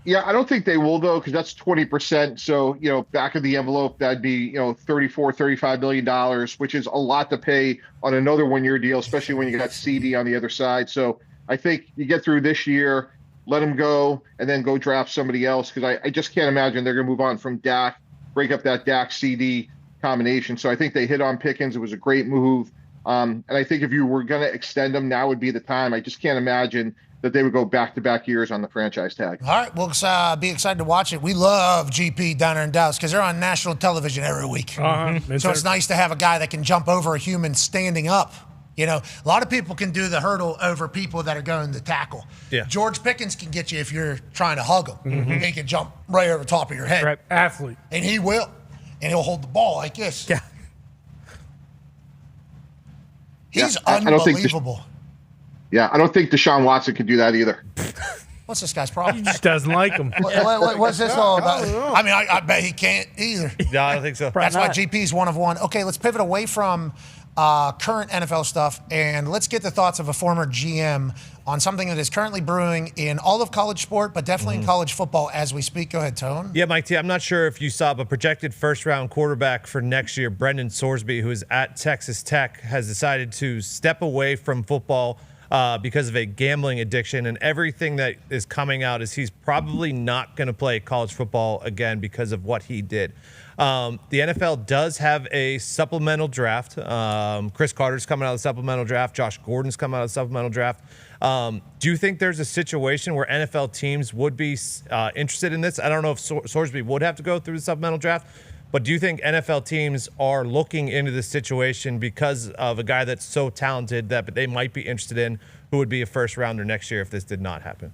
Yeah, I don't think they will, though, because that's 20%. So, back of the envelope, that'd be, $35 million, which is a lot to pay on another one-year deal, especially when you got CD on the other side. So I think you get through this year, let him go, and then go draft somebody else, because I just can't imagine they're going to move on from Dak, break up that Dak-CD combination. So I think they hit on Pickens. It was a great move. And I think if you were going to extend them, now would be the time. I just can't imagine that they would go back-to-back years on the franchise tag. All right, we'll be excited to watch it. We love GP down there in Dallas because they're on national television every week. So it's nice to have a guy that can jump over a human standing up. A lot of people can do the hurdle over people that are going to tackle. Yeah. George Pickens can get you if you're trying to hug him. He can jump right over the top of your head. Right. Athlete. And he will. And he'll hold the ball like this. Yeah. He's unbelievable. I don't think Deshaun Watson could do that either. What's this guy's problem? He just doesn't like him. What's this all about? I bet he can't either. No, I don't think so. That's why GP's one of one. Okay, let's pivot away from current NFL stuff, and let's get the thoughts of a former GM on something that is currently brewing in all of college sport, but definitely in college football as we speak. Go ahead, Tone. Yeah, Mike T, I'm not sure if you saw, but projected first-round quarterback for next year, Brendan Sorsby, who is at Texas Tech, has decided to step away from football because of a gambling addiction, and everything that is coming out is he's probably not going to play college football again because of what he did. The NFL does have a supplemental draft. Chris Carter's coming out of the supplemental draft. Josh Gordon's coming out of the supplemental draft. Do you think there's a situation where NFL teams would be interested in this? I don't know if Sorsby would have to go through the supplemental draft, but do you think NFL teams are looking into this situation because of a guy that's so talented that they might be interested in, who would be a first rounder next year if this did not happen?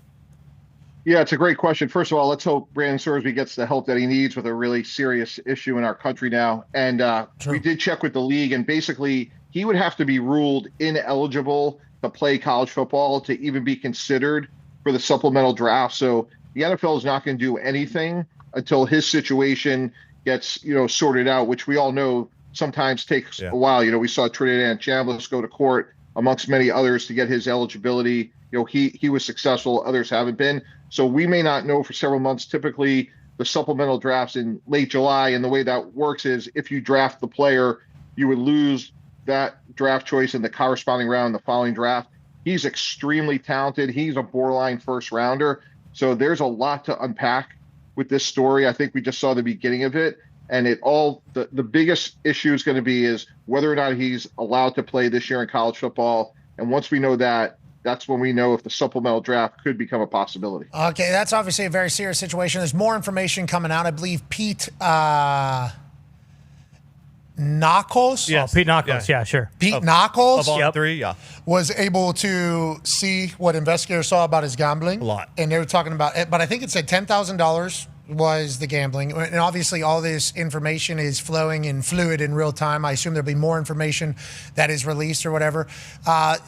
Yeah, it's a great question. First of all, let's hope Brandon Sorsby gets the help that he needs with a really serious issue in our country now. And we did check with the league, and basically he would have to be ruled ineligible to play college football to even be considered for the supplemental draft. So the NFL is not going to do anything until his situation gets, sorted out, which we all know sometimes takes a while. We saw Trinidad Chambliss go to court amongst many others to get his eligibility. He was successful. Others haven't been. So we may not know for several months. Typically, the supplemental drafts in late July, and the way that works is if you draft the player, you would lose that draft choice in the corresponding round, the following draft. He's extremely talented. He's a borderline first rounder. So there's a lot to unpack with this story. I think we just saw the beginning of it. And the biggest issue is going to be is whether or not he's allowed to play this year in college football. And once we know that, that's when we know if the supplemental draft could become a possibility. Okay, that's obviously a very serious situation. There's more information coming out. I believe Pete Knuckles. Yes. Oh, Pete Knuckles. Yeah, sure. Pete Knuckles. Of all three, yeah. Was able to see what investigators saw about his gambling. A lot. And they were talking about it, but I think it said $10,000 was the gambling. And obviously all this information is flowing in fluid in real time. I assume there'll be more information that is released or whatever.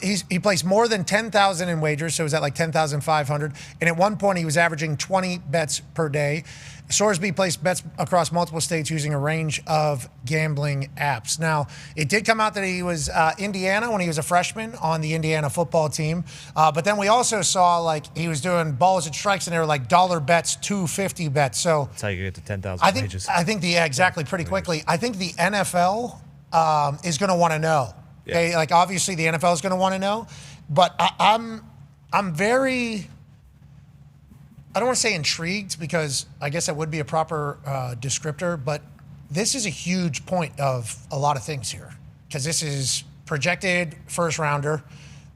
He placed more than 10,000 in wagers, so it was at like 10,500. And at one point he was averaging 20 bets per day. Sorsby placed bets across multiple states using a range of gambling apps. Now, it did come out that he was Indiana when he was a freshman on the Indiana football team. But then we also saw like he was doing balls and strikes, and they were like dollar bets, $250 bets. So That's how you get to 10,000 pages. I think exactly, pretty quickly. I think the NFL is going to want to know. Yeah. Okay, like obviously the NFL is going to want to know, but I'm very. I don't want to say intrigued because I guess that would be a proper descriptor, but this is a huge point of a lot of things here because this is projected first rounder.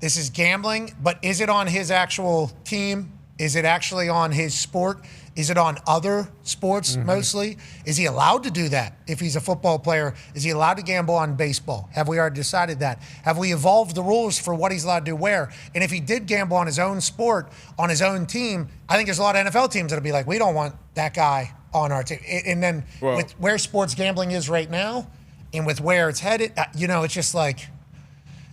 This is gambling, but is it on his actual team? Is it actually on his sport? Is it on other sports mostly? Is he allowed to do that if he's a football player? Is he allowed to gamble on baseball? Have we already decided that? Have we evolved the rules for what he's allowed to do where? And if he did gamble on his own sport, on his own team, I think there's a lot of NFL teams that'll be like, we don't want that guy on our team. And then with where sports gambling is right now and with where it's headed, it's just like,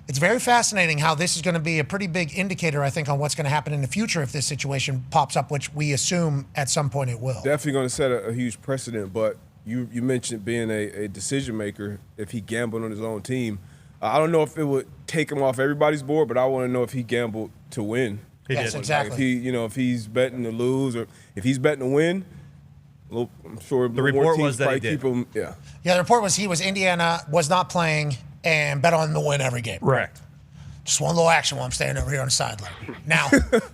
it's very fascinating how this is going to be a pretty big indicator, I think, on what's going to happen in the future if this situation pops up, which we assume at some point it will. Definitely going to set a huge precedent. But you mentioned being a decision maker if he gambled on his own team. I don't know if it would take him off everybody's board, but I want to know if he gambled to win. Yes, exactly. Like if he's betting to lose or if he's betting to win. I'm sure the report was that he did. Keep him, yeah, the report was he was Indiana, was not playing, and bet on him to win every game. Correct. Just one little action while I'm standing over here on the sideline. Now,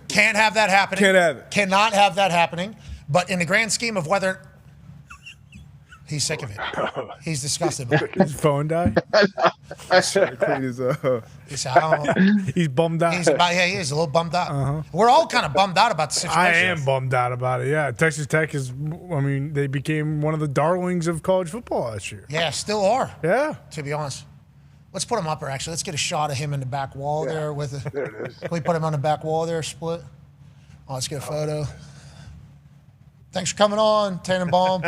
can't have that happening. Can't have it. Cannot have that happening. But in the grand scheme of whether he's sick of it, he's disgusted by it. His phone died. He's bummed out. He is a little bummed out. We're all kind of bummed out about the situation. I am bummed out about it. Yeah, Texas Tech they became one of the darlings of college football last year. Yeah, still are. Yeah. To be honest. Let's put him up there, actually. Let's get a shot of him in the back wall there with it. There it is. Can we put him on the back wall there, split? Oh, let's get a photo. Thanks for coming on, Tannenbaum.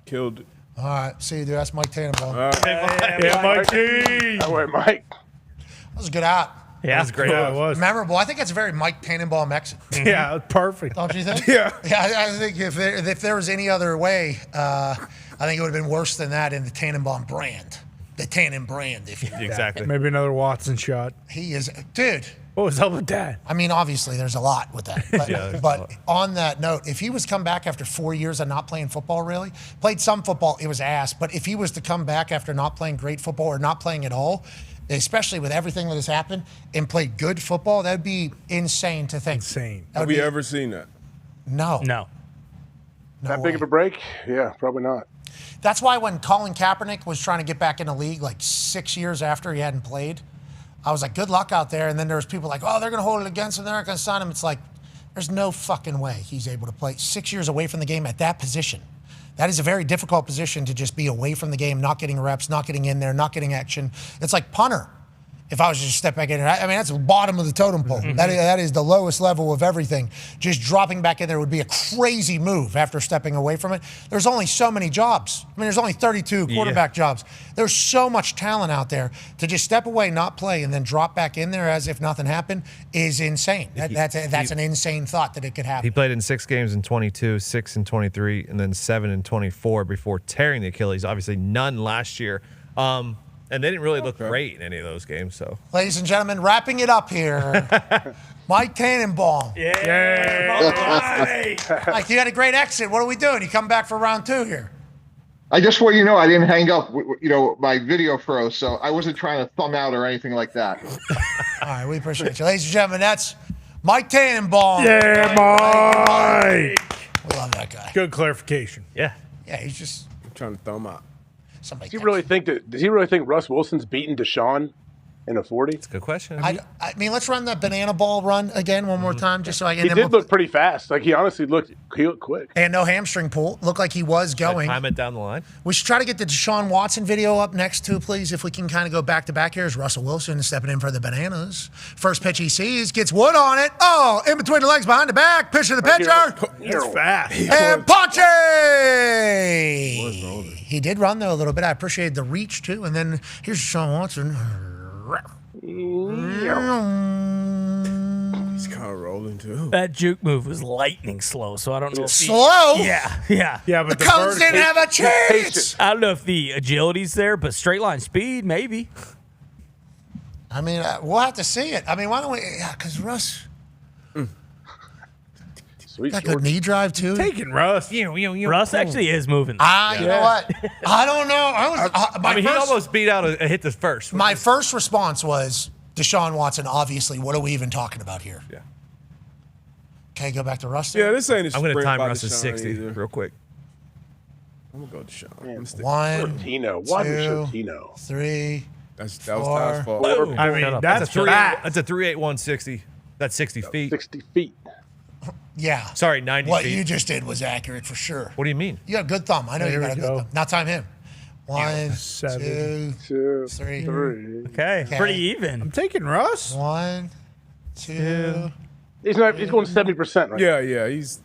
Killed it. All right. See you, dude. That's Mike Tannenbaum. Yeah, Mikey. All right, Mike. That was a good out. Yeah, that was great. Yeah, it was. Memorable. I think that's a very Mike Tannenbaum exit. Yeah, it was perfect. Don't you think? Yeah. Yeah, I think if there was any other way, I think it would have been worse than that in the Tannenbaum brand. The Tannen brand, if you will. Exactly. Maybe another Watson shot. He is, dude. What was up with that? I mean, obviously, there's a lot with that. But, but on that note, if he was come back after 4 years of not playing football, really, played some football, it was ass. But if he was to come back after not playing great football or not playing at all, especially with everything that has happened, and played good football, that would be insane to think. Insane. Have we ever seen that? No. That big of a break? Yeah, probably not. That's why when Colin Kaepernick was trying to get back in the league like 6 years after he hadn't played, I was like, good luck out there. And then there was people like, oh, they're going to hold it against him. They're not going to sign him. It's like, there's no fucking way he's able to play 6 years away from the game at that position. That is a very difficult position to just be away from the game, not getting reps, not getting in there, not getting action. It's like punter. If I was to just step back in there, I mean, that's the bottom of the totem pole. That is the lowest level of everything. Just dropping back in there would be a crazy move after stepping away from it. There's only so many jobs. I mean, there's only 32 quarterback jobs. There's so much talent out there. To just step away, not play, and then drop back in there as if nothing happened is insane. That's an insane thought that it could happen. He played in 6 games in 22, 6 in 23, and then 7 in 24 before tearing the Achilles. Obviously, none last year. And they didn't really look great in any of those games. So, ladies and gentlemen, wrapping it up here, Mike Tannenbaum. Mike, you had a great exit. What are we doing? You come back for round 2 here. I just want you to know I didn't hang up. My video froze, so I wasn't trying to thumb out or anything like that. All right, we appreciate you. Ladies and gentlemen, that's Mike Tannenbaum. Yeah, Mike. We love that guy. Good clarification. Yeah. Yeah, he's just trying to thumb out. Somebody Does he really think Russ Wilson's beating Deshaun in a 40? That's a good question. I mean, let's run the banana ball run again one more time, just so I can. He did look pretty fast. Like he honestly looked quick. And no hamstring pull. Looked like he was going. Time it down the line. We should try to get the Deshaun Watson video up next too, please, if we can kind of go back to back here. Is Russell Wilson stepping in for the bananas? First pitch he sees, gets wood on it. Oh, in between the legs, behind the back. Pitch to the pitcher. That's fast. And Ponche! He did run, though, a little bit. I appreciated the reach, too. And then here's Deshaun Watson. He's kind of rolling too. That juke move was lightning slow, so I don't know if Slow? Yeah. Yeah, but The Cubs didn't have a chance. I don't know if the agility's there, but straight line speed, maybe. I mean, we'll have to see it. I mean, why don't we? Yeah, because Russ. Got good knee drive too. Taking Russ. Russ actually is moving. You know what? I don't know. I was. he almost beat out a hit the first. My first response was Deshaun Watson. Obviously, what are we even talking about here? Yeah. Okay, go back to Russ. Yeah, this ain't a I'm going to sprint time by Russ at Deshaun 60 either. real quick. I'm going to go Deshaun. One, Shortino. 2, 3. That was Ty's 4. fault. I mean, that's a fat. That's a 3.8 160. That's 60 feet. 60 feet. Yeah. Sorry, 90 What feet. you just did was accurate for sure. What do you mean? You got a good thumb. I know you got a good thumb. Now time him. 1, 7, 2, 3. Okay, pretty even. I'm taking Russ. 1, 2. He's going 70% right Yeah,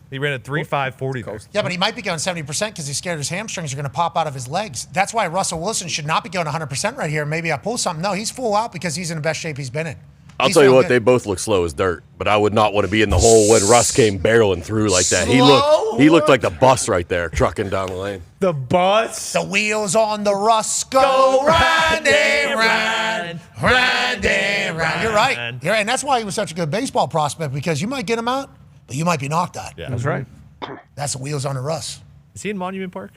he ran a 3.540 there. Yeah, but he might be going 70% because he's scared his hamstrings are going to pop out of his legs. That's why Russell Wilson should not be going 100% right here. Maybe I pull something. No, he's full out because he's in the best shape he's been in. I'll He's tell you feeling what, good. they both look slow as dirt, but I would not want to be in the hole when Russ came barreling through like that. He looked like the bus right there, trucking down the lane. The bus. The wheels on the Russ go round and round, round and round. You're right. You're right. And that's why he was such a good baseball prospect, because you might get him out, but you might be knocked out. Yeah, That's right. That's the wheels on the Russ. Is he in Monument Park?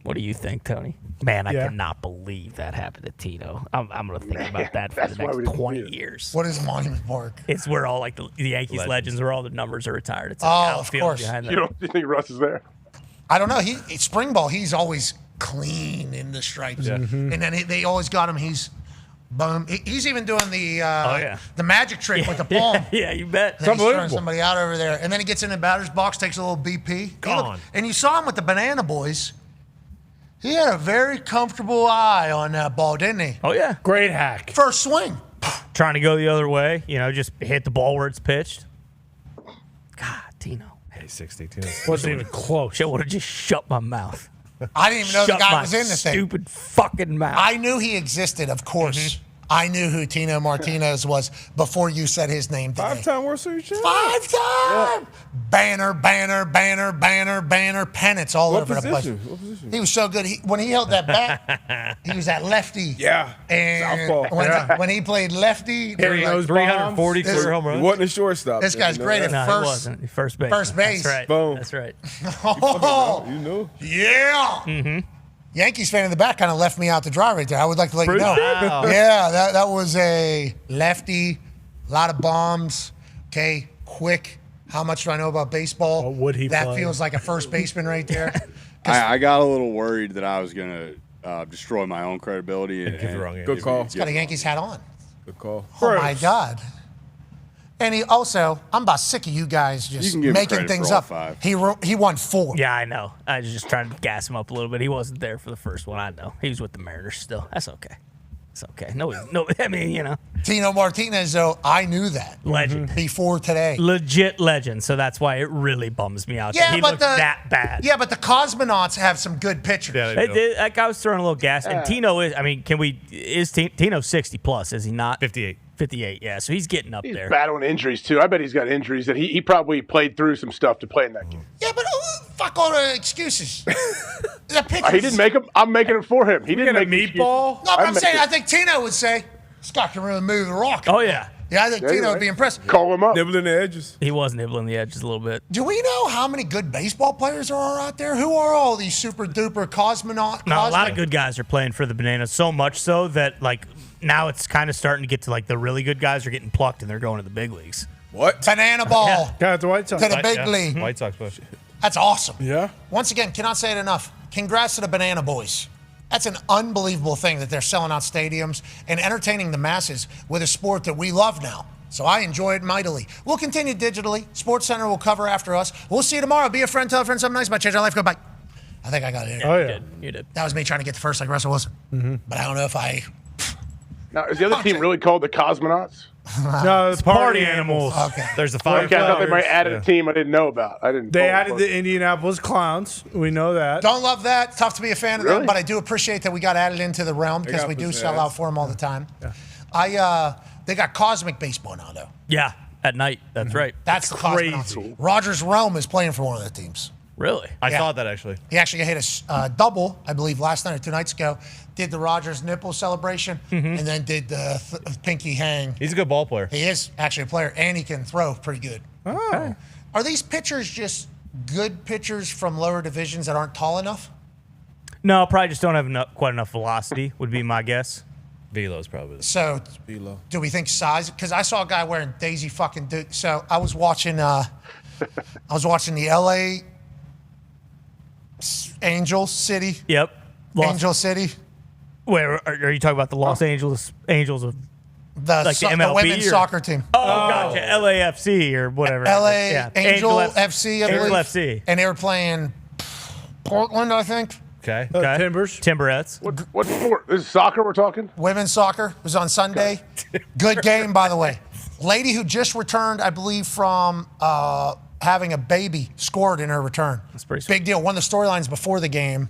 What do you think, Tony? Man, I Yeah. cannot believe that happened to Tito. I'm going to think about that for That's the why we next didn't 20 do it. years. What is Monument Park? It's where all like the Yankees legends, where all the numbers are retired. It's Oh, an of outfield course. behind You think Russ is there? I don't know. Spring ball, he's always clean in the stripes. And then they always got him. He's boom. He's even doing the the magic trick with the palm. Yeah, you bet. Then he's throwing somebody out over there. And then he gets in the batter's box, takes a little BP. Gone. And you saw him with the Banana Boys. He had a very comfortable eye on that ball, didn't he? Oh, yeah. Great hack. First swing. Trying to go the other way, just hit the ball where it's pitched. God, Tino. Hey, 60. Tino. Wasn't even close. I would have just shut my mouth. I didn't even know the Shut guy my was in this thing. stupid fucking mouth. I knew he existed, of course. I knew who Tino Martinez was before you said his name today. 5-time World Series champ. 5-time! Banner, banner, banner, banner, banner, pennants all over the place. What position? He was so good. When he held that bat, he was that lefty. Yeah. And Southpaw. when he played lefty, Hitting those 340 This- clear home He runs. wasn't a shortstop. this guy's great at no, he first. wasn't. First base. First base. That's right. Boom. That's right. Oh, You knew. yeah. Yankees fan in the back kind of left me out to dry right there. I would like to let you know. Wow. Yeah, that was a lefty, a lot of bombs. Okay, quick. How much do I know about baseball? What would he That play? feels like a first baseman right there. I got a little worried that I was going to destroy my own credibility. And give the wrong Good call. He's got a Yankees hat on. Good call. Oh, my God. And he also, I'm about sick of you guys You just can give him making credit things for all up. 5. He won 4. Yeah, I know. I was just trying to gas him up a little bit. He wasn't there for the first one. I know. He was with the Mariners still. That's okay. It's okay. No, I mean, Tino Martinez, though, I knew that. Legend. Before today. Legit legend. So that's why it really bums me out. Yeah, that he but looked that bad. Yeah, but the Cosmonauts have some good pitchers. Yeah, They did. That guy was throwing a little gas. And Tino is, is Tino 60 plus, is he not? 58. 58, yeah. So he's getting up He's there. battling injuries, too. I bet he's got injuries that he probably played through some stuff to play in that game. Yeah, but fuck all the excuses. The pitchers. He didn't make them. I'm making it for him. He didn't got a make the meatball? No, but I'm make saying, it. I think Tino would say, Scott can really move the rock. Oh, yeah. Yeah, I think Yeah, Tino you're would be right. impressed. Call him up. Nibbling the edges. He was nibbling the edges a little bit. Do we know how many good baseball players there are out there? Who are all these super duper cosmonaut? No, a lot of good guys are playing for the Bananas, so much so that, now it's kind of starting to get to, the really good guys are getting plucked and they're going to the big leagues. What? Banana ball Got the White Sox. to the big league. White Sox push. That's awesome. Yeah. Once again, cannot say it enough. Congrats to the Banana Boys. That's an unbelievable thing that they're selling out stadiums and entertaining the masses with a sport that we love now. So I enjoy it mightily. We'll continue digitally. Sports Center will cover after us. We'll see you tomorrow. Be a friend, tell a friend something nice about change our life. Goodbye. I think I got it. Oh, yeah. You did. That was me trying to get the first like Russell Wilson. But I don't know if I. Now, is the other team really called the Cosmonauts? No, it's party animals. Okay. There's the five. Okay, I thought they might add Yeah. a team I didn't know about. I didn't. They follow added it. the Indianapolis Clowns. We know that. Don't love that. Tough to be a fan of Really? them, but I do appreciate that we got added into the realm because got we do possessed. sell out for them all the time. They got Cosmic Baseball now, though. Yeah. At night. That's right. That's the crazy. cosmonaut. Rogers Realm is playing for one of the teams. Really? I Yeah. saw that actually. He actually hit a double, I believe, last night or 2 nights ago. Did the Rogers nipple celebration, and then did the pinky hang. He's a good ball player. He is actually a player, and he can throw pretty good. Oh. Are these pitchers just good pitchers from lower divisions that aren't tall enough? No, probably just don't have quite enough velocity, would be my guess. Velo's probably. So, do we think size? Because I saw a guy wearing Daisy fucking Duke. So I was watching. I was watching the L.A. Angel City. Yep. Angel City. Wait, are you talking about the Los Angeles Angels of The, like the MLB women's or- soccer team. Oh, gotcha. LAFC or whatever. LA Yeah. Angel LF- FC, I believe. Angel FC. And they were playing Portland, I think. Okay. Okay. Timbers. Timberettes. What sport? This is soccer we're talking? Women's soccer was on Sunday. Good game, by the way. Lady who just returned, I believe, from having a baby scored in her return. That's pretty sweet. Big deal. One of the storylines before the game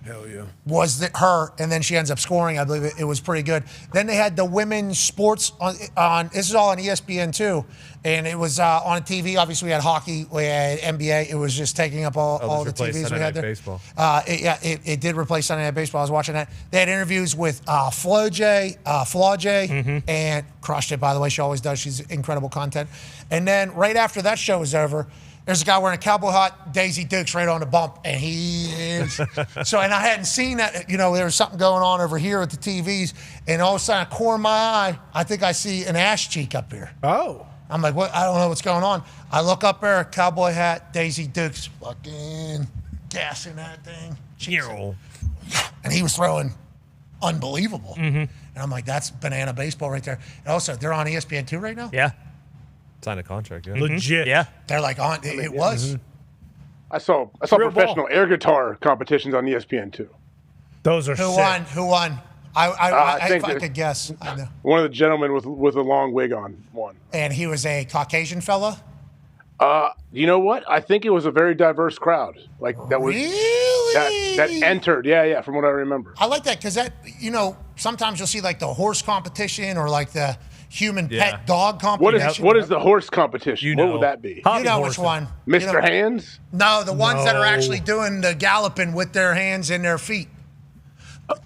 was that her, and then she ends up scoring. I believe it was pretty good. Then they had the women's sports on this is all on ESPN too, and it was on TV. Obviously, we had hockey, we had NBA. It was just taking up all the TVs we had there. Baseball. It did replace Sunday Night Baseball. I was watching that. They had interviews with Flo J, and crushed it, by the way. She always does. She's incredible content. And then right after that show was over, there's a guy wearing a cowboy hat, Daisy Dukes, right on the bump, and he is. So, and I hadn't seen that. You know, there was something going on over here at the TVs, and all of a sudden, I corner my eye, I think I see an ass cheek up here. Oh. I'm like, what? I don't know what's going on. I look up there, cowboy hat, Daisy Dukes, fucking gassing that thing. And he was throwing unbelievable. And I'm like, that's banana baseball right there. And also, they're on ESPN2 right now? Yeah. Signed a contract. Yeah. Legit. Yeah. They're like on, it was. I saw Real professional air guitar competitions on ESPN too. Those are Who sick. won? Who won? I think if I that- could guess. I know. One of the gentlemen with a long wig on won. And he was a Caucasian fella? You know what? I think it was a very diverse crowd. Like that was that entered. Yeah, from what I remember. I like that because that, you know, sometimes you'll see like the horse competition or like the human pet dog competition. What is the horse competition? What would that be? You know which one. Mr. You know- Hands? No, the ones that are No. actually doing the galloping with their hands and their feet.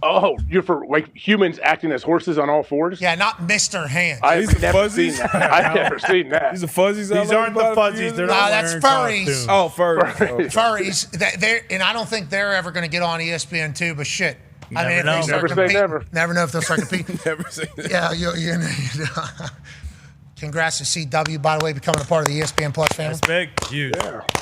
Oh, you're for like humans acting as horses on all fours? Yeah, not Mr. Hands. I've never seen that. I've never seen that. These are fuzzies. These aren't the fuzzies. They're No, not that's wearing furries. costumes. Oh, furries. Furries. And I don't think they're ever going to get on ESPN2, but shit. I mean, if know. they start Never say competing- never. Never know if they'll start competing. Never say that. Yeah, you know. Congrats to CW, by the way, becoming a part of the ESPN Plus family. That's big. Huge.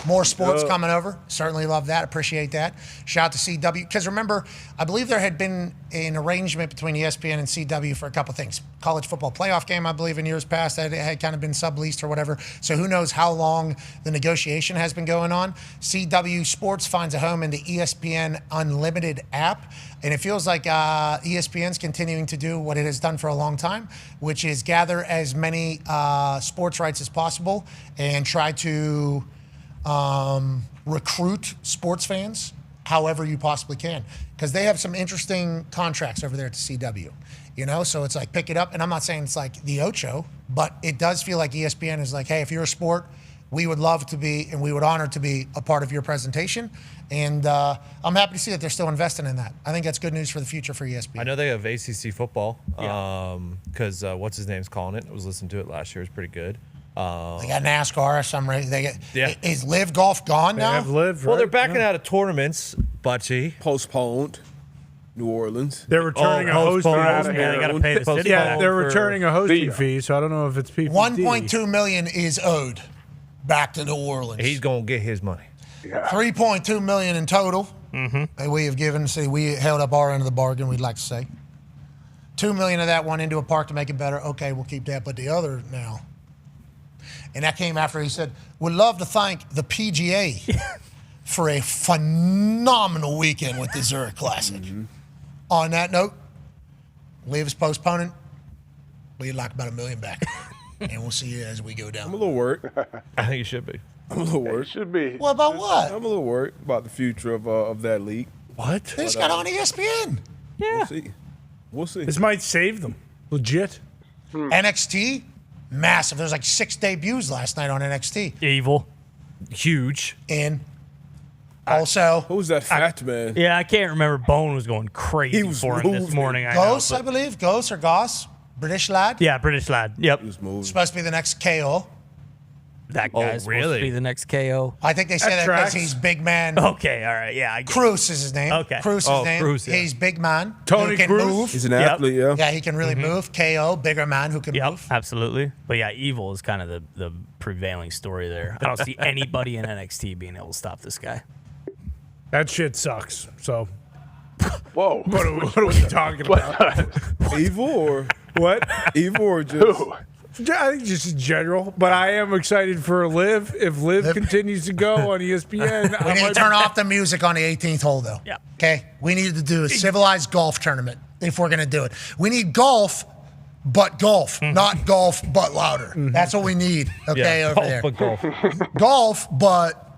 More sports Yeah. coming over. Certainly love that. Appreciate that. Shout out to CW. Because remember, I believe there had been an arrangement between ESPN and CW for a couple things. College football playoff game, I believe, in years past, that had kind of been subleased or whatever. So who knows how long the negotiation has been going on. CW Sports finds a home in the ESPN Unlimited app. And it feels like ESPN's continuing to do what it has done for a long time, which is gather as many sports rights as possible and try to recruit sports fans however you possibly can. Because they have some interesting contracts over there at the CW. You know, so it's like pick it up. And I'm not saying it's like the Ocho, but it does feel like ESPN is like, hey, if you're a sport, we would love to be and we would honor to be a part of your presentation. And I'm happy to see that they're still investing in that. I think that's good news for the future for ESPN. I know they have ACC football because what's his name's calling it. I was listening to it last year. It was pretty good. They got NASCAR or some race. They get, Yeah. Is Live Golf gone now? Have Liv, Well, right? they're backing out of tournaments, Butchie. Postponed. New Orleans. They're returning a hosting postponed. fee. Yeah, they got to pay the city. Yeah, back. they're for- returning a hosting fee, so I don't know if it's PPD. 1.2 million is owed back to New Orleans. He's going to get his money. 3.2 million in total. That we have given. See, we held up our end of the bargain. We'd like to say 2 million of that went into a park to make it better. Okay, we'll keep that, but the other now. And that came after he said, "Would love to thank the PGA for a phenomenal weekend with the Zurich Classic." On that note, Liv is postponing. We'd like about $1 million back, and we'll see you as we go down. I'm a little worried. I think you should be. I'm a little worried. Should be. What about what? I'm a little worried about the future of that league. What? They just got on ESPN. We'll see. We'll see. This might save them. Legit. NXT Massive. There's like 6 debuts last night on NXT. Evil. Huge. And also, who's that fat man? Yeah, I can't remember. Bone was going crazy for him this morning. Ghost, I believe. Ghost or Goss. British lad. Yeah, British lad. Yep. Supposed to be the next KO. That guy's supposed to be the next KO. I think they say that because he's big man. Okay, all right. Yeah. Cruz is his name. Okay. Cruz is his name. Cruz, yeah. He's big man. Tony who can Cruz? move. He's an athlete, yeah. Yeah, he can really move. KO, bigger man who can move. Absolutely. But yeah, Evil is kind of the prevailing story there. I don't see anybody in NXT being able to stop this guy. That shit sucks. So. Whoa. What are we talking about? Evil or what? Evil or just? I think just in general, but I am excited for Liv. If Liv continues to go on ESPN, We need to turn off the music on the 18th hole, though. Yeah. Okay? We need to do a civilized golf tournament if we're going to do it. We need golf, but golf, not golf, but louder. That's what we need, okay, over there. But golf. Golf, but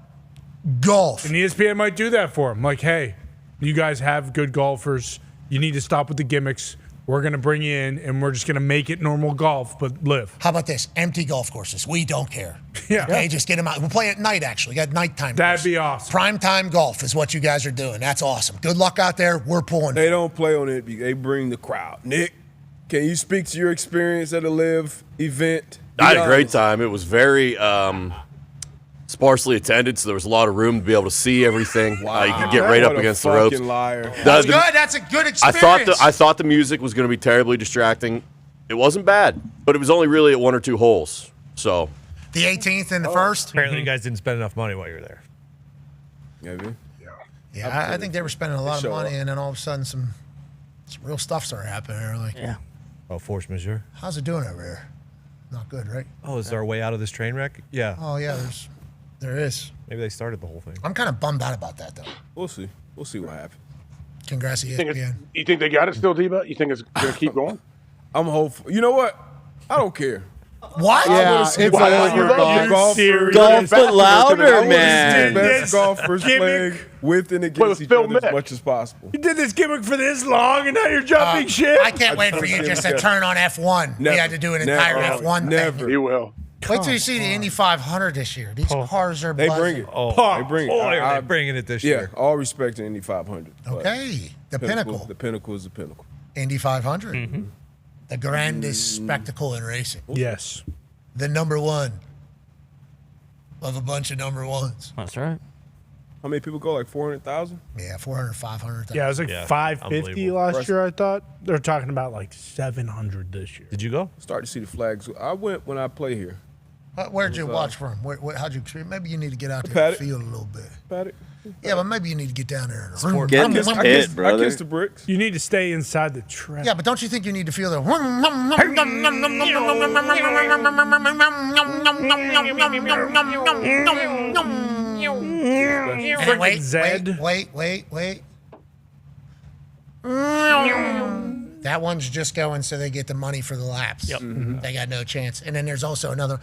golf. And ESPN might do that for him. Like, hey, you guys have good golfers. You need to stop with the gimmicks. We're going to bring you in, and we're just going to make it normal golf, but live. How about this? Empty golf courses. We don't care. Yeah. Okay, just get them out. We'll play at night, actually. Got nighttime. That'd be awesome. Prime time golf is what you guys are doing. That's awesome. Good luck out there. We're pulling. They don't play on it. They bring the crowd. Nick, can you speak to your experience at a Live event? I had a great time. It was very sparsely attended, so there was a lot of room to be able to see everything. You could get right up against the ropes. Liar. That's good. That's a good experience. I thought the music was going to be terribly distracting. It wasn't bad, but it was only really at 1 or 2 holes. So the 18th and the first. Apparently, you guys didn't spend enough money while you were there. Maybe. Yeah, I think they were spending a lot of show money, up. and then all of a sudden, some real stuff started happening. They're like, Oh, force majeure. how's it doing over here? Not good, right? Oh, is there a way out of this train wreck? Yeah. Oh yeah, there is. Maybe they started the whole thing. I'm kind of bummed out about that, though. We'll see. We'll see what happens. Congrats to ESPN. You think they got it still, T-Bot? You think it's going to keep going? I'm hopeful. You know what? I don't care. What? Yeah, it's over, golfers. Golf but louder, I wanna see man. the best golfers playing with and against each other as much as possible. You did this gimmick for this long, and now you're jumping shit. I can't wait for you just to turn on F1. Never. You had to do an entire Never. F1 Never. thing. He will. Wait till you see the Indy 500 this year. These cars are They buzzing. bring it. They bring it. Boy, are they bringing it this year. Yeah, all respect to Indy 500. but Okay, the pinnacle. The pinnacle is the pinnacle. Indy 500. The grandest spectacle in racing. Yes. The number one of a bunch of number ones. That's right. How many people go? Like 400,000? Yeah, 400, 500. Yeah, it was like 550 unbelievable. last year, I thought. They're talking about like 700 this year. Did you go? Start to see the flags. I went when I play here. Where'd you watch from? How'd you experience? Maybe you need to get out there Pat and it. feel a little bit. Pat it. Yeah, but maybe you need to get down there. Get in the pit, I brother. kissed the bricks. You need to stay inside the track. Yeah, but don't you think you need to feel the? And wait. That one's just going so they get the money for the laps. Yep. They got no chance. And then there's also another.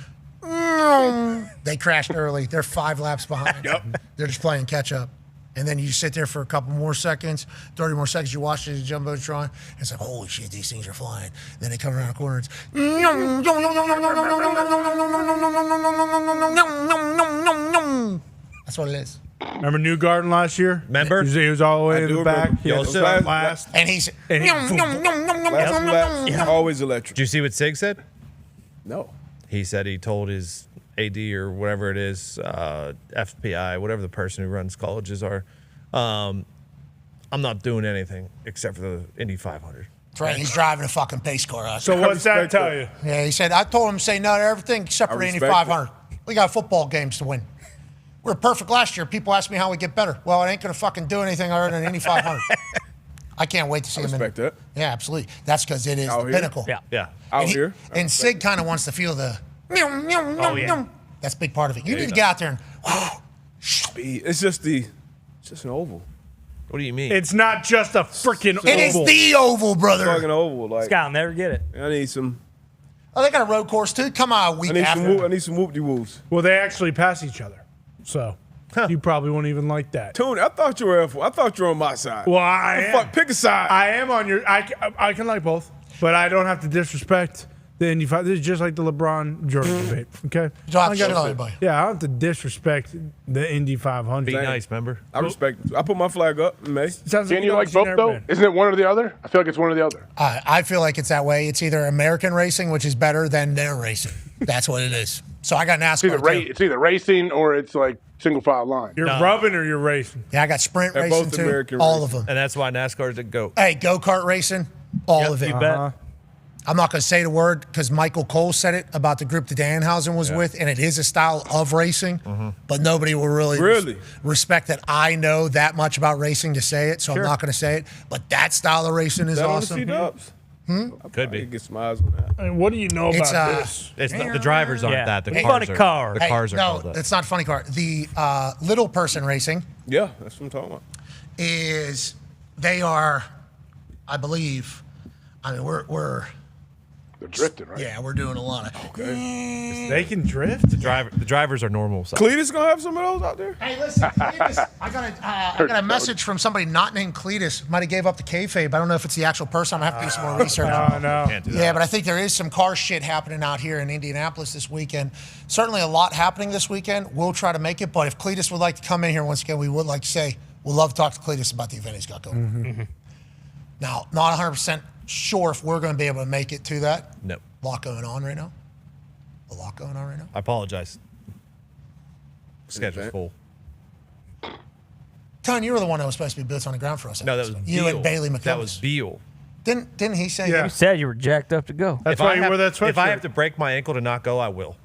They crashed early. They're 5 laps behind. They're just playing catch up. And then you sit there for a couple more seconds, 30 more seconds, you watch the Jumbotron, and it's like, holy shit, these things are flying. Then they come around the corner, it's that's what it is. Remember New Garden last year? Remember? He was all the way I in do the back. remember. He had to Those start last- last. And he's Last laps, always electric. Did you see what Sig said? No. He said he told his AD or whatever it is, FPI, whatever the person who runs colleges are, I'm not doing anything except for the Indy 500. That's right. He's driving a fucking pace car out So there. what's that tell you? Yeah, he said, I told him to say no to everything except for the Indy respect 500. We got football games to win. We were perfect last year. People ask me how we get better. Well, it ain't going to fucking do anything other than Indy 500. I can't wait to see him. Respect that. Yeah, absolutely. That's because it is Out the here? pinnacle. Yeah. Out And, here. and Sig kind of wants to feel the. yeah. That's a big part of it. You need to get out there and. Speed. It's just an oval. What do you mean? It's not just a freaking oval. It is the oval, brother. Fucking oval. Like Scott will never get it. I need some. Oh, they got a road course too. Come on, a week after. I need some whoop-de-woops. Well, they actually pass each other. So you probably won't even like that. Tony, I thought you were F1. I thought you were on my side. Well, I am. Fuck, pick a side. I am on your. I can like both, but I don't have to disrespect the Indy 5. This is just like the LeBron Jordan debate. Okay. Drop shit on everybody. Yeah, I don't have to disrespect the Indy 500. Be nice, remember? I respect it. I put my flag up in May. Can you like both, though? Isn't it one or the other? I feel like it's one or the other. I feel like it's that way. It's either American racing, which is better than their racing. That's what it is. So I got NASCAR. It's either racing or it's like single file line. You're rubbing or you're racing? Yeah, I got sprint They're racing both too. American All racing. of them. And that's why NASCAR is a GOAT. Hey, go-kart racing, all of it. You bet. I'm not going to say the word because Michael Cole said it about the group that Danhausen was with, and it is a style of racing, but nobody will really respect that I know that much about racing to say it, so I'm not going to say it. But that style of racing is That on the awesome. C-dubs? Could be. Get smiles on that. And what do you know It's, about this? It's not, the drivers aren't that. The Hey, cars are. The Hey, cars are no, called that. it's not funny car. The little person racing Yeah, that's what I'm talking about. is they are, I believe. I mean, we're They're drifting, right? Yeah, we're doing a lot of. They can drift. The drivers are normal. Size. Cletus gonna have some of those out there. Hey, listen, Cletus, I got a message from somebody not named Cletus. Might have gave up the kayfabe. I don't know if it's the actual person. I'm gonna have to do some more research. No. Can't do that. Yeah, but I think there is some car shit happening out here in Indianapolis this weekend. Certainly a lot happening this weekend. We'll try to make it, but if Cletus would like to come in here once again, we would like to say we'd love to talk to Cletus about the event he's got going. Mm-hmm. Now, not 100% sure if we're going to be able to make it to that. No. A lot going on right now. I apologize. Schedule's full. Ton, you were the one that was supposed to be boots on the ground for us. No, that was you Beal. and Bailey McComas. That was Beal. Didn't he say? You said you were jacked up to go. That's why you wore that sweatshirt. If I have to break my ankle to not go, I will.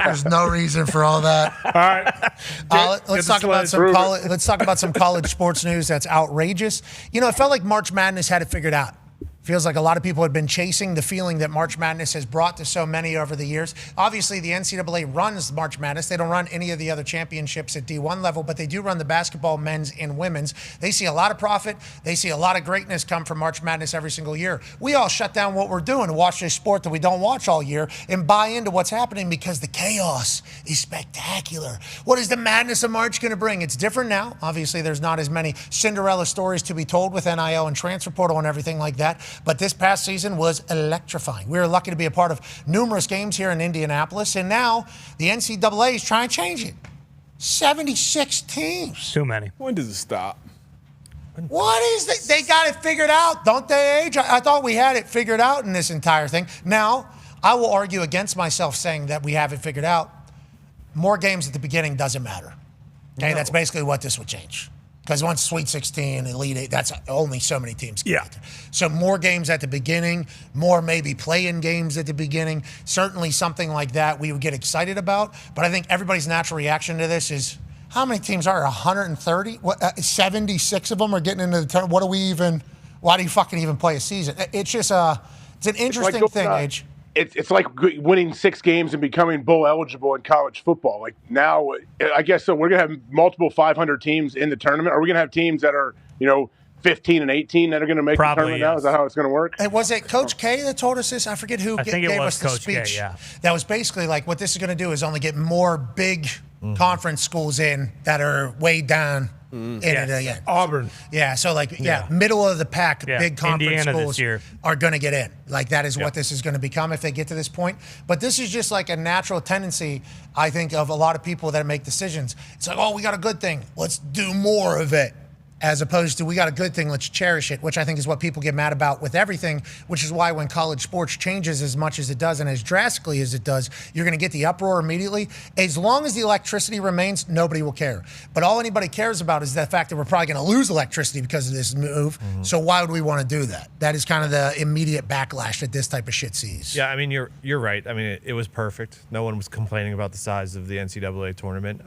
There's no reason for all that. All right. Let's talk about some college. Let's talk about some college sports news that's outrageous. You know, it felt like March Madness had it figured out. Feels like a lot of people had been chasing the feeling that March Madness has brought to so many over the years. Obviously, the NCAA runs March Madness. They don't run any of the other championships at D1 level, but they do run the basketball men's and women's. They see a lot of profit. They see a lot of greatness come from March Madness every single year. We all shut down what we're doing and watch this sport that we don't watch all year and buy into what's happening because the chaos is spectacular. What is the madness of March going to bring? It's different now. Obviously, there's not as many Cinderella stories to be told with NIL and transfer portal and everything like that. But this past season was electrifying. We were lucky to be a part of numerous games here in Indianapolis, and now the NCAA is trying to change it. 76 teams. Too many. When does it stop? What is that? They got it figured out, don't they, Age? I thought we had it figured out in this entire thing. Now, I will argue against myself saying that we have it figured out. More games at the beginning doesn't matter. Okay, that's basically what this would change. Because once Sweet 16, Elite 8, that's only so many teams can get there. So more games at the beginning, more maybe play-in games at the beginning. Certainly something like that we would get excited about. But I think everybody's natural reaction to this is, how many teams are there? 130? 76 of them are getting into the tournament. What do we even, why do you fucking even play a season? It's just it's an interesting thing, Age. It's like winning 6 games and becoming bowl eligible in college football. Like now, I guess so. We're gonna have multiple 500 teams in the tournament. Are we gonna have teams that are 15 and 18 that are gonna make the tournament now? Is that how it's gonna work? And was it Coach K that told us this? I forget who gave us the Coach K, speech. yeah. That was basically like what this is gonna do is only get more big conference schools in that are way down. In it again. Auburn. Yeah, so middle of the pack, big conference Indiana this schools year. are going to get in. Like that is what this is going to become if they get to this point. But this is just like a natural tendency, I think, of a lot of people that make decisions. It's like, oh, we got a good thing. Let's do more of it. As opposed to, we got a good thing, let's cherish it, which I think is what people get mad about with everything, which is why when college sports changes as much as it does and as drastically as it does, you're going to get the uproar immediately. As long as the electricity remains, nobody will care. But all anybody cares about is the fact that we're probably going to lose electricity because of this move. So why would we want to do that? That is kind of the immediate backlash that this type of shit sees. Yeah, I mean, you're right. I mean, it was perfect. No one was complaining about the size of the NCAA tournament.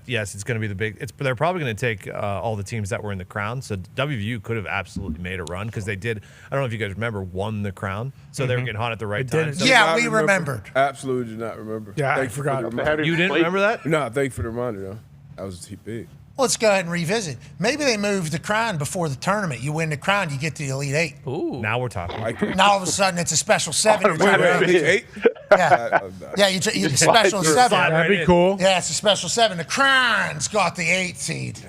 Yes, it's going to be the big. They're probably going to take all the teams that were in the crown. So WVU could have absolutely made a run because they did. I don't know if you guys remember, won the crown. So they were getting hot at the right time. So we remembered. Absolutely did not remember. Yeah, Thank I forgot. You didn't remember that? No, thank you for the reminder, though. That was too big. Let's go ahead and revisit. Maybe they moved the crown before the tournament. You win the crown, you get to the Elite 8. Ooh. Now we're talking. Now all of a sudden it's a special 7. Wait, Elite 8? Yeah, you the special 7. That'd be cool. Yeah, it's a special 7. The crown's got the 8 seed.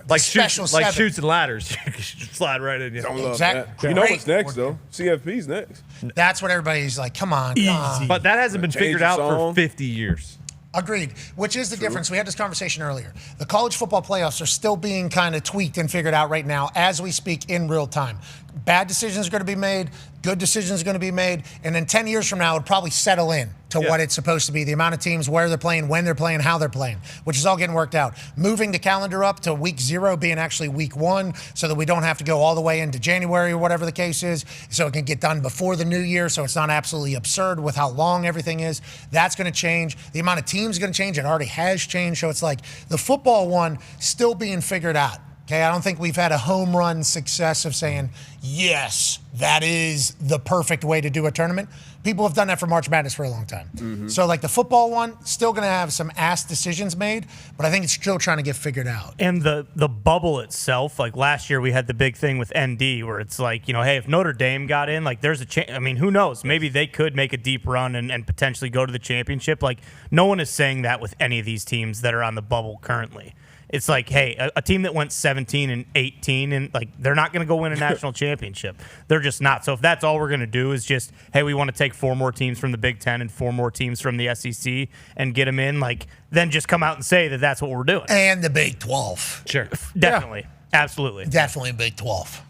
Like special shoots, like seven. shoots and ladders. You can slide right in. Yeah. Don't love Exactly. that. You know Great. what's next though? CFP's next. That's what everybody's like. Come on, come on. But that hasn't been Change figured the out song. for 50 years. Agreed. Which is the difference. We had this conversation earlier. The college football playoffs are still being kind of tweaked and figured out right now as we speak in real time. Bad decisions are going to be made. Good decisions are going to be made. And then 10 years from now, it'll probably settle in to what it's supposed to be. The amount of teams, where they're playing, when they're playing, how they're playing, which is all getting worked out. Moving the calendar up to week 0 being actually week 1 so that we don't have to go all the way into January or whatever the case is, so it can get done before the new year so it's not absolutely absurd with how long everything is. That's going to change. The amount of teams is going to change. It already has changed. So it's like the football one still being figured out. Okay, I don't think we've had a home run success of saying, yes, that is the perfect way to do a tournament. People have done that for March Madness for a long time. So like the football one, still going to have some ass decisions made, but I think it's still trying to get figured out. And the bubble itself, like last year we had the big thing with ND where it's like, hey, if Notre Dame got in, like there's a chance. I mean, who knows? Maybe they could make a deep run and potentially go to the championship. Like no one is saying that with any of these teams that are on the bubble currently. It's like, hey, a team that went 17-18 and like they're not going to go win a national championship. They're just not. So if that's all we're going to do is just, hey, we want to take 4 more teams from the Big Ten and 4 more teams from the SEC and get them in, like then just come out and say that that's what we're doing. And the Big 12. Sure. Definitely. Yeah. Absolutely. Definitely Big 12.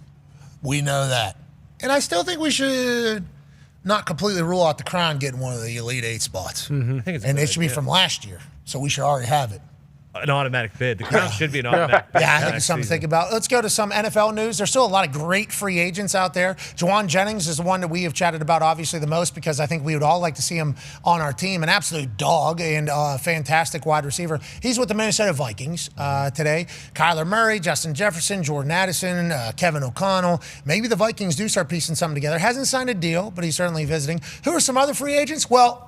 We know that. And I still think we should not completely rule out the Crown getting one of the Elite 8 spots. I think it's a And good it should be idea. from last year. So we should already have it. An automatic bid. The Crown should be an automatic bid. Yeah, I think it's something to think about. Let's go to some NFL news. There's still a lot of great free agents out there. Juwan Jennings is the one that we have chatted about obviously the most because I think we would all like to see him on our team. An absolute dog and fantastic wide receiver. He's with the Minnesota Vikings today. Kyler Murray, Justin Jefferson, Jordan Addison, Kevin O'Connell. Maybe the Vikings do start piecing something together. Hasn't signed a deal, but he's certainly visiting. Who are some other free agents? Well,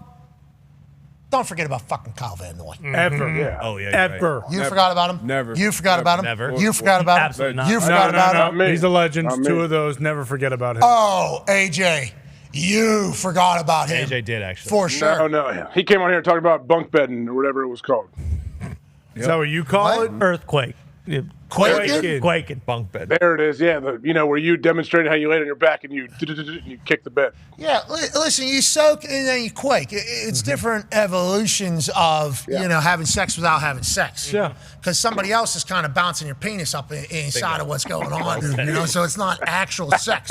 don't forget about fucking Kyle Van Noy. Ever. Yeah. Oh, yeah. Ever. You forgot about him? Never. You forgot about him? Never. You forgot about him? Absolutely not. You forgot about him? me. He's a legend. Not me. 2 of those. Never forget about him. Oh, AJ, you forgot about him. AJ did actually. For sure. No. He came on here and talked about bunk bedding or whatever it was called. Is that what you call it? Earthquake. Quaking? Bunk bed. There it is. Yeah, where you demonstrated how you laid on your back and you kick the bed. Yeah, listen, you soak and then you quake. It's different evolutions of, having sex without having sex. Yeah. Because somebody else is kind of bouncing your penis up inside of what's going on, so it's not actual sex.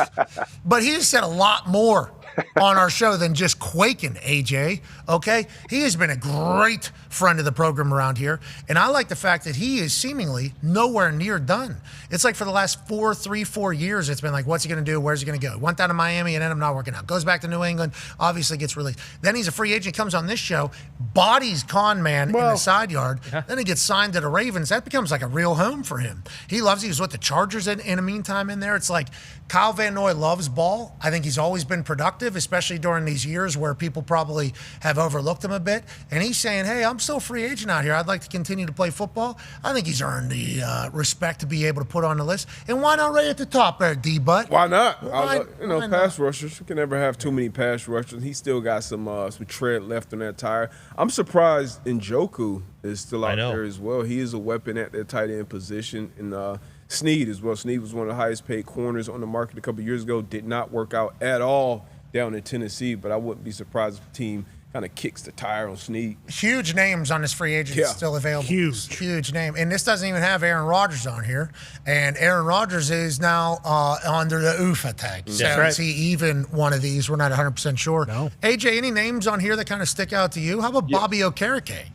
But he has said a lot more on our show than just quaking, AJ, okay? He has been a great friend of the program around here, and I like the fact that he is seemingly nowhere near done. It's like for the last 4 years, it's been like, what's he going to do? Where's he going to go? Went down to Miami and ended up not working out. Goes back to New England, obviously gets released. Then he's a free agent, comes on this show, bodies con man in the side yard. Then he gets signed to the Ravens. That becomes like a real home for him. He loves, he was with the Chargers in the meantime in there. It's like Kyle Van Noy loves ball. I think he's always been productive, especially during these years where people probably have overlooked him a bit. And he's saying, hey, I'm still a free agent out here. I'd like to continue to play football. I think he's earned the respect to be able to put on the list. And why not right at the top there, D-Butt? Why not? Why Pass rushers. You can never have too many pass rushers. He still got some tread left on that tire. I'm surprised Njoku is still out there as well. He is a weapon at that tight end position. And Snead as well. Snead was one of the highest paid corners on the market a couple years ago. Did not work out at all down in Tennessee, but I wouldn't be surprised if the team kind of kicks the tire on Snead. Huge names on this free agent still available. Huge name. And this doesn't even have Aaron Rodgers on here. And Aaron Rodgers is now under the UFA tag. So is he even one of these? We're not 100% sure. No. AJ, any names on here that kind of stick out to you? How about Bobby Okereke?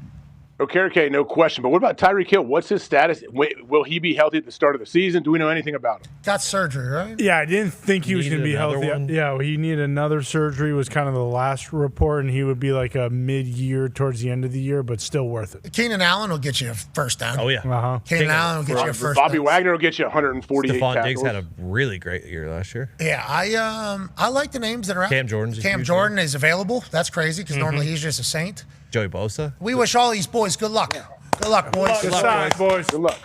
Okereke, no question. But what about Tyreek Hill? What's his status? Will he be healthy at the start of the season? Do we know anything about him? Got surgery, right? Yeah, I didn't think he was going to be healthy. one? Yeah, he needed another surgery was kind of the last report, and he would be like a mid-year towards the end of the year, but still worth it. Keenan Allen will get you a first down. Oh, yeah. Keenan Allen will get you a first Bobby down. Wagner will get you 148 Stephon tackles. Diggs had a really great year last year. Yeah, I like the names that are out. Cam Jordan's a Cam huge Jordan is available. That's crazy because normally he's just a saint. Joey Bosa. We wish all these boys good luck. Good luck, boys. Good luck, boys. Good luck.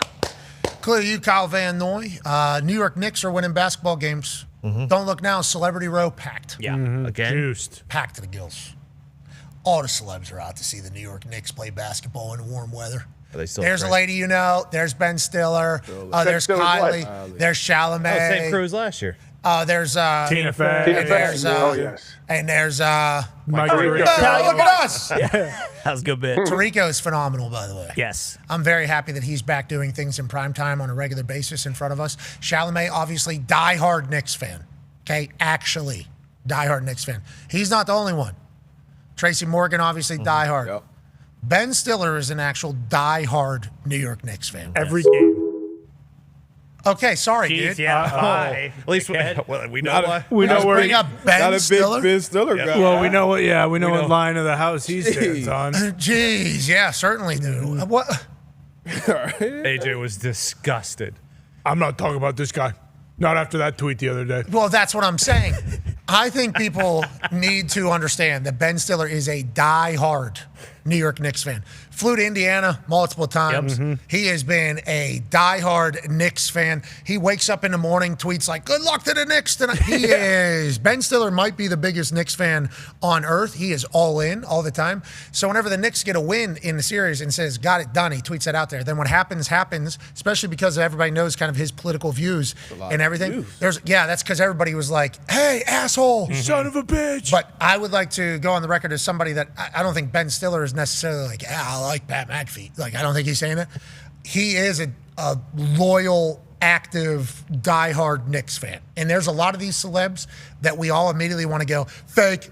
Clearly, you, Kyle Van Noy. New York Knicks are winning basketball games. Don't look now. Celebrity Row packed. Yeah, again. Juiced. Packed to the gills. All the celebs are out to see the New York Knicks play basketball in warm weather. they still There's a crazy? lady you know. There's Ben Stiller. There's Stiller's Kylie. wife. There's Chalamet. Oh, same crew as last year. There's Tina Fey. and there's Oh, yes. and there's Mike look Tirico. at us. That was a good bit. Tirico is phenomenal, by the way. Yes. I'm very happy that he's back doing things in prime time on a regular basis in front of us. Chalamet, obviously, diehard Knicks fan. Okay, actually, diehard Knicks fan. He's not the only one. Tracy Morgan, obviously, diehard. Yep. Ben Stiller is an actual diehard New York Knicks fan. Every game. Okay, sorry, Jeez, dude. yeah. Hi. At least we know why. We know where Bring up Ben Not a big Stiller. Ben Stiller guy. Well, we know what. Yeah, we know what line of the house he stands on. Jeez, yeah, certainly do. What? AJ was disgusted. I'm not talking about this guy. Not after that tweet the other day. Well, that's what I'm saying. I think people need to understand that Ben Stiller is a diehard New York Knicks fan. Flew to Indiana multiple times. He has been a diehard Knicks fan. He wakes up in the morning, tweets like, "Good luck to the Knicks tonight." He is. Ben Stiller might be the biggest Knicks fan on earth. He is all in all the time. So whenever the Knicks get a win in the series and says, "Got it done," he tweets that out there. Then what happens, especially because everybody knows kind of his political views and everything. That's because everybody was like, "Hey, asshole, Son of a bitch." But I would like to go on the record as somebody that I don't think Ben Stiller is necessarily like, I like Pat McAfee. Like, I don't think he's saying that. He is a loyal, active, diehard Knicks fan. And there's a lot of these celebs that we all immediately want to go, fake.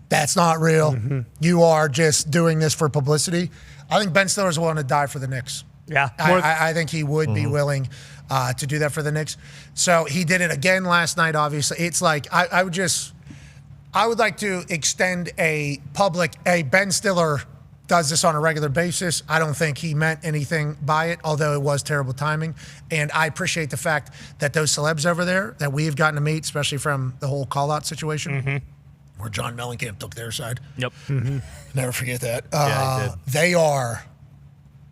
That's not real. You are just doing this for publicity. I think Ben Stiller's willing to die for the Knicks. Yeah. I think he would be willing to do that for the Knicks. So he did it again last night, obviously. It's like, I would like to extend a Ben Stiller does this on a regular basis. I don't think he meant anything by it, although it was terrible timing. And I appreciate the fact that those celebs over there that we've gotten to meet, especially from the whole call-out situation, where John Mellencamp took their side. Yep. Never forget that. Yeah, he did.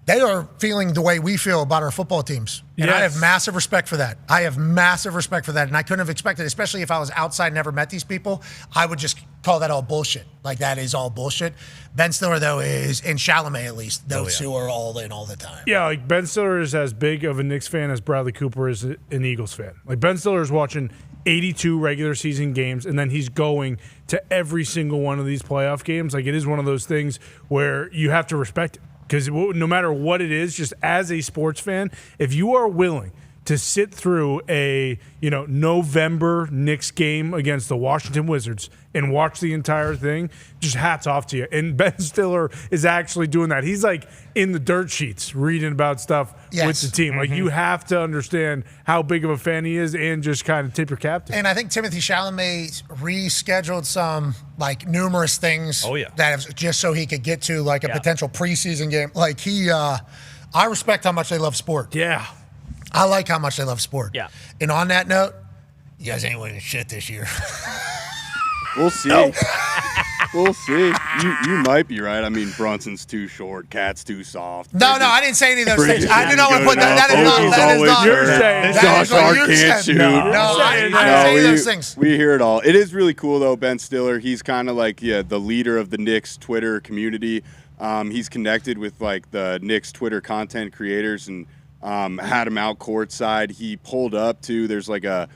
They are feeling the way we feel about our football teams. And I have massive respect for that. And I couldn't have expected, especially if I was outside and never met these people, I would just call that all bullshit. Like, that is all bullshit. Ben Stiller, though, is, and Chalamet at least, those two are all in all the time. Yeah, like Ben Stiller is as big of a Knicks fan as Bradley Cooper is an Eagles fan. Like, Ben Stiller is watching 82 regular season games, and then he's going to every single one of these playoff games. Like, it is one of those things where you have to respect it. Because no matter what it is, just as a sports fan, if you are willing to sit through a November Knicks game against the Washington Wizards and watch the entire thing, just hats off to you. And Ben Stiller is actually doing that. He's like in the dirt sheets reading about stuff with the team. Like, you have to understand how big of a fan he is and just kind of tip your cap to him. And I think Timothy Chalamet rescheduled some numerous things that just so he could get to a potential preseason game. Like, I respect how much they love sport. Yeah. I like how much they love sport. Yeah. And on that note, you guys ain't winning shit this year. We'll see. We'll see. You might be right. I mean, Brunson's too short, Cat's too soft. No, I didn't say any of those things. I did not want to put that. That is not. You're saying Josh Hart can't shoot. No, I didn't say any of those things. We hear it all. It is really cool, though, Ben Stiller. He's kind of like the leader of the Knicks Twitter community. He's connected with the Knicks Twitter content creators and had him out courtside. He pulled up to, there's a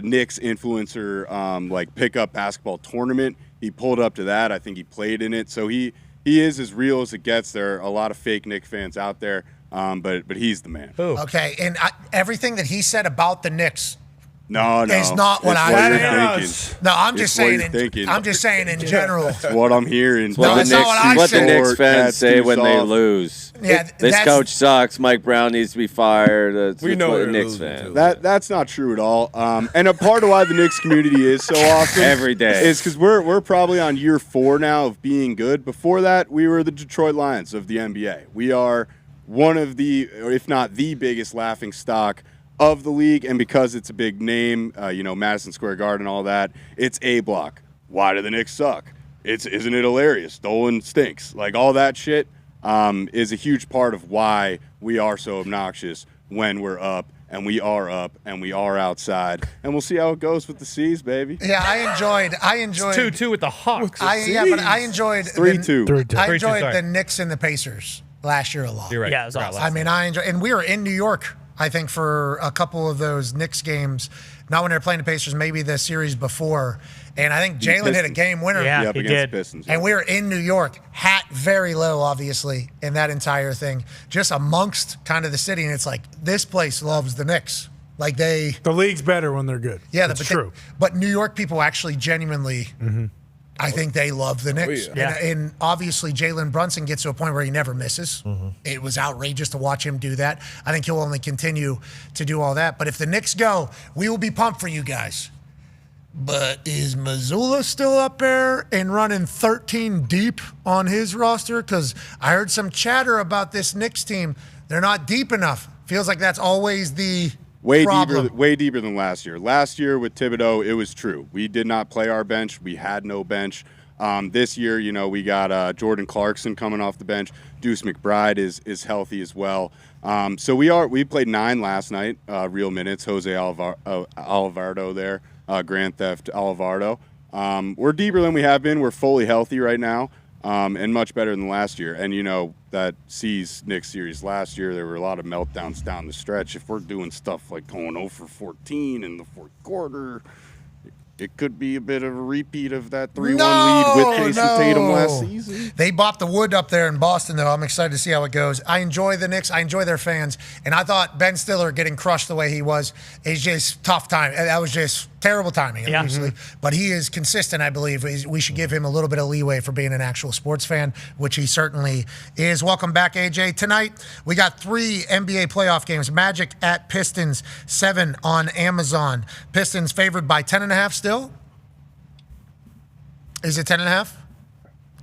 Knicks influencer pickup basketball tournament. He pulled up to that. I think he played in it. So he is as real as it gets. There are a lot of fake Knicks fans out there, but he's the man. Okay, and everything that he said about the Knicks No. It's not what I'm thinking. No, I'm just saying. I'm just saying in general. That's what I'm hearing. It's what the Knicks fans say when they lose. Yeah, this coach sucks. Mike Brown needs to be fired. That's what the Knicks fans. That's not true at all. And a part of why the Knicks community is so awesome every day is because we're probably on year 4 now of being good. Before that, we were the Detroit Lions of the NBA. We are one of the, or if not the biggest laughing stock of the league, and because it's a big name, Madison Square Garden, all that, it's A block. Why do the Knicks suck? Isn't it hilarious? Dolan stinks. Like, all that shit is a huge part of why we are so obnoxious when we're up, and we are outside, and we'll see how it goes with the C's, baby. Yeah, I enjoyed. It's 2-2 with the Hawks. But I enjoyed 3-2. I enjoyed the Knicks and the Pacers. last year a lot. You're right. Yeah, it was awesome. I mean, I enjoy, and we were in New York, I think, for a couple of those Knicks games. Not when they were playing the Pacers, maybe the series before. And I think Jalen hit a game winner. Yeah, he did. Pistons, And we were in New York, hat very low, obviously, in that entire thing, just amongst kind of the city. And it's like, this place loves the Knicks. Like the league's better when they're good. Yeah, that's true. But New York people actually genuinely, I think they love the Knicks. yeah. And obviously, Jalen Brunson gets to a point where he never misses. It was outrageous to watch him do that. I think he'll only continue to do all that. But if the Knicks go, we will be pumped for you guys. But is Missoula still up there and running 13 deep on his roster? Because I heard some chatter about this Knicks team. They're not deep enough. Feels like that's always the problem. Way deeper than last year. Last year with Thibodeau, it was true. We did not play our bench. We had no bench. This year, we got Jordan Clarkson coming off the bench. Deuce McBride is healthy as well. So we played 9 last night, real minutes. Jose Alvarado there, Grand Theft Alvarado. We're deeper than we have been. We're fully healthy right now, and much better than last year. And that Knicks series last year, there were a lot of meltdowns down the stretch. If we're doing stuff like going 0 for 14 in the fourth quarter, it could be a bit of a repeat of that 3-1 lead with Jason Tatum last season. They bopped the wood up there in Boston, though. I'm excited to see how it goes. I enjoy the Knicks. I enjoy their fans. And I thought Ben Stiller getting crushed the way he was is just tough time. That was just terrible timing, obviously. But he is consistent, I believe. We should give him a little bit of leeway for being an actual sports fan, which he certainly is. Welcome back, AJ. Tonight, we got 3 NBA playoff games. Magic at Pistons, 7 on Amazon. Pistons favored by 10.5 still? Is it 10.5?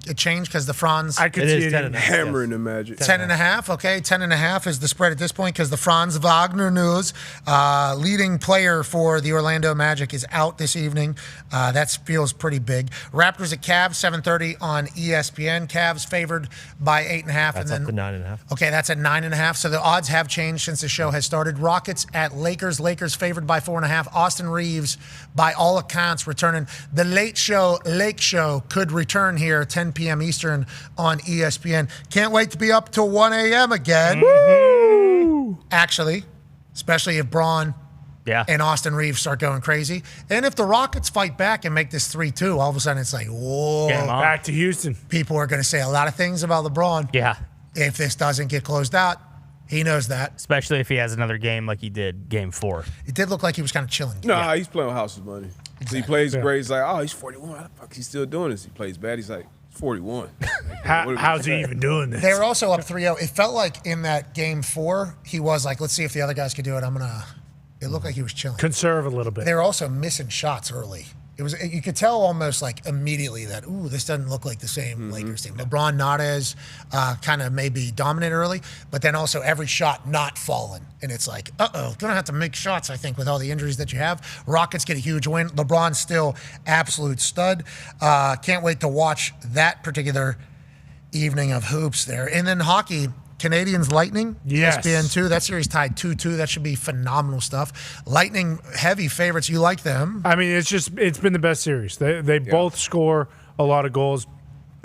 It changed because the Franz. I could see it hammering the Magic. 10.5. Okay, 10.5 is the spread at this point because the Franz Wagner news, leading player for the Orlando Magic, is out this evening. That feels pretty big. Raptors at Cavs, 7:30 on ESPN. Cavs favored by 8.5. That's up to 9.5. Okay, that's at 9.5. So the odds have changed since the show has started. Rockets at Lakers. Lakers favored by 4.5. Austin Reeves, by all accounts, returning. The Late Show could return here, 10 p.m. Eastern on ESPN. Can't wait to be up till 1 a.m. again. Woo! Actually, especially if Braun and Austin Reeves start going crazy. And if the Rockets fight back and make this 3-2, all of a sudden it's like, whoa. Back to Houston. People are going to say a lot of things about LeBron. Yeah. If this doesn't get closed out, he knows that. Especially if he has another game like he did game 4. It did look like he was kind of chilling. No, he's playing with house's money. Exactly. He plays great. He's like, oh, he's 41. How the fuck is he still doing this? He plays bad. He's like, 41. How's he even doing this? They were also up 3-0. It felt like in that game 4, he was like, let's see if the other guys could do it. It looked like he was chilling. Conserve a little bit. They were also missing shots early. You could tell almost like immediately that, this doesn't look like the same Lakers team. LeBron not as kind of maybe dominant early, but then also every shot not falling. And it's like, going to have to make shots, I think, with all the injuries that you have. Rockets get a huge win. LeBron's still absolute stud. Can't wait to watch that particular evening of hoops there. And then hockey, Canadians Lightning, ESPN 2. That series tied 2-2. That should be phenomenal stuff. Lightning heavy favorites. You like them? I mean, it's been the best series. They both score a lot of goals.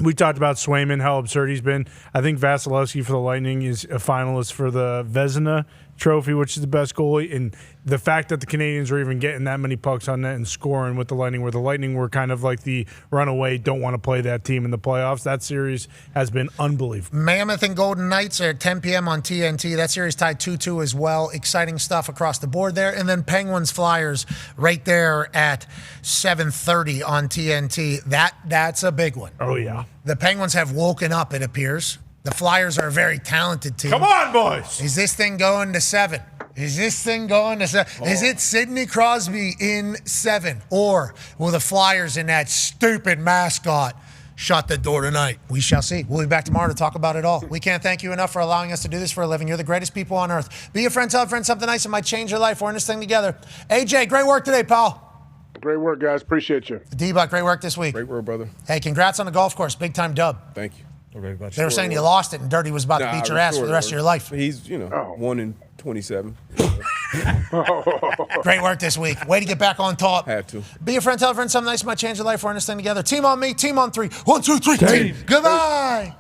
We talked about Swayman, how absurd he's been. I think Vasilevsky for the Lightning is a finalist for the Vezina Trophy, which is the best goalie. And the fact that the Canadians are even getting that many pucks on net and scoring with the Lightning, where the Lightning were kind of like the runaway, don't want to play that team in the playoffs, that series has been unbelievable. Mammoth and Golden Knights are at 10 p.m. on TNT. That series tied 2-2 as well. Exciting stuff across the board there. And then Penguins Flyers right there at 7:30 on TNT. That's a big one. Oh, yeah. The Penguins have woken up, it appears. The Flyers are a very talented team. Come on, boys. Is this thing going to 7? Is this thing going to 7? Is it Sidney Crosby in 7? Or will the Flyers in that stupid mascot shut the door tonight? We shall see. We'll be back tomorrow to talk about it all. We can't thank you enough for allowing us to do this for a living. You're the greatest people on earth. Be a friend, tell a friend something nice that might change your life. We're in this thing together. AJ, great work today, pal. Great work, guys. Appreciate you. D-Buck, great work this week. Great work, brother. Hey, congrats on the golf course. Big time dub. Thank you. They were saying you lost it and Dirty was about to beat your ass for the rest of your life. He's, 1 in 27. Great work this week. Way to get back on top. Had to. Be a friend, tell a friend something nice might change your life. We're in this thing together. Team on me, team on 3. 1, 2, 3, team. Goodbye.